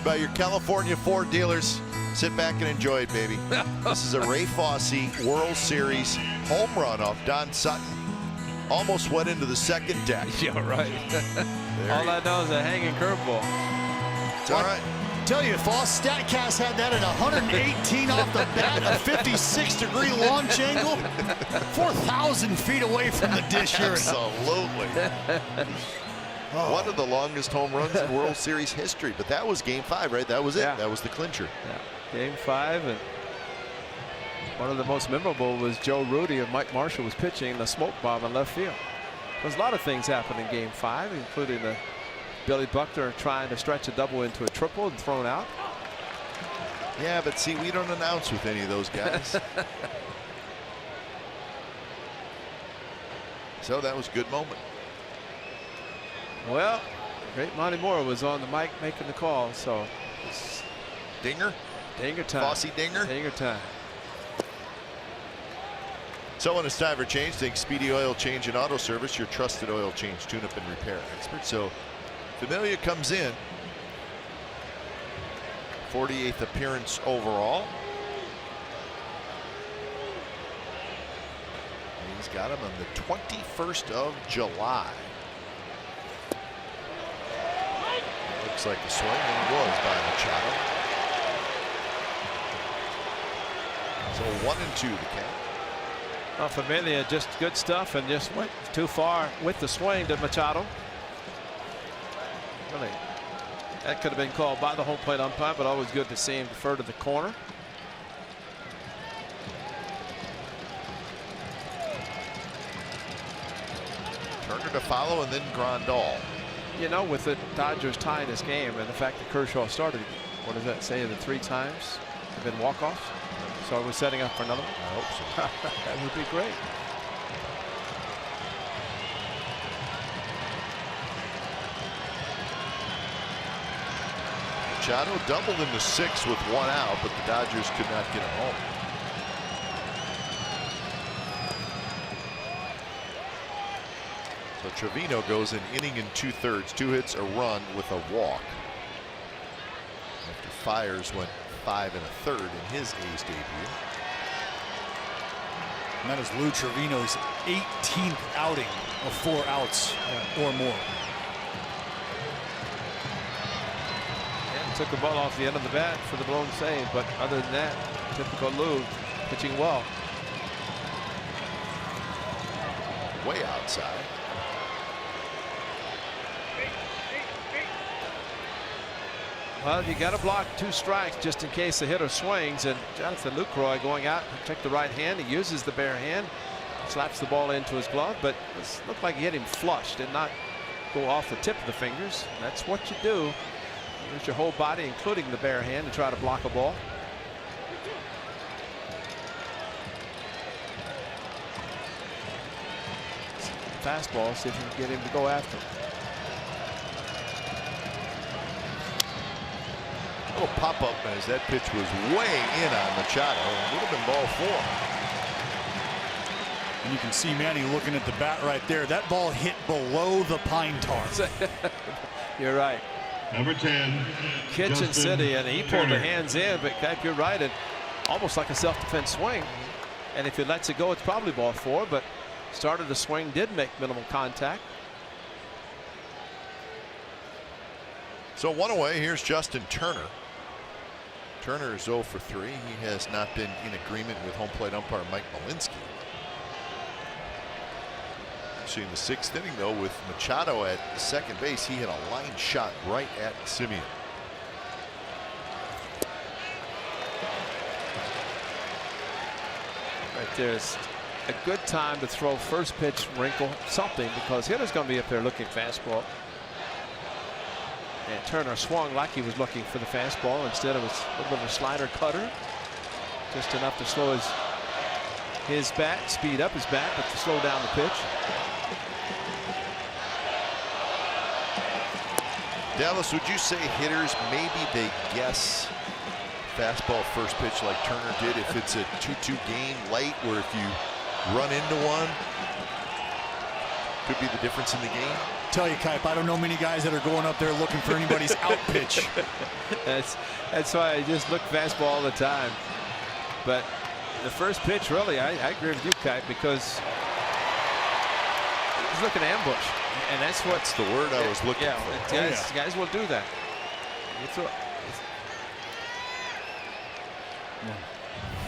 By your California Ford dealers. Sit back and enjoy it, baby. This is a Ray Fosse World Series home run off Don Sutton. Almost went into the second deck. Yeah, right. All I know is a hanging curveball. It's all right. Tell you, Foss, StatCast had that at 118 off the bat, a 56-degree launch angle, 4,000 feet away from the dish here. Absolutely. One of the longest home runs in World Series history, but that was Game 5, right? That was it. Yeah. That was the clincher. Yeah. Game 5, and one of the most memorable was Joe Rudy and Mike Marshall was pitching the smoke bomb in left field. There's a lot of things happened in Game 5, including the Billy Buckner trying to stretch a double into a triple and thrown out. Yeah, but see, we don't announce with any of those guys. So that was a good moment. Well, great Monty Moore was on the mic making the call, so it's Dinger? Dinger time. Fosse Dinger? Dinger time. So when it's time for change, think Speedy Oil Change and Auto Service, your trusted oil change, tune-up, and repair expert. So Familia comes in, 48th appearance overall. And he's got him on the 21st of July. Looks like the swing, and it was by Machado. So 1-2 the count. Well, Familia just good stuff and just went too far with the swing to Machado. Really That could have been called by the home plate umpire, but always good to see him defer to the corner. Turner to follow, and then Grandal. You know, with the Dodgers tying this game and the fact that Kershaw started, what does that say, the 3 times have been walk-offs? So are we setting up for another one? I hope so. That would be great. Machado doubled into 6 with 1 out, but the Dodgers could not get him home. So Trevino goes an inning and 2/3, 2 hits, a run with a walk. After Fiers went 5 1/3 in his A's debut. And that is Lou Trevino's 18th outing of 4 outs or more. Took the ball off the end of the bat for the blown save, but other than that, typical Lou, pitching well. Way outside. Well, you got to block 2 strikes just in case the hitter swings, and Jonathan Lucroy going out, check the right hand. He uses the bare hand, slaps the ball into his glove, but it looked like he hit him flush, did not go off the tip of the fingers. That's what you do. Use your whole body, including the bare hand, to try to block a ball. Fastball, see if you can get him to go after him. A little pop-up as that pitch was way in on Machado. It would have been ball 4. And you can see Manny looking at the bat right there. That ball hit below the pine tar. You're right. Number 10. Kitchen Justin City, and he pulled the Turner. hands in, but Kike, you're right, and almost like a self-defense swing. And if he lets it go, it's probably ball 4, but started the swing, did make minimal contact. So 1 away. Here's Justin Turner. Turner is 0 for 3. He has not been in agreement with home plate umpire Mike Malinsky. Actually, in the 6th inning, though, with Machado at second base, he hit a line shot right at Simeon. Right there's a good time to throw first pitch wrinkle something, because hitter's going to be up there looking fastball. And Turner swung like he was looking for the fastball. Instead, it was a little bit of a slider cutter, just enough to slow his bat, speed up his bat, but to slow down the pitch. Dallas, would you say hitters, maybe they guess fastball first pitch like Turner did if it's a 2-2 game late, where if you run into one, could be the difference in the game? Tell you, Kipe, I don't know many guys that are going up there looking for anybody's out pitch. That's why I just look fastball all the time. But the first pitch, really, I agree with you, Kipe, because he's looking to ambush. And that's what's the word I was looking for. Guys will do that.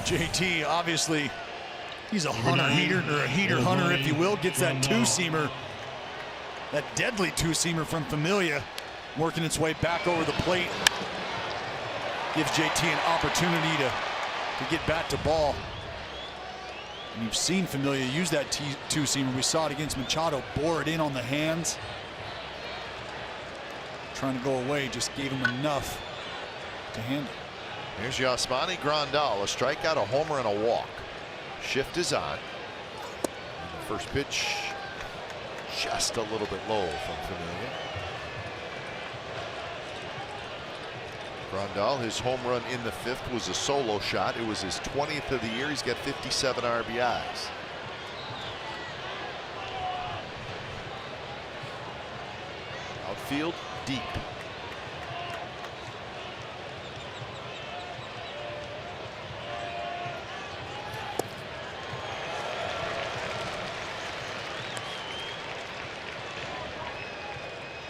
JT, obviously, he's a heater, or a heater hunter, if you will. Gets that 2-seamer, that deadly 2-seamer from Familia, working its way back over the plate. Gives JT an opportunity to get bat to ball. And you've seen Familia use that 2-seamer. We saw it against Machado, bore it in on the hands. Trying to go away, just gave him enough to handle. Here's Yasmani Grandal, a strikeout, a homer, and a walk. Shift is on. And the first pitch, just a little bit low from Familia. Grandal, his home run in the 5th was a solo shot. It was his 20th of the year. He's got 57 RBIs. Outfield deep.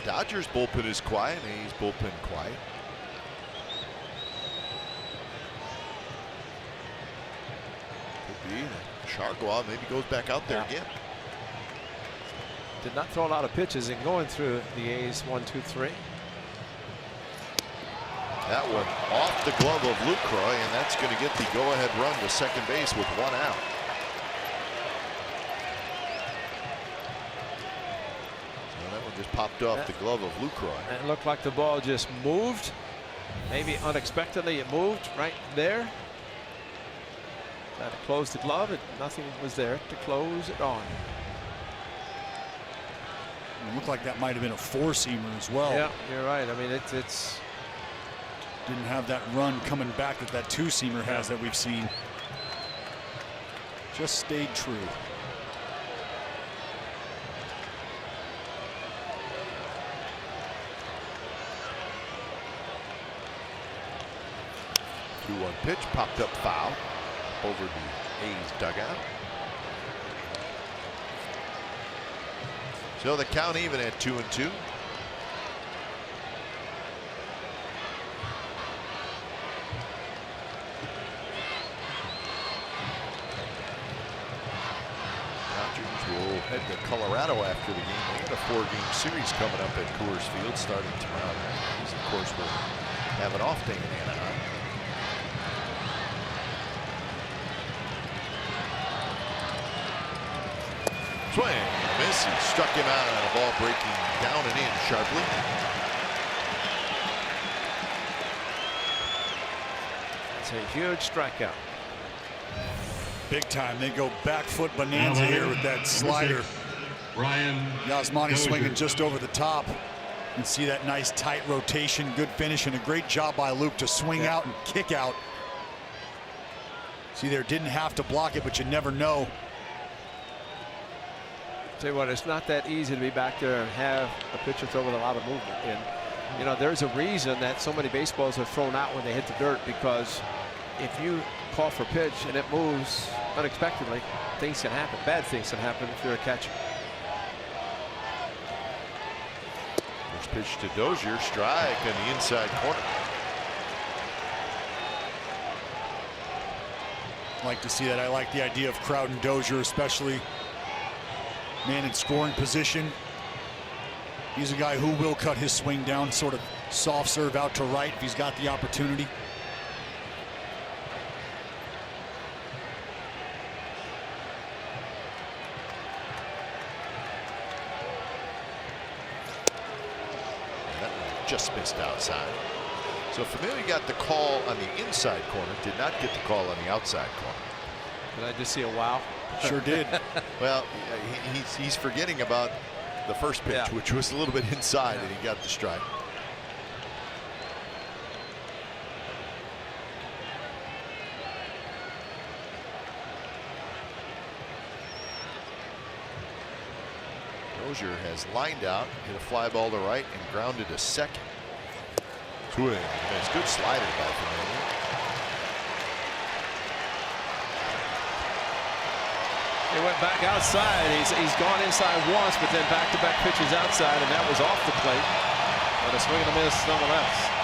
Dodgers bullpen is quiet. A's bullpen quiet. Could be that Chargois maybe goes back out there again. Did not throw a lot of pitches in going through the A's 1-2-3. That one off the glove of Lucroy, and that's going to get the go-ahead run to second base with 1 out. So that one just popped off the glove of Lucroy. It looked like the ball just moved. Maybe unexpectedly it moved right there. Tried to close the glove, nothing was there to close it on. It looked like that might have been a 4-seamer as well. Yeah, you're right. I mean, it's didn't have that run coming back that 2-seamer has that we've seen. Just stayed true. The 2-1 pitch popped up foul over the A's dugout. So the count even at 2-2. Will head to Colorado after the game. They got a 4-game series coming up at Coors Field starting tomorrow night. These, of course, will have an off day in Anaheim. Swing, miss, he struck him out on a ball breaking down and in sharply. It's a huge strikeout. Big time. They go back foot bonanza here with that slider. Yasmani swinging just over the top. And see that nice tight rotation, good finish, and a great job by Luke to swing out and kick out. See there, didn't have to block it, but you never know. Tell you what, it's not that easy to be back there and have a pitcher throw with a lot of movement. And you know, there's a reason that so many baseballs are thrown out when they hit the dirt, because if you call for pitch and it moves unexpectedly, things can happen. Bad things can happen if you're a catcher. First pitch to Dozier, strike on the inside corner. Like to see that. I like the idea of crowding Dozier, especially man in scoring position. He's a guy who will cut his swing down, sort of soft serve out to right if he's got the opportunity. Just missed outside. So Familia got the call on the inside corner, did not get the call on the outside corner. Did I just see a wow? Sure did. Well, he's forgetting about the first pitch, which was a little bit inside, and he got the strike. Dozier has lined out, hit a fly ball to right, and grounded to second. Swing, nice, good slider by Familia. He went back outside. He's gone inside once, but then back-to-back pitches outside, and that was off the plate. But a swing and a miss nonetheless.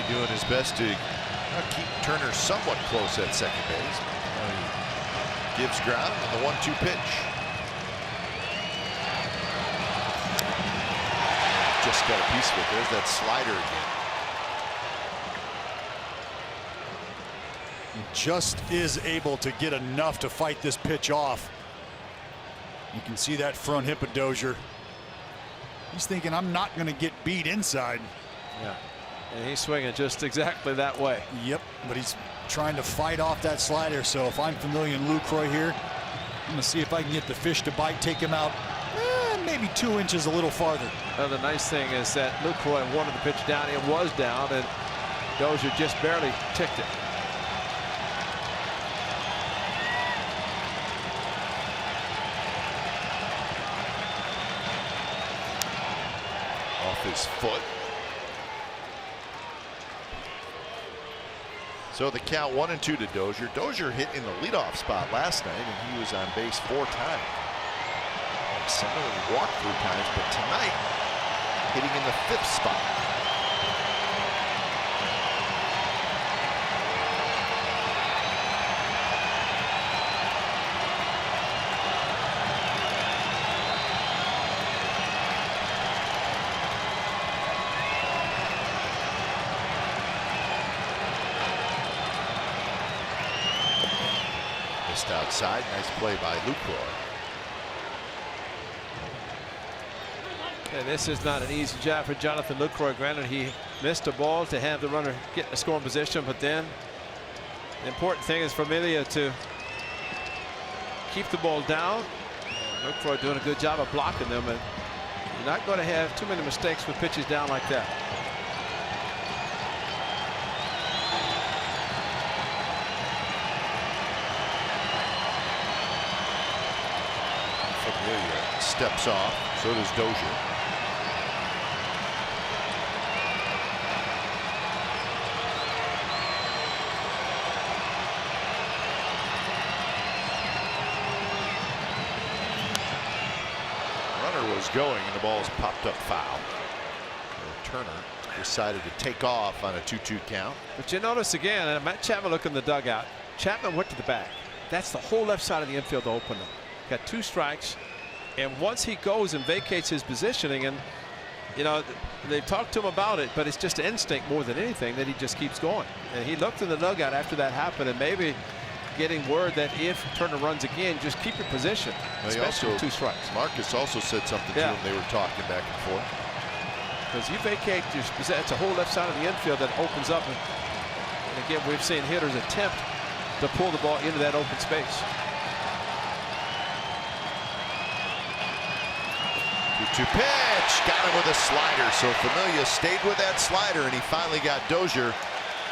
Doing his best to keep Turner somewhat close at second base. He gives ground in the 1-2 pitch. Just got a piece of it. There's that slider again. He just is able to get enough to fight this pitch off. You can see that front hip of Dozier. He's thinking, I'm not going to get beat inside. Yeah. And he's swinging just exactly that way. Yep, but he's trying to fight off that slider. So if I'm Familia and Lucroy here, I'm going to see if I can get the fish to bite, take him out maybe 2 inches a little farther. Well, the nice thing is that Lucroy wanted the pitch down. It was down, and Dozier just barely ticked it. Off his foot. So the count 1-2 to Dozier. Dozier hit in the leadoff spot last night, and he was on base 4 times. Similarly walked 3 times, but tonight hitting in the 5th spot. Just outside, nice play by Lucroy. And this is not an easy job for Jonathan Lucroy. Granted, he missed a ball to have the runner get in a scoring position, but then the important thing is for Amelia to keep the ball down. Lucroy doing a good job of blocking them, and you're not going to have too many mistakes with pitches down like that. Amelia steps off, so does Dozier. Runner was going and the ball's popped up foul. So Turner decided to take off on a 2-2 count. But you notice again, and Matt Chapman looked in the dugout. Chapman went to the back. That's the whole left side of the infield to open up. Got 2 strikes, and once he goes and vacates his positioning, and you know they've talked to him about it, but it's just an instinct more than anything that he just keeps going. And he looked in the dugout after that happened, and maybe getting word that if Turner runs again, just keep your position, especially with 2 strikes. Marcus also said something to him. They were talking back and forth. Because you vacate, it's a whole left side of the infield that opens up, and again we've seen hitters attempt to pull the ball into that open space. 2-2 pitch, got him with a slider. So Familia stayed with that slider, and he finally got Dozier,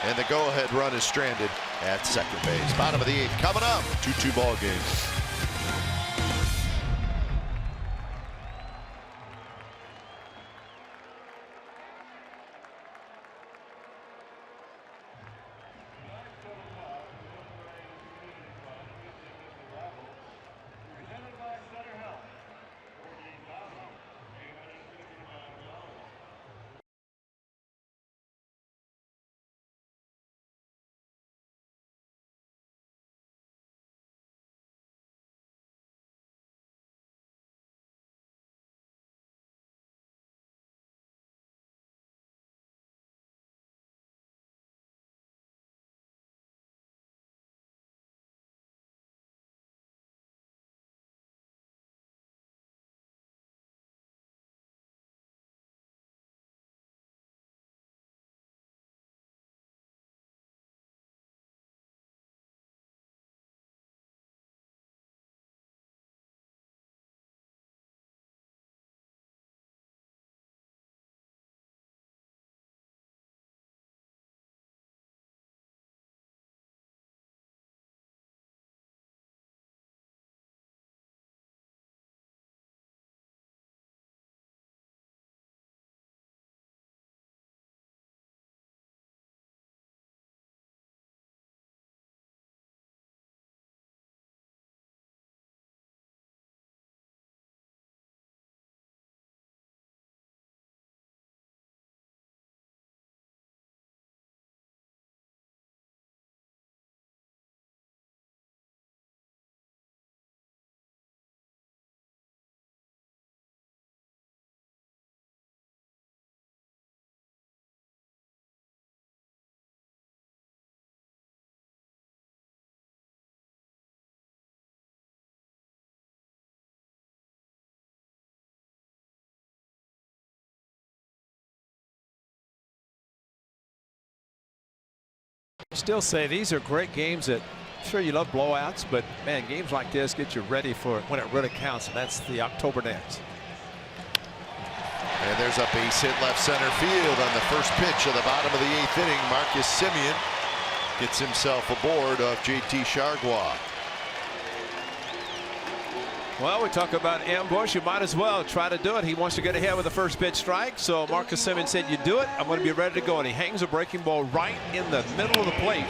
and the go-ahead run is stranded at second base. Bottom of the 8th coming up. 2-2 ball game. Still say these are great games that, sure, you love blowouts, but man, games like this get you ready for when it really counts, and that's the October dance. And there's a base hit left center field on the first pitch of the bottom of the 8th inning. Marcus Semien gets himself aboard of JT Chargois. Well, we talk about ambush. You might as well try to do it. He wants to get ahead with the first pitch strike. So Marcus Semien said, you do it, I'm going to be ready to go. And he hangs a breaking ball right in the middle of the plate.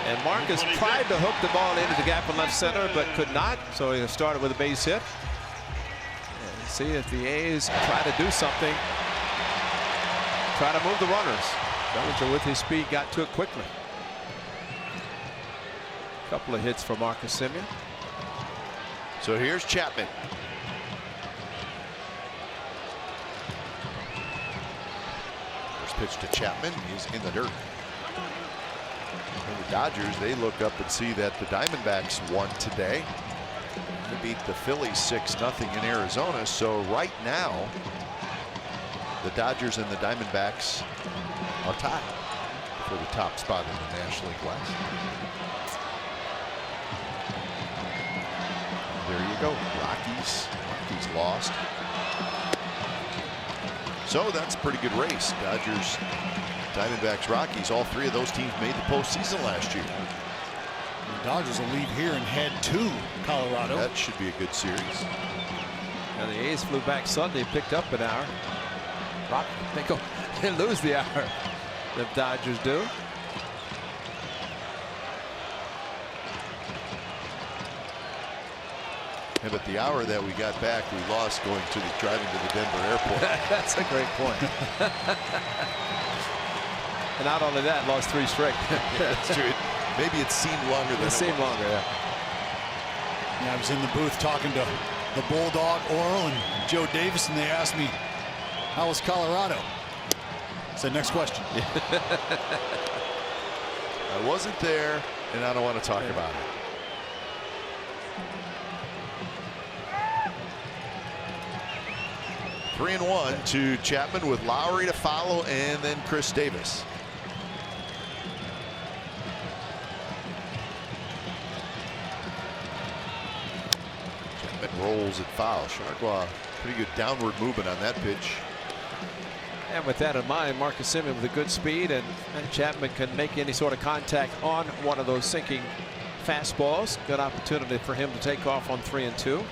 And Marcus tried to hook the ball into the gap in left center, but could not. So he started with a base hit. And see if the A's try to do something. try to move the runners. Bellinger with his speed got to it quickly. A couple of hits for Marcus Semien. So here's Chapman. First pitch to Chapman. He's in the dirt. And the Dodgers, they look up and see that the Diamondbacks won today. They beat the Phillies 6-0 in Arizona. So right now, the Dodgers and the Diamondbacks are tied for the top spot in the National League West. There you go. Rockies lost. So that's a pretty good race. Dodgers, Diamondbacks, Rockies, all three of those teams made the postseason last year. The Dodgers will leave here and head to Colorado. That should be a good series. And the A's flew back Sunday, picked up an hour. They lose the hour. The Dodgers do. Yeah, but the hour that we got back, we lost driving to the Denver airport. That's a great point. And not only that, lost 3 straight. Yeah, that's true. Maybe it seemed longer than it seemed was. longer, yeah. Yeah, I was in the booth talking to the Bulldog, Oral, and Joe Davis, and they asked me, how was Colorado? I said, next question. I wasn't there, and I don't want to talk about it. Three and one to Chapman with Lowry to follow, and then Chris Davis. Chapman rolls at foul. Chargois, pretty good downward movement on that pitch. And with that in mind, Marcus Semien with a good speed, and Chapman can make any sort of contact on one of those sinking fastballs. Good opportunity for him to take off on 3-2.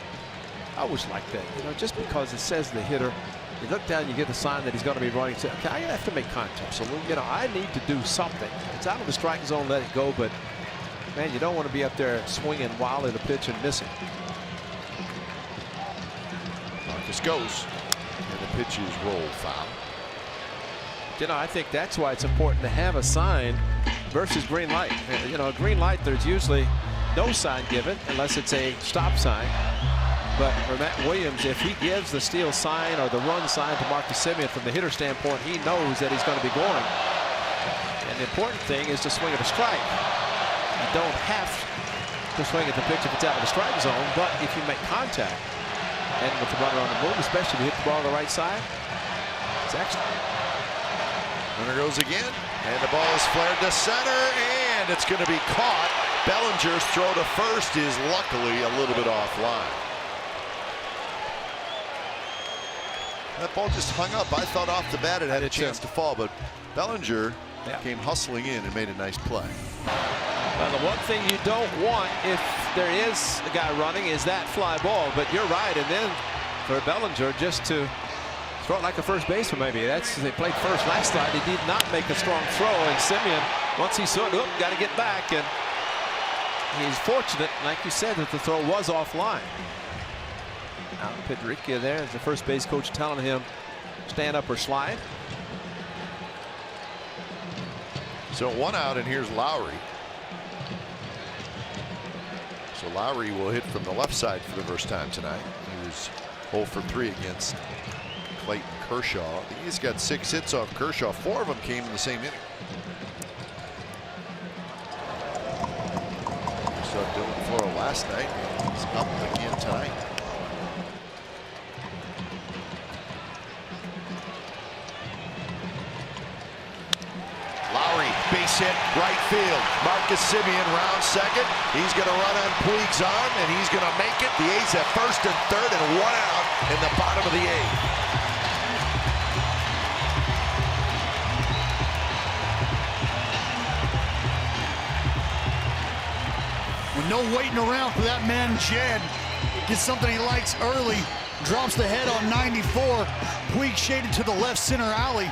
I always like that, you know, just because it says the hitter, you look down, you get the sign that he's going to be running. So, okay, I have to make contact. So, you know, I need to do something. It's out of the strike zone, let it go, but man, you don't want to be up there swinging wild at a pitch and missing. Marcus goes, and the pitch is rolled foul. You know, I think that's why it's important to have a sign versus green light. You know, a green light, there's usually no sign given unless it's a stop sign. But for Matt Williams, if he gives the steal sign or the run sign to Marcus Semien from the hitter standpoint, he knows that he's going to be going. And the important thing is to swing at a strike. You don't have to swing at the pitch if it's out of the strike zone, but if you make contact, and with the runner on the move, especially if you hit the ball on the right side, it's excellent. Runner goes again, and the ball is flared to center, and it's going to be caught. Bellinger's throw to first is luckily a little bit offline. That ball just hung up. I thought off the bat it had a chance to fall, but Bellinger came hustling in and made a nice play. Well, the one thing you don't want if there is a guy running is that fly ball, but you're right. And then for Bellinger just to throw it like a first baseman, maybe. They played first last night. He did not make a strong throw, and Semien, once he saw it, got to get back, and he's fortunate, like you said, that the throw was offline. Now Pedrica there is the first base coach telling him stand up or slide. So 1 out, and here's Lowry. So Lowry will hit from the left side for the first time tonight. He was 0 for 3 against Clayton Kershaw. He's got 6 hits off Kershaw. 4 of them came in the same inning. We saw Dylan Floro last night. He's up again tonight. Lowry, base hit, right field. Marcus Semien round second. He's going to run on Puig's arm, and he's going to make it. The A's at first and third, and 1 out in the bottom of the 8th. With no waiting around for that man, Jed. Gets something he likes early. Drops the head on 94. Puig shaded to the left center alley.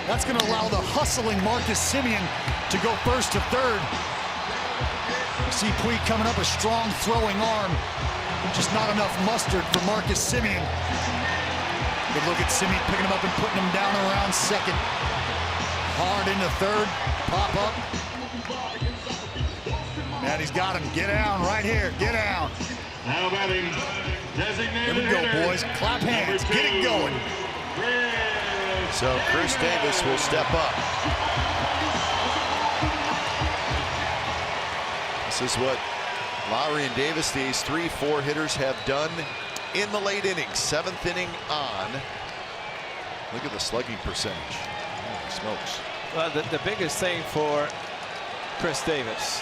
That's going to allow the hustling Marcus Semien to go first to third. You see Puig coming up, a strong throwing arm. Just not enough mustard for Marcus Semien. Good look at Simi picking him up and putting him down around second. Hard into third, pop up. Matty's got him. Get down right here. Get down. Now batting, designated Here we go, hitter, boys. Clap hands. Get it going. So Chris Davis will step up. This is what Lowry and Davis, these 3-4 hitters, have done in the late innings. 7th inning on. Look at the slugging percentage. Holy smokes. Well, the biggest thing for Chris Davis,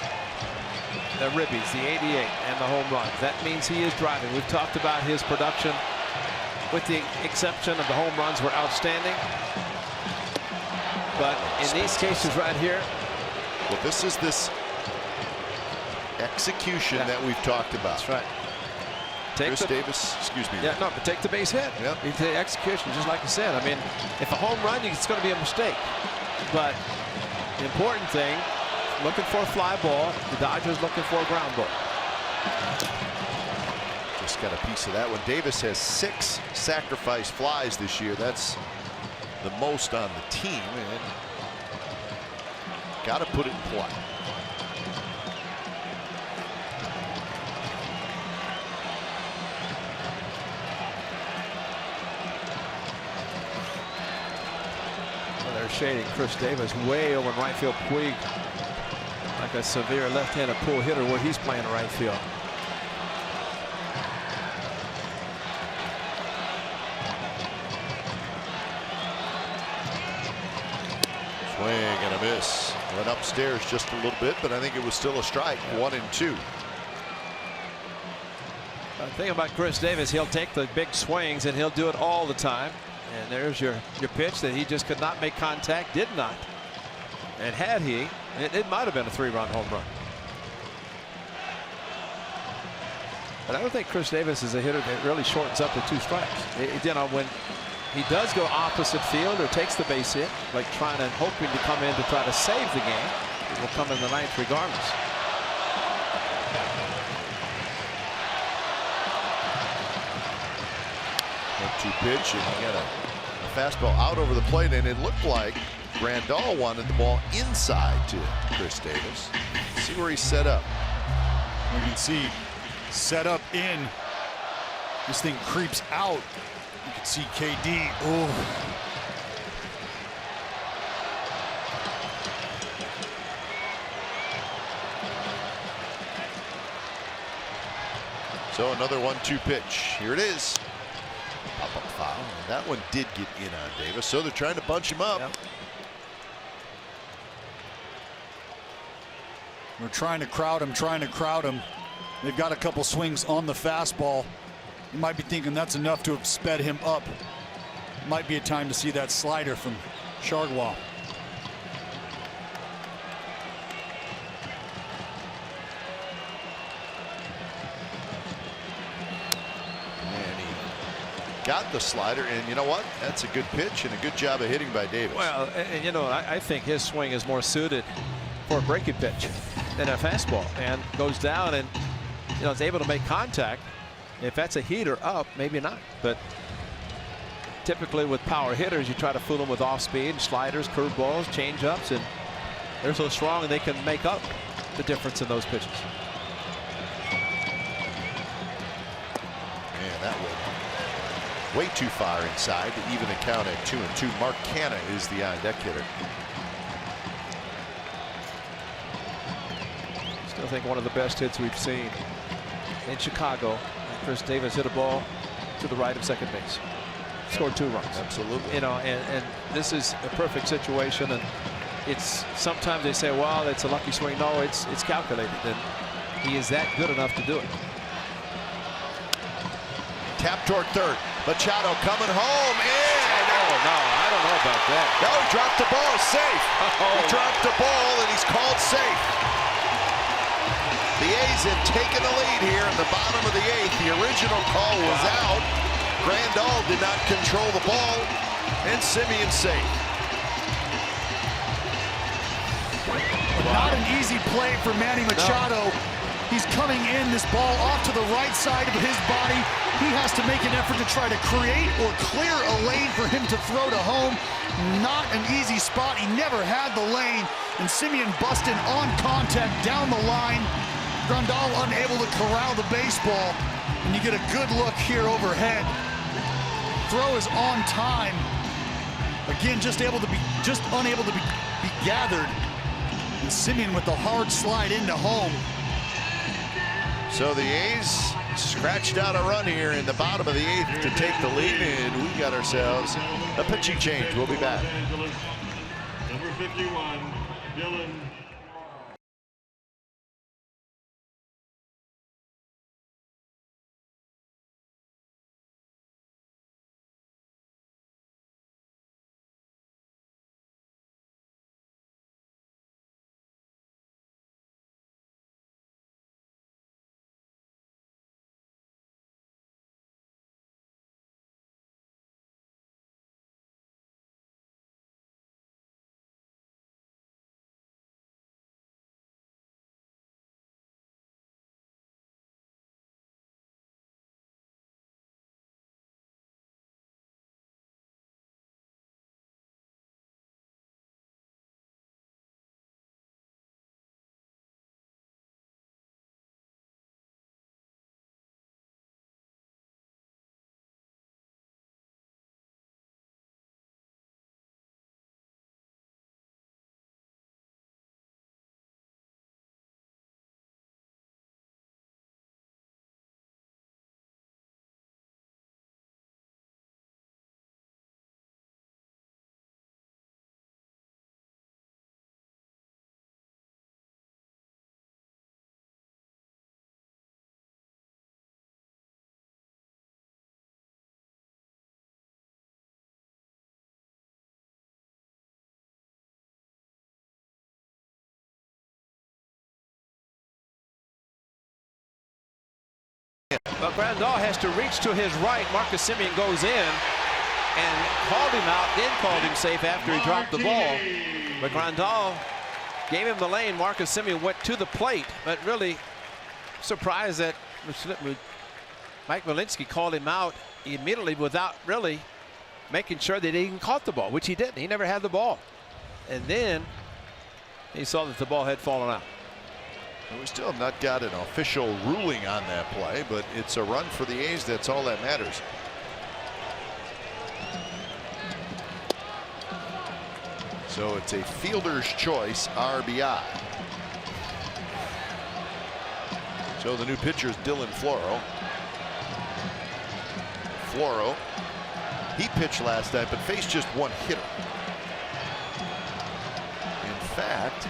the ribbies, the 88 and the home runs, that means he is driving. We've talked about his production, with the exception of the home runs were outstanding. But in these cases right here, well, this is this execution that we've talked about. that's right. Chris Davis, excuse me. Yeah, no, but take the base hit. Yep. You take execution, just like you said. I mean, if a home run, it's going to be a mistake. But the important thing, looking for a fly ball. The Dodgers looking for a ground ball. Just got a piece of that one. Davis has 6 sacrifice flies this year. That's the most on the team, and got to put it in play. They're shading Chris Davis way over in right field. Puig, like a severe left-handed pull hitter where he's playing right field. Swing and a miss. Went upstairs just a little bit, but I think it was still a strike. 1-2. The thing about Chris Davis, he'll take the big swings and he'll do it all the time. And there's your pitch that he just could not make contact, did not. And had he, it might have been a 3-run home run. But I don't think Chris Davis is a hitter that really shortens up to 2 strikes. You know, when he does go opposite field or takes the base hit, like trying and hoping to come in to try to save the game, it will come in the 9th regardless. One-two pitch, and he got a fastball out over the plate, and it looked like Grandal wanted the ball inside to Chris Davis. See where he's set up. You can see set up in. This thing creeps out. You can see KD. Oh. So another 1-2 pitch. Here it is. Pop-up foul. And that one did get in on Davis, so they're trying to bunch him up. Yep. We're trying to crowd him, They've got a couple swings on the fastball. You might be thinking that's enough to have sped him up. Might be a time to see that slider from Chargois. And he got the slider, and you know what? That's a good pitch and a good job of hitting by Davis. Well, and you know, I think his swing is more suited for a breaking pitch than a fastball, and goes down and, you know, is able to make contact. If that's a heater up, maybe not. But typically with power hitters, you try to fool them with off speed, sliders, curveballs, changeups, and they're so strong and they can make up the difference in those pitches. Man, that went way too far inside to even the count at 2-2. Mark Canna is the on-deck hitter. Still think one of the best hits we've seen in Chicago. Chris Davis hit a ball to the right of second base. Scored 2 runs. Absolutely. You know, and this is a perfect situation. And it's sometimes they say, well, it's a lucky swing. No, it's calculated, and he is that good enough to do it. Tap toward third. Machado coming home, and Oh no, I don't know about that. no, he dropped the ball. Safe. He dropped the ball, and he's called safe. The A's have taken the lead here in the bottom of the 8th. The original call was out. Grandal did not control the ball, and Simeon safe. Not an easy play for Manny Machado. He's coming in, this ball off to the right side of his body. He has to make an effort to try to create or clear a lane for him to throw to home. Not an easy spot. He never had the lane. And Simeon busting on contact down the line. Grandal unable to corral the baseball. And you get a good look here overhead. Throw is on time. Again, just unable to be gathered. And Simeon with the hard slide into home. So the A's scratched out a run here in the bottom of the 8th to take the lead, and we got ourselves a pitching change. We'll be back. Number 51, Dylan. But Grandal has to reach to his right. Marcus Simeon goes in and called him out, then called him safe after he dropped the ball. But Grandal gave him the lane. Marcus Simeon went to the plate, but really surprised that Mike Walensky called him out immediately without really making sure that he even caught the ball, which he didn't. He never had the ball. And then he saw that the ball had fallen out. We still have not got an official ruling on that play, but it's a run for the A's. That's all that matters. So it's a fielder's choice RBI. So the new pitcher is Dylan Floro. Floro, he pitched last night, but faced just one hitter. In fact,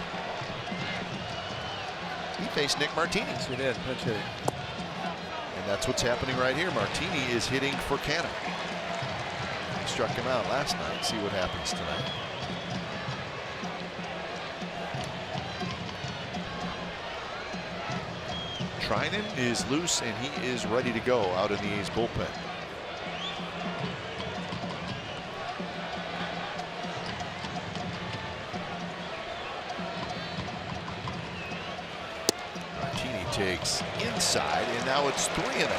he faced Nick Martini. Yes, he did. Pinch hitting. And that's what's happening right here. Martini is hitting for Canada. He struck him out last night. See what happens tonight. Trinan is loose and he is ready to go out in the A's bullpen. Takes inside, and now it's 3-0.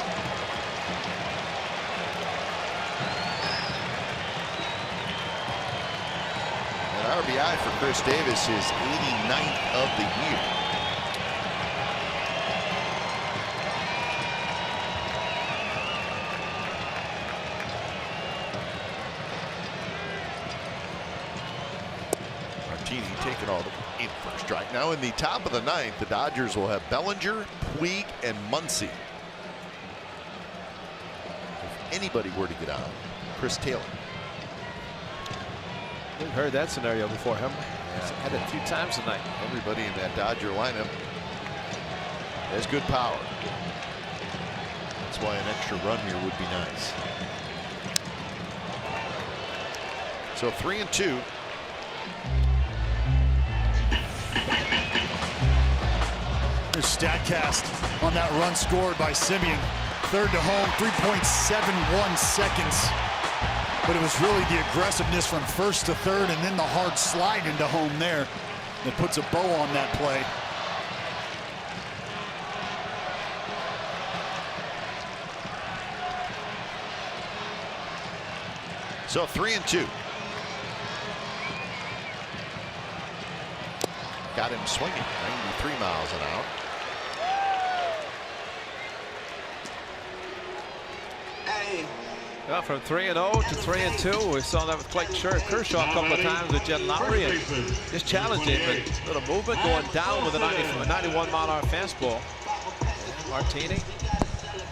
An RBI for Chris Davis, his 89th of the year. Martini taking all the in for a strike. Now in the top of the 9th, the Dodgers will have Bellinger, Puig, and Muncy. If anybody were to get on, Chris Taylor. We've heard that scenario before, haven't we? Yeah. Had it a few times tonight. Everybody in that Dodger lineup has good power. That's why an extra run here would be nice. So 3-2. Here's StatCast on that run scored by Simeon. Third to home, 3.71 seconds. But it was really the aggressiveness from first to third and then the hard slide into home there that puts a bow on that play. So 3-2. Got him swinging, 93 miles an hour. Well, from 3-0 to 3-2, we saw that with Clayton Kershaw a couple of times with Jen Lowry, and just challenged him. A little movement going down with a 91 mile an hour fastball. And Martini,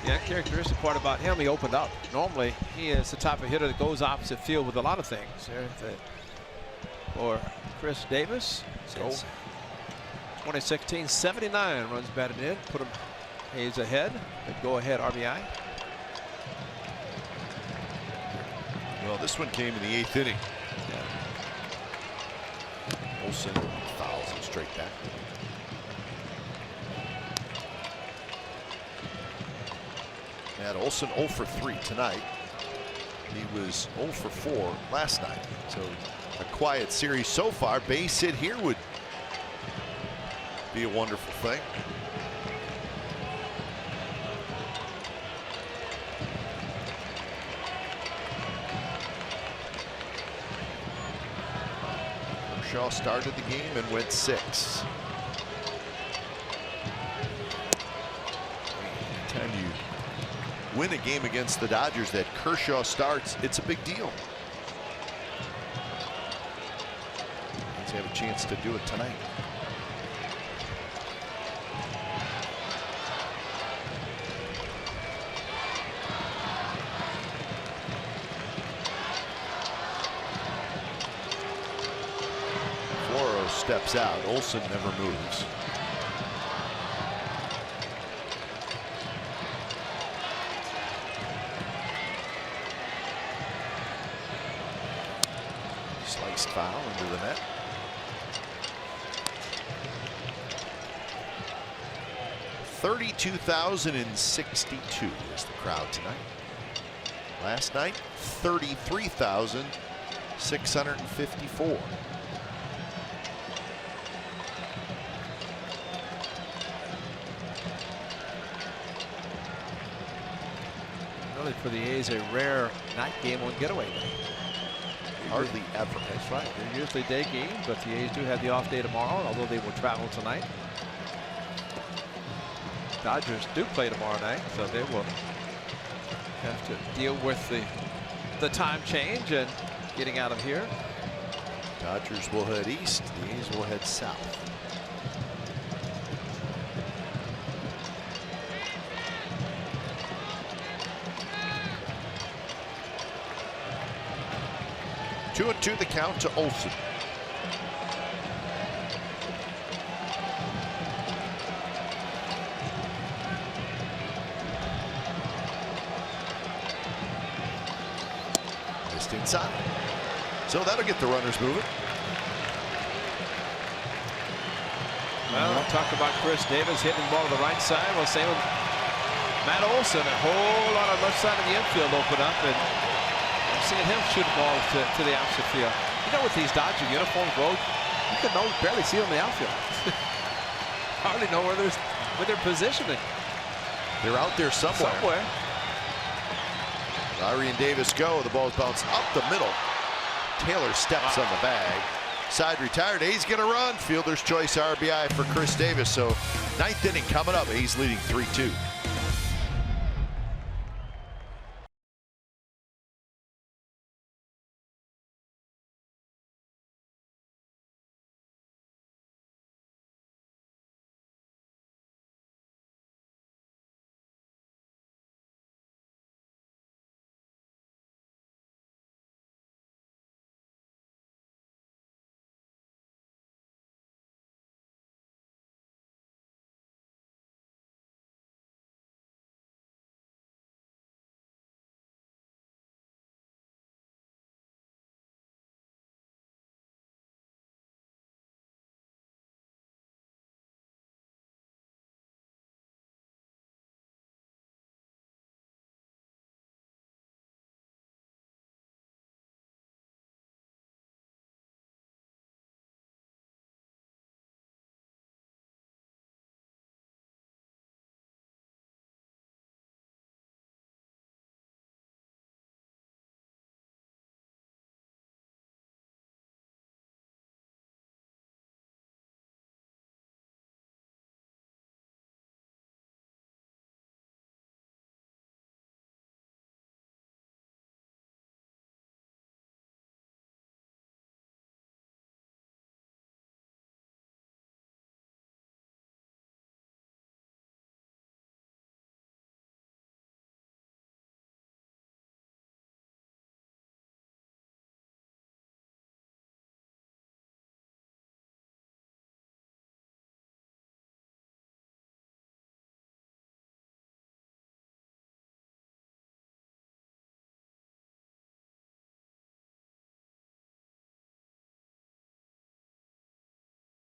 the uncharacteristic part about him, he opened up. Normally, he is the type of hitter that goes opposite field with a lot of things. For Chris Davis, since 2016, 79 runs batted in, put him Hayes ahead, the go-ahead RBI. Well, this one came in the 8th inning. Olsen fouls him straight back. And Olsen 0 for 3 tonight. He was 0 for 4 last night. So a quiet series so far. Base hit here would be a wonderful thing. Kershaw started the game and went 6. Anytime you win a game against the Dodgers that Kershaw starts, it's a big deal. Let's have a chance to do it tonight. Steps out. Olsen never moves. Sliced foul into the net. $32,062 is the crowd tonight. Last night, 33,654. For the A's, a rare night game on getaway day. Hardly ever. That's right. They're usually day games, but the A's do have the off day tomorrow, although they will travel tonight. Dodgers do play tomorrow night, so they will have to deal with the time change and getting out of here. Dodgers will head east. The A's will head south. Two and two the count to Olsen. Missed inside. So that'll get the runners moving. Well, we talked about Chris Davis hitting the ball to the right side. Well, same with Matt Olsen. A whole lot of left side of the infield open up, and seeing him shoot the ball to the opposite field. You know, with these Dodger uniforms, bro, you can barely see them in the outfield. Hardly know where they're positioning. They're out there somewhere. Lowry and Davis go. The ball's bounced up the middle. Taylor steps on the bag. Side retired. A's gonna run. Fielder's choice RBI for Chris Davis. So 9th inning coming up. A's leading 3-2.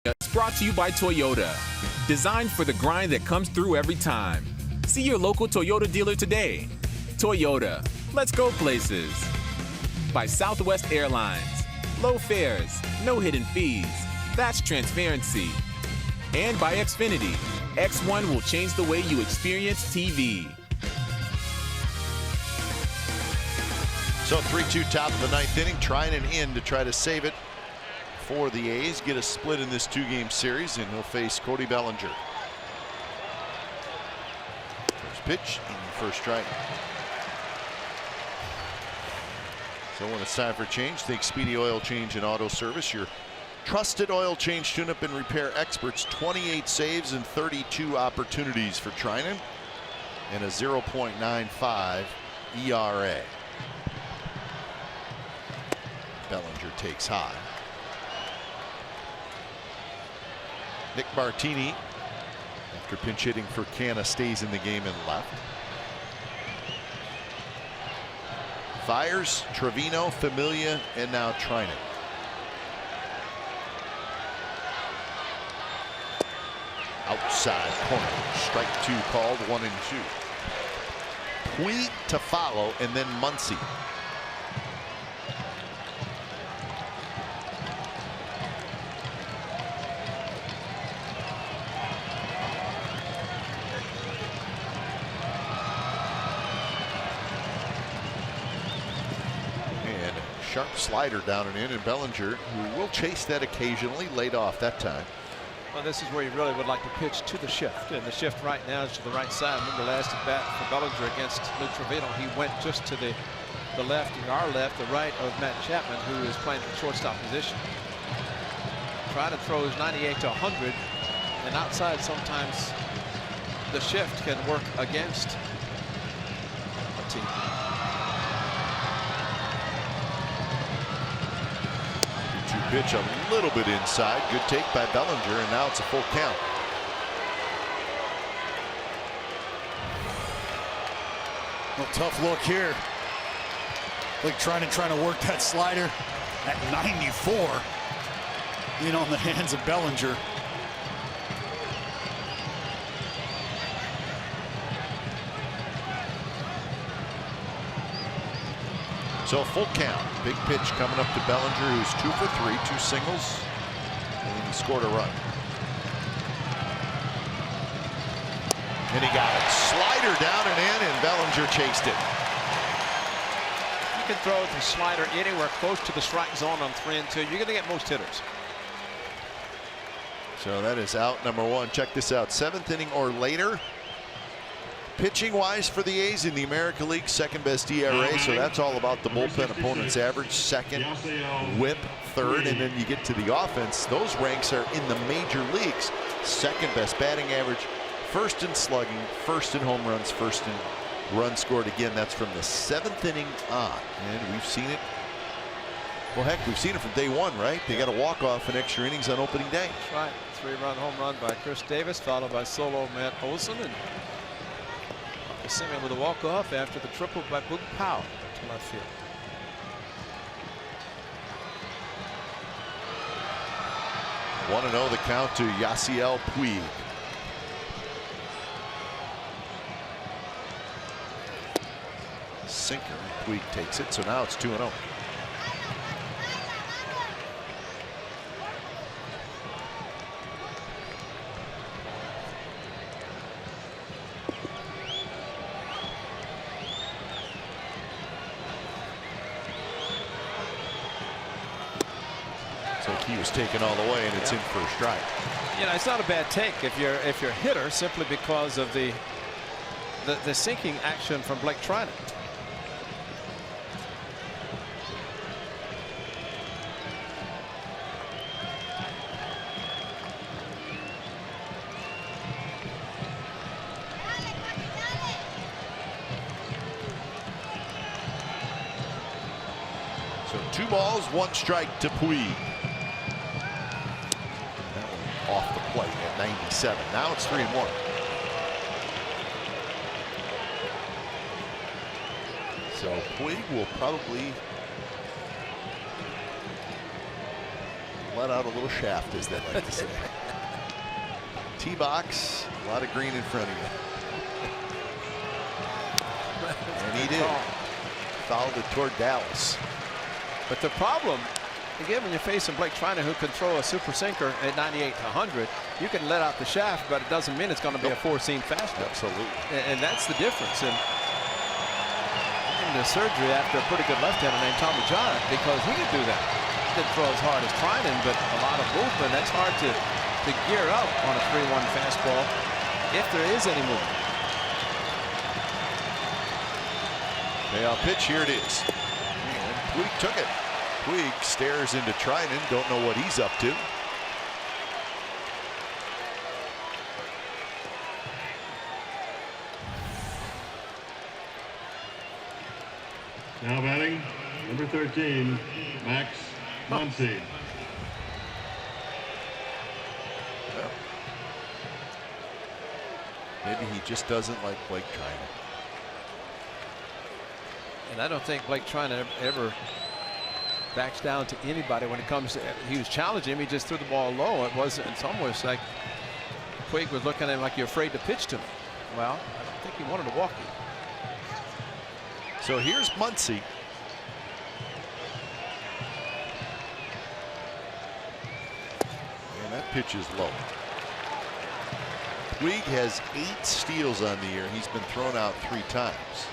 It's brought to you by Toyota. Designed for the grind that comes through every time. See your local Toyota dealer today. Toyota, let's go places. By Southwest Airlines. Low fares, no hidden fees. That's transparency. And by Xfinity. X1 will change the way you experience TV. So 3-2 top of the 9th inning, trying an in to try to save it for the A's, get a split in this 2-game series, and he'll face Cody Bellinger. First pitch, in first strike. So when it's time for change, think Speedy Oil Change and Auto Service, your trusted oil change, tune-up, and repair experts. 28 saves and 32 opportunities for Trinan, and a 0.95 ERA. Bellinger takes high. Nick Martini, after pinch hitting for Canna, stays in the game and left. Fires, Trevino, Familia, and now Trinan. Outside corner, strike 2 called, 1-2. Puig to follow, and then Muncy. Sharp slider down and in, and Bellinger, who will chase that occasionally, laid off that time. Well, this is where you really would like to pitch to the shift, and the shift right now is to the right side. Remember last at bat for Bellinger against Lou Trevino, he went just to the left, our left, the right of Matt Chapman, who is playing for shortstop position. Try to throws 98 to 100, and outside sometimes the shift can work against a team. Pitch a little bit inside. Good take by Bellinger, and now it's a full count. Well, tough look here. Like trying to work that slider at 94 in on the hands of Bellinger. So full count. Big pitch coming up to Bellinger, who's 2 for 3, 2 singles, and then he scored a run. And he got it. Slider down and in, and Bellinger chased it. You can throw the slider anywhere close to the strike zone on 3 and 2. You're going to get most hitters. So that is out number 1. Check this out. 7th inning or later. Pitching wise for the A's in the American League, 2nd best ERA, so that's all about the bullpen opponent's average. 2nd, whip, 3rd, and then you get to the offense. Those ranks are in the major leagues. 2nd best batting average, 1st in slugging, 1st in home runs, 1st in runs scored. Again, that's from the 7th inning on, and we've seen it. Well, heck, we've seen it from day 1, right? They got a walk-off in extra innings on opening day. That's right. 3-run home run by Chris Davis, followed by solo Matt Olson, and Simeon with a walk-off after the triple by Boog Powell to left field. Want to know the count to Yasiel Puig. Sinker. Puig takes it, so now it's 2-0. He was taken all the way, and it's in for a strike. You know, it's not a bad take if you're a hitter, simply because of the sinking action from Blake Trinan. So 2 balls, 1 strike to Puig. Off the plate at 97. Now it's 3-1. So Puig will probably let out a little shaft, as they like to say. Tee box, a lot of green in front of you. And he did. Fouled it toward Dallas. But the problem, again, when you're facing Blake Treinen, who can throw a super sinker at 98 to 100, you can let out the shaft, but it doesn't mean it's going to be a four-seam fastball. Absolutely. And that's the difference. And the surgery after a pretty good left-hander named Tommy John, because he could do that. He didn't throw as hard as Treinen, but a lot of movement. That's hard to gear up on a 3-1 fastball if there is any movement. Payoff pitch, here it is. And Puig took it. Puig stares into Treinen, don't know what he's up to. Now batting, number 13, Max Muncy. Well, maybe he just doesn't like Blake Treinen. And I don't think Blake Treinen ever backs down to anybody when it comes to. He was challenging him. He just threw the ball low. It wasn't. It's almost like Puig was looking at him like, you're afraid to pitch to me. Well, I don't think he wanted to walk you. So here's Muncy. And that pitch is low. Puig has 8 steals on the year. He's been thrown out 3 times.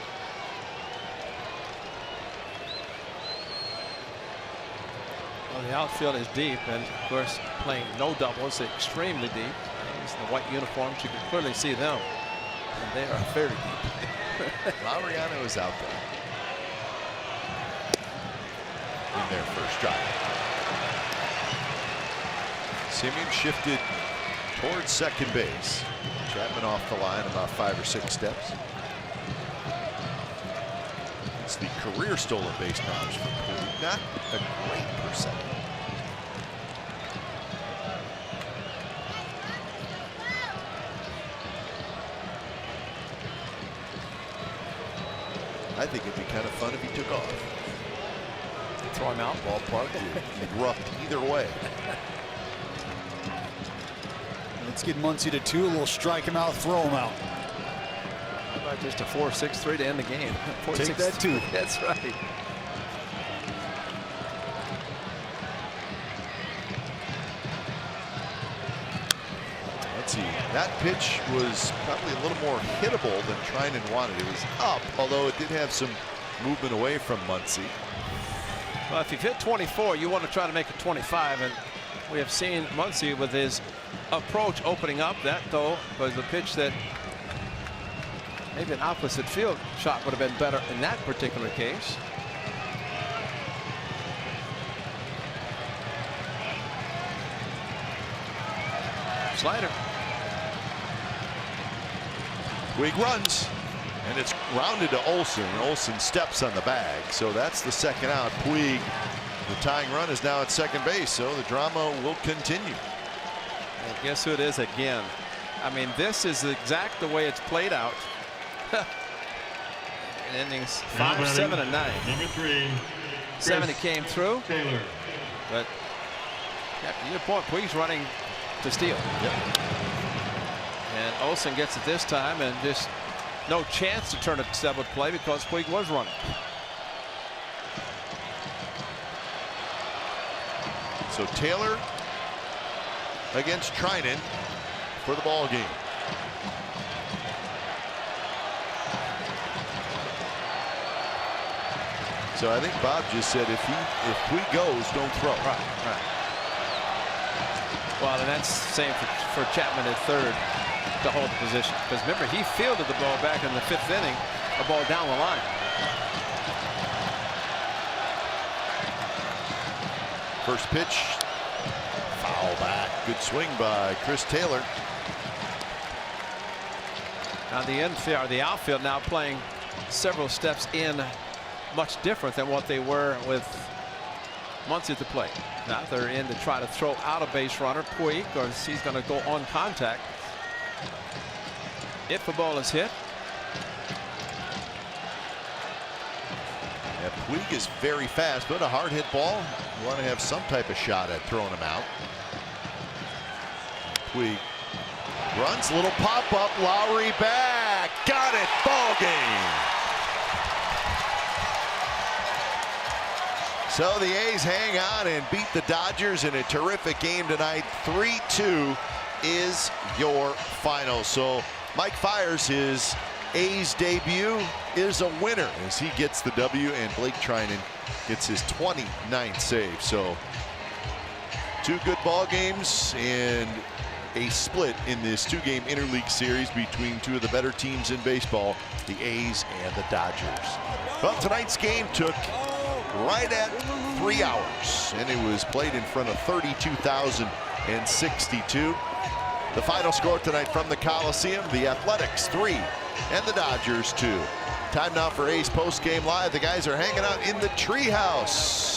Well, the outfield is deep, and of course, playing no doubles, extremely deep. He's in the white uniforms. You can clearly see them, and they are very deep. Laureano is out there in their first drive. Simeon shifted towards second base. Chapman off the line about 5 or 6 steps. It's the career stolen base numbers for Puig. Not a great percent. I think it'd be kind of fun if he took off. Throw him out. Ballpark would erupt either way. Let's get Muncy to 2. A little strike him out, throw him out. How about just a 4-6-3 to end the game? Take that too. That's right. Let's see. That pitch was probably a little more hittable than Treinen wanted. It was up, although it did have some movement away from Muncy. Well, if you've hit 24, you want to try to make it 25, and we have seen Muncy with his approach opening up. That, though, was the pitch that maybe an opposite field shot would have been better in that particular case. Slider. Puig runs, and it's rounded to Olson. Olson steps on the bag, so that's the second out. Puig, the tying run, is now at second base, so the drama will continue. And guess who it is again? I mean, this is exact the way it's played out. In innings 5, 7, and 9. Number 3. 70 came through, Taylor. but yeah, to your point, Puig's running to steal. Yep. And Olson gets it this time, and just no chance to turn it to double play because Puig was running. So Taylor against Treinen for the ball game. So I think Bob just said if Puig goes, don't throw. Right. Well, and that's the same for Chapman at third to hold the position. Because remember, he fielded the ball back in the 5th inning, a ball down the line. First pitch, foul back. Good swing by Chris Taylor. Now the infield, or the outfield, now playing several steps in, much different than what they were with Muncy at the plate. Now they're in to try to throw out a base runner. Puig, or he's going to go on contact. If the ball is hit. Yeah, Puig is very fast, but a hard hit ball. You want to have some type of shot at throwing him out. Puig runs, little pop up, Lowry back, got it, ball game. So the A's hang on and beat the Dodgers in a terrific game tonight. 3-2 is your final. So Mike Fiers, his A's debut is a winner as he gets the W, and Blake Trinan gets his 29th save. So 2 good ball games and a split in this 2-game interleague series between 2 of the better teams in baseball, the A's and the Dodgers. Well, tonight's game took right at 3 hours, and it was played in front of 32,062. The final score tonight from the Coliseum, the Athletics 3 and the Dodgers 2. Time now for A's Post Game Live. The guys are hanging out in the treehouse.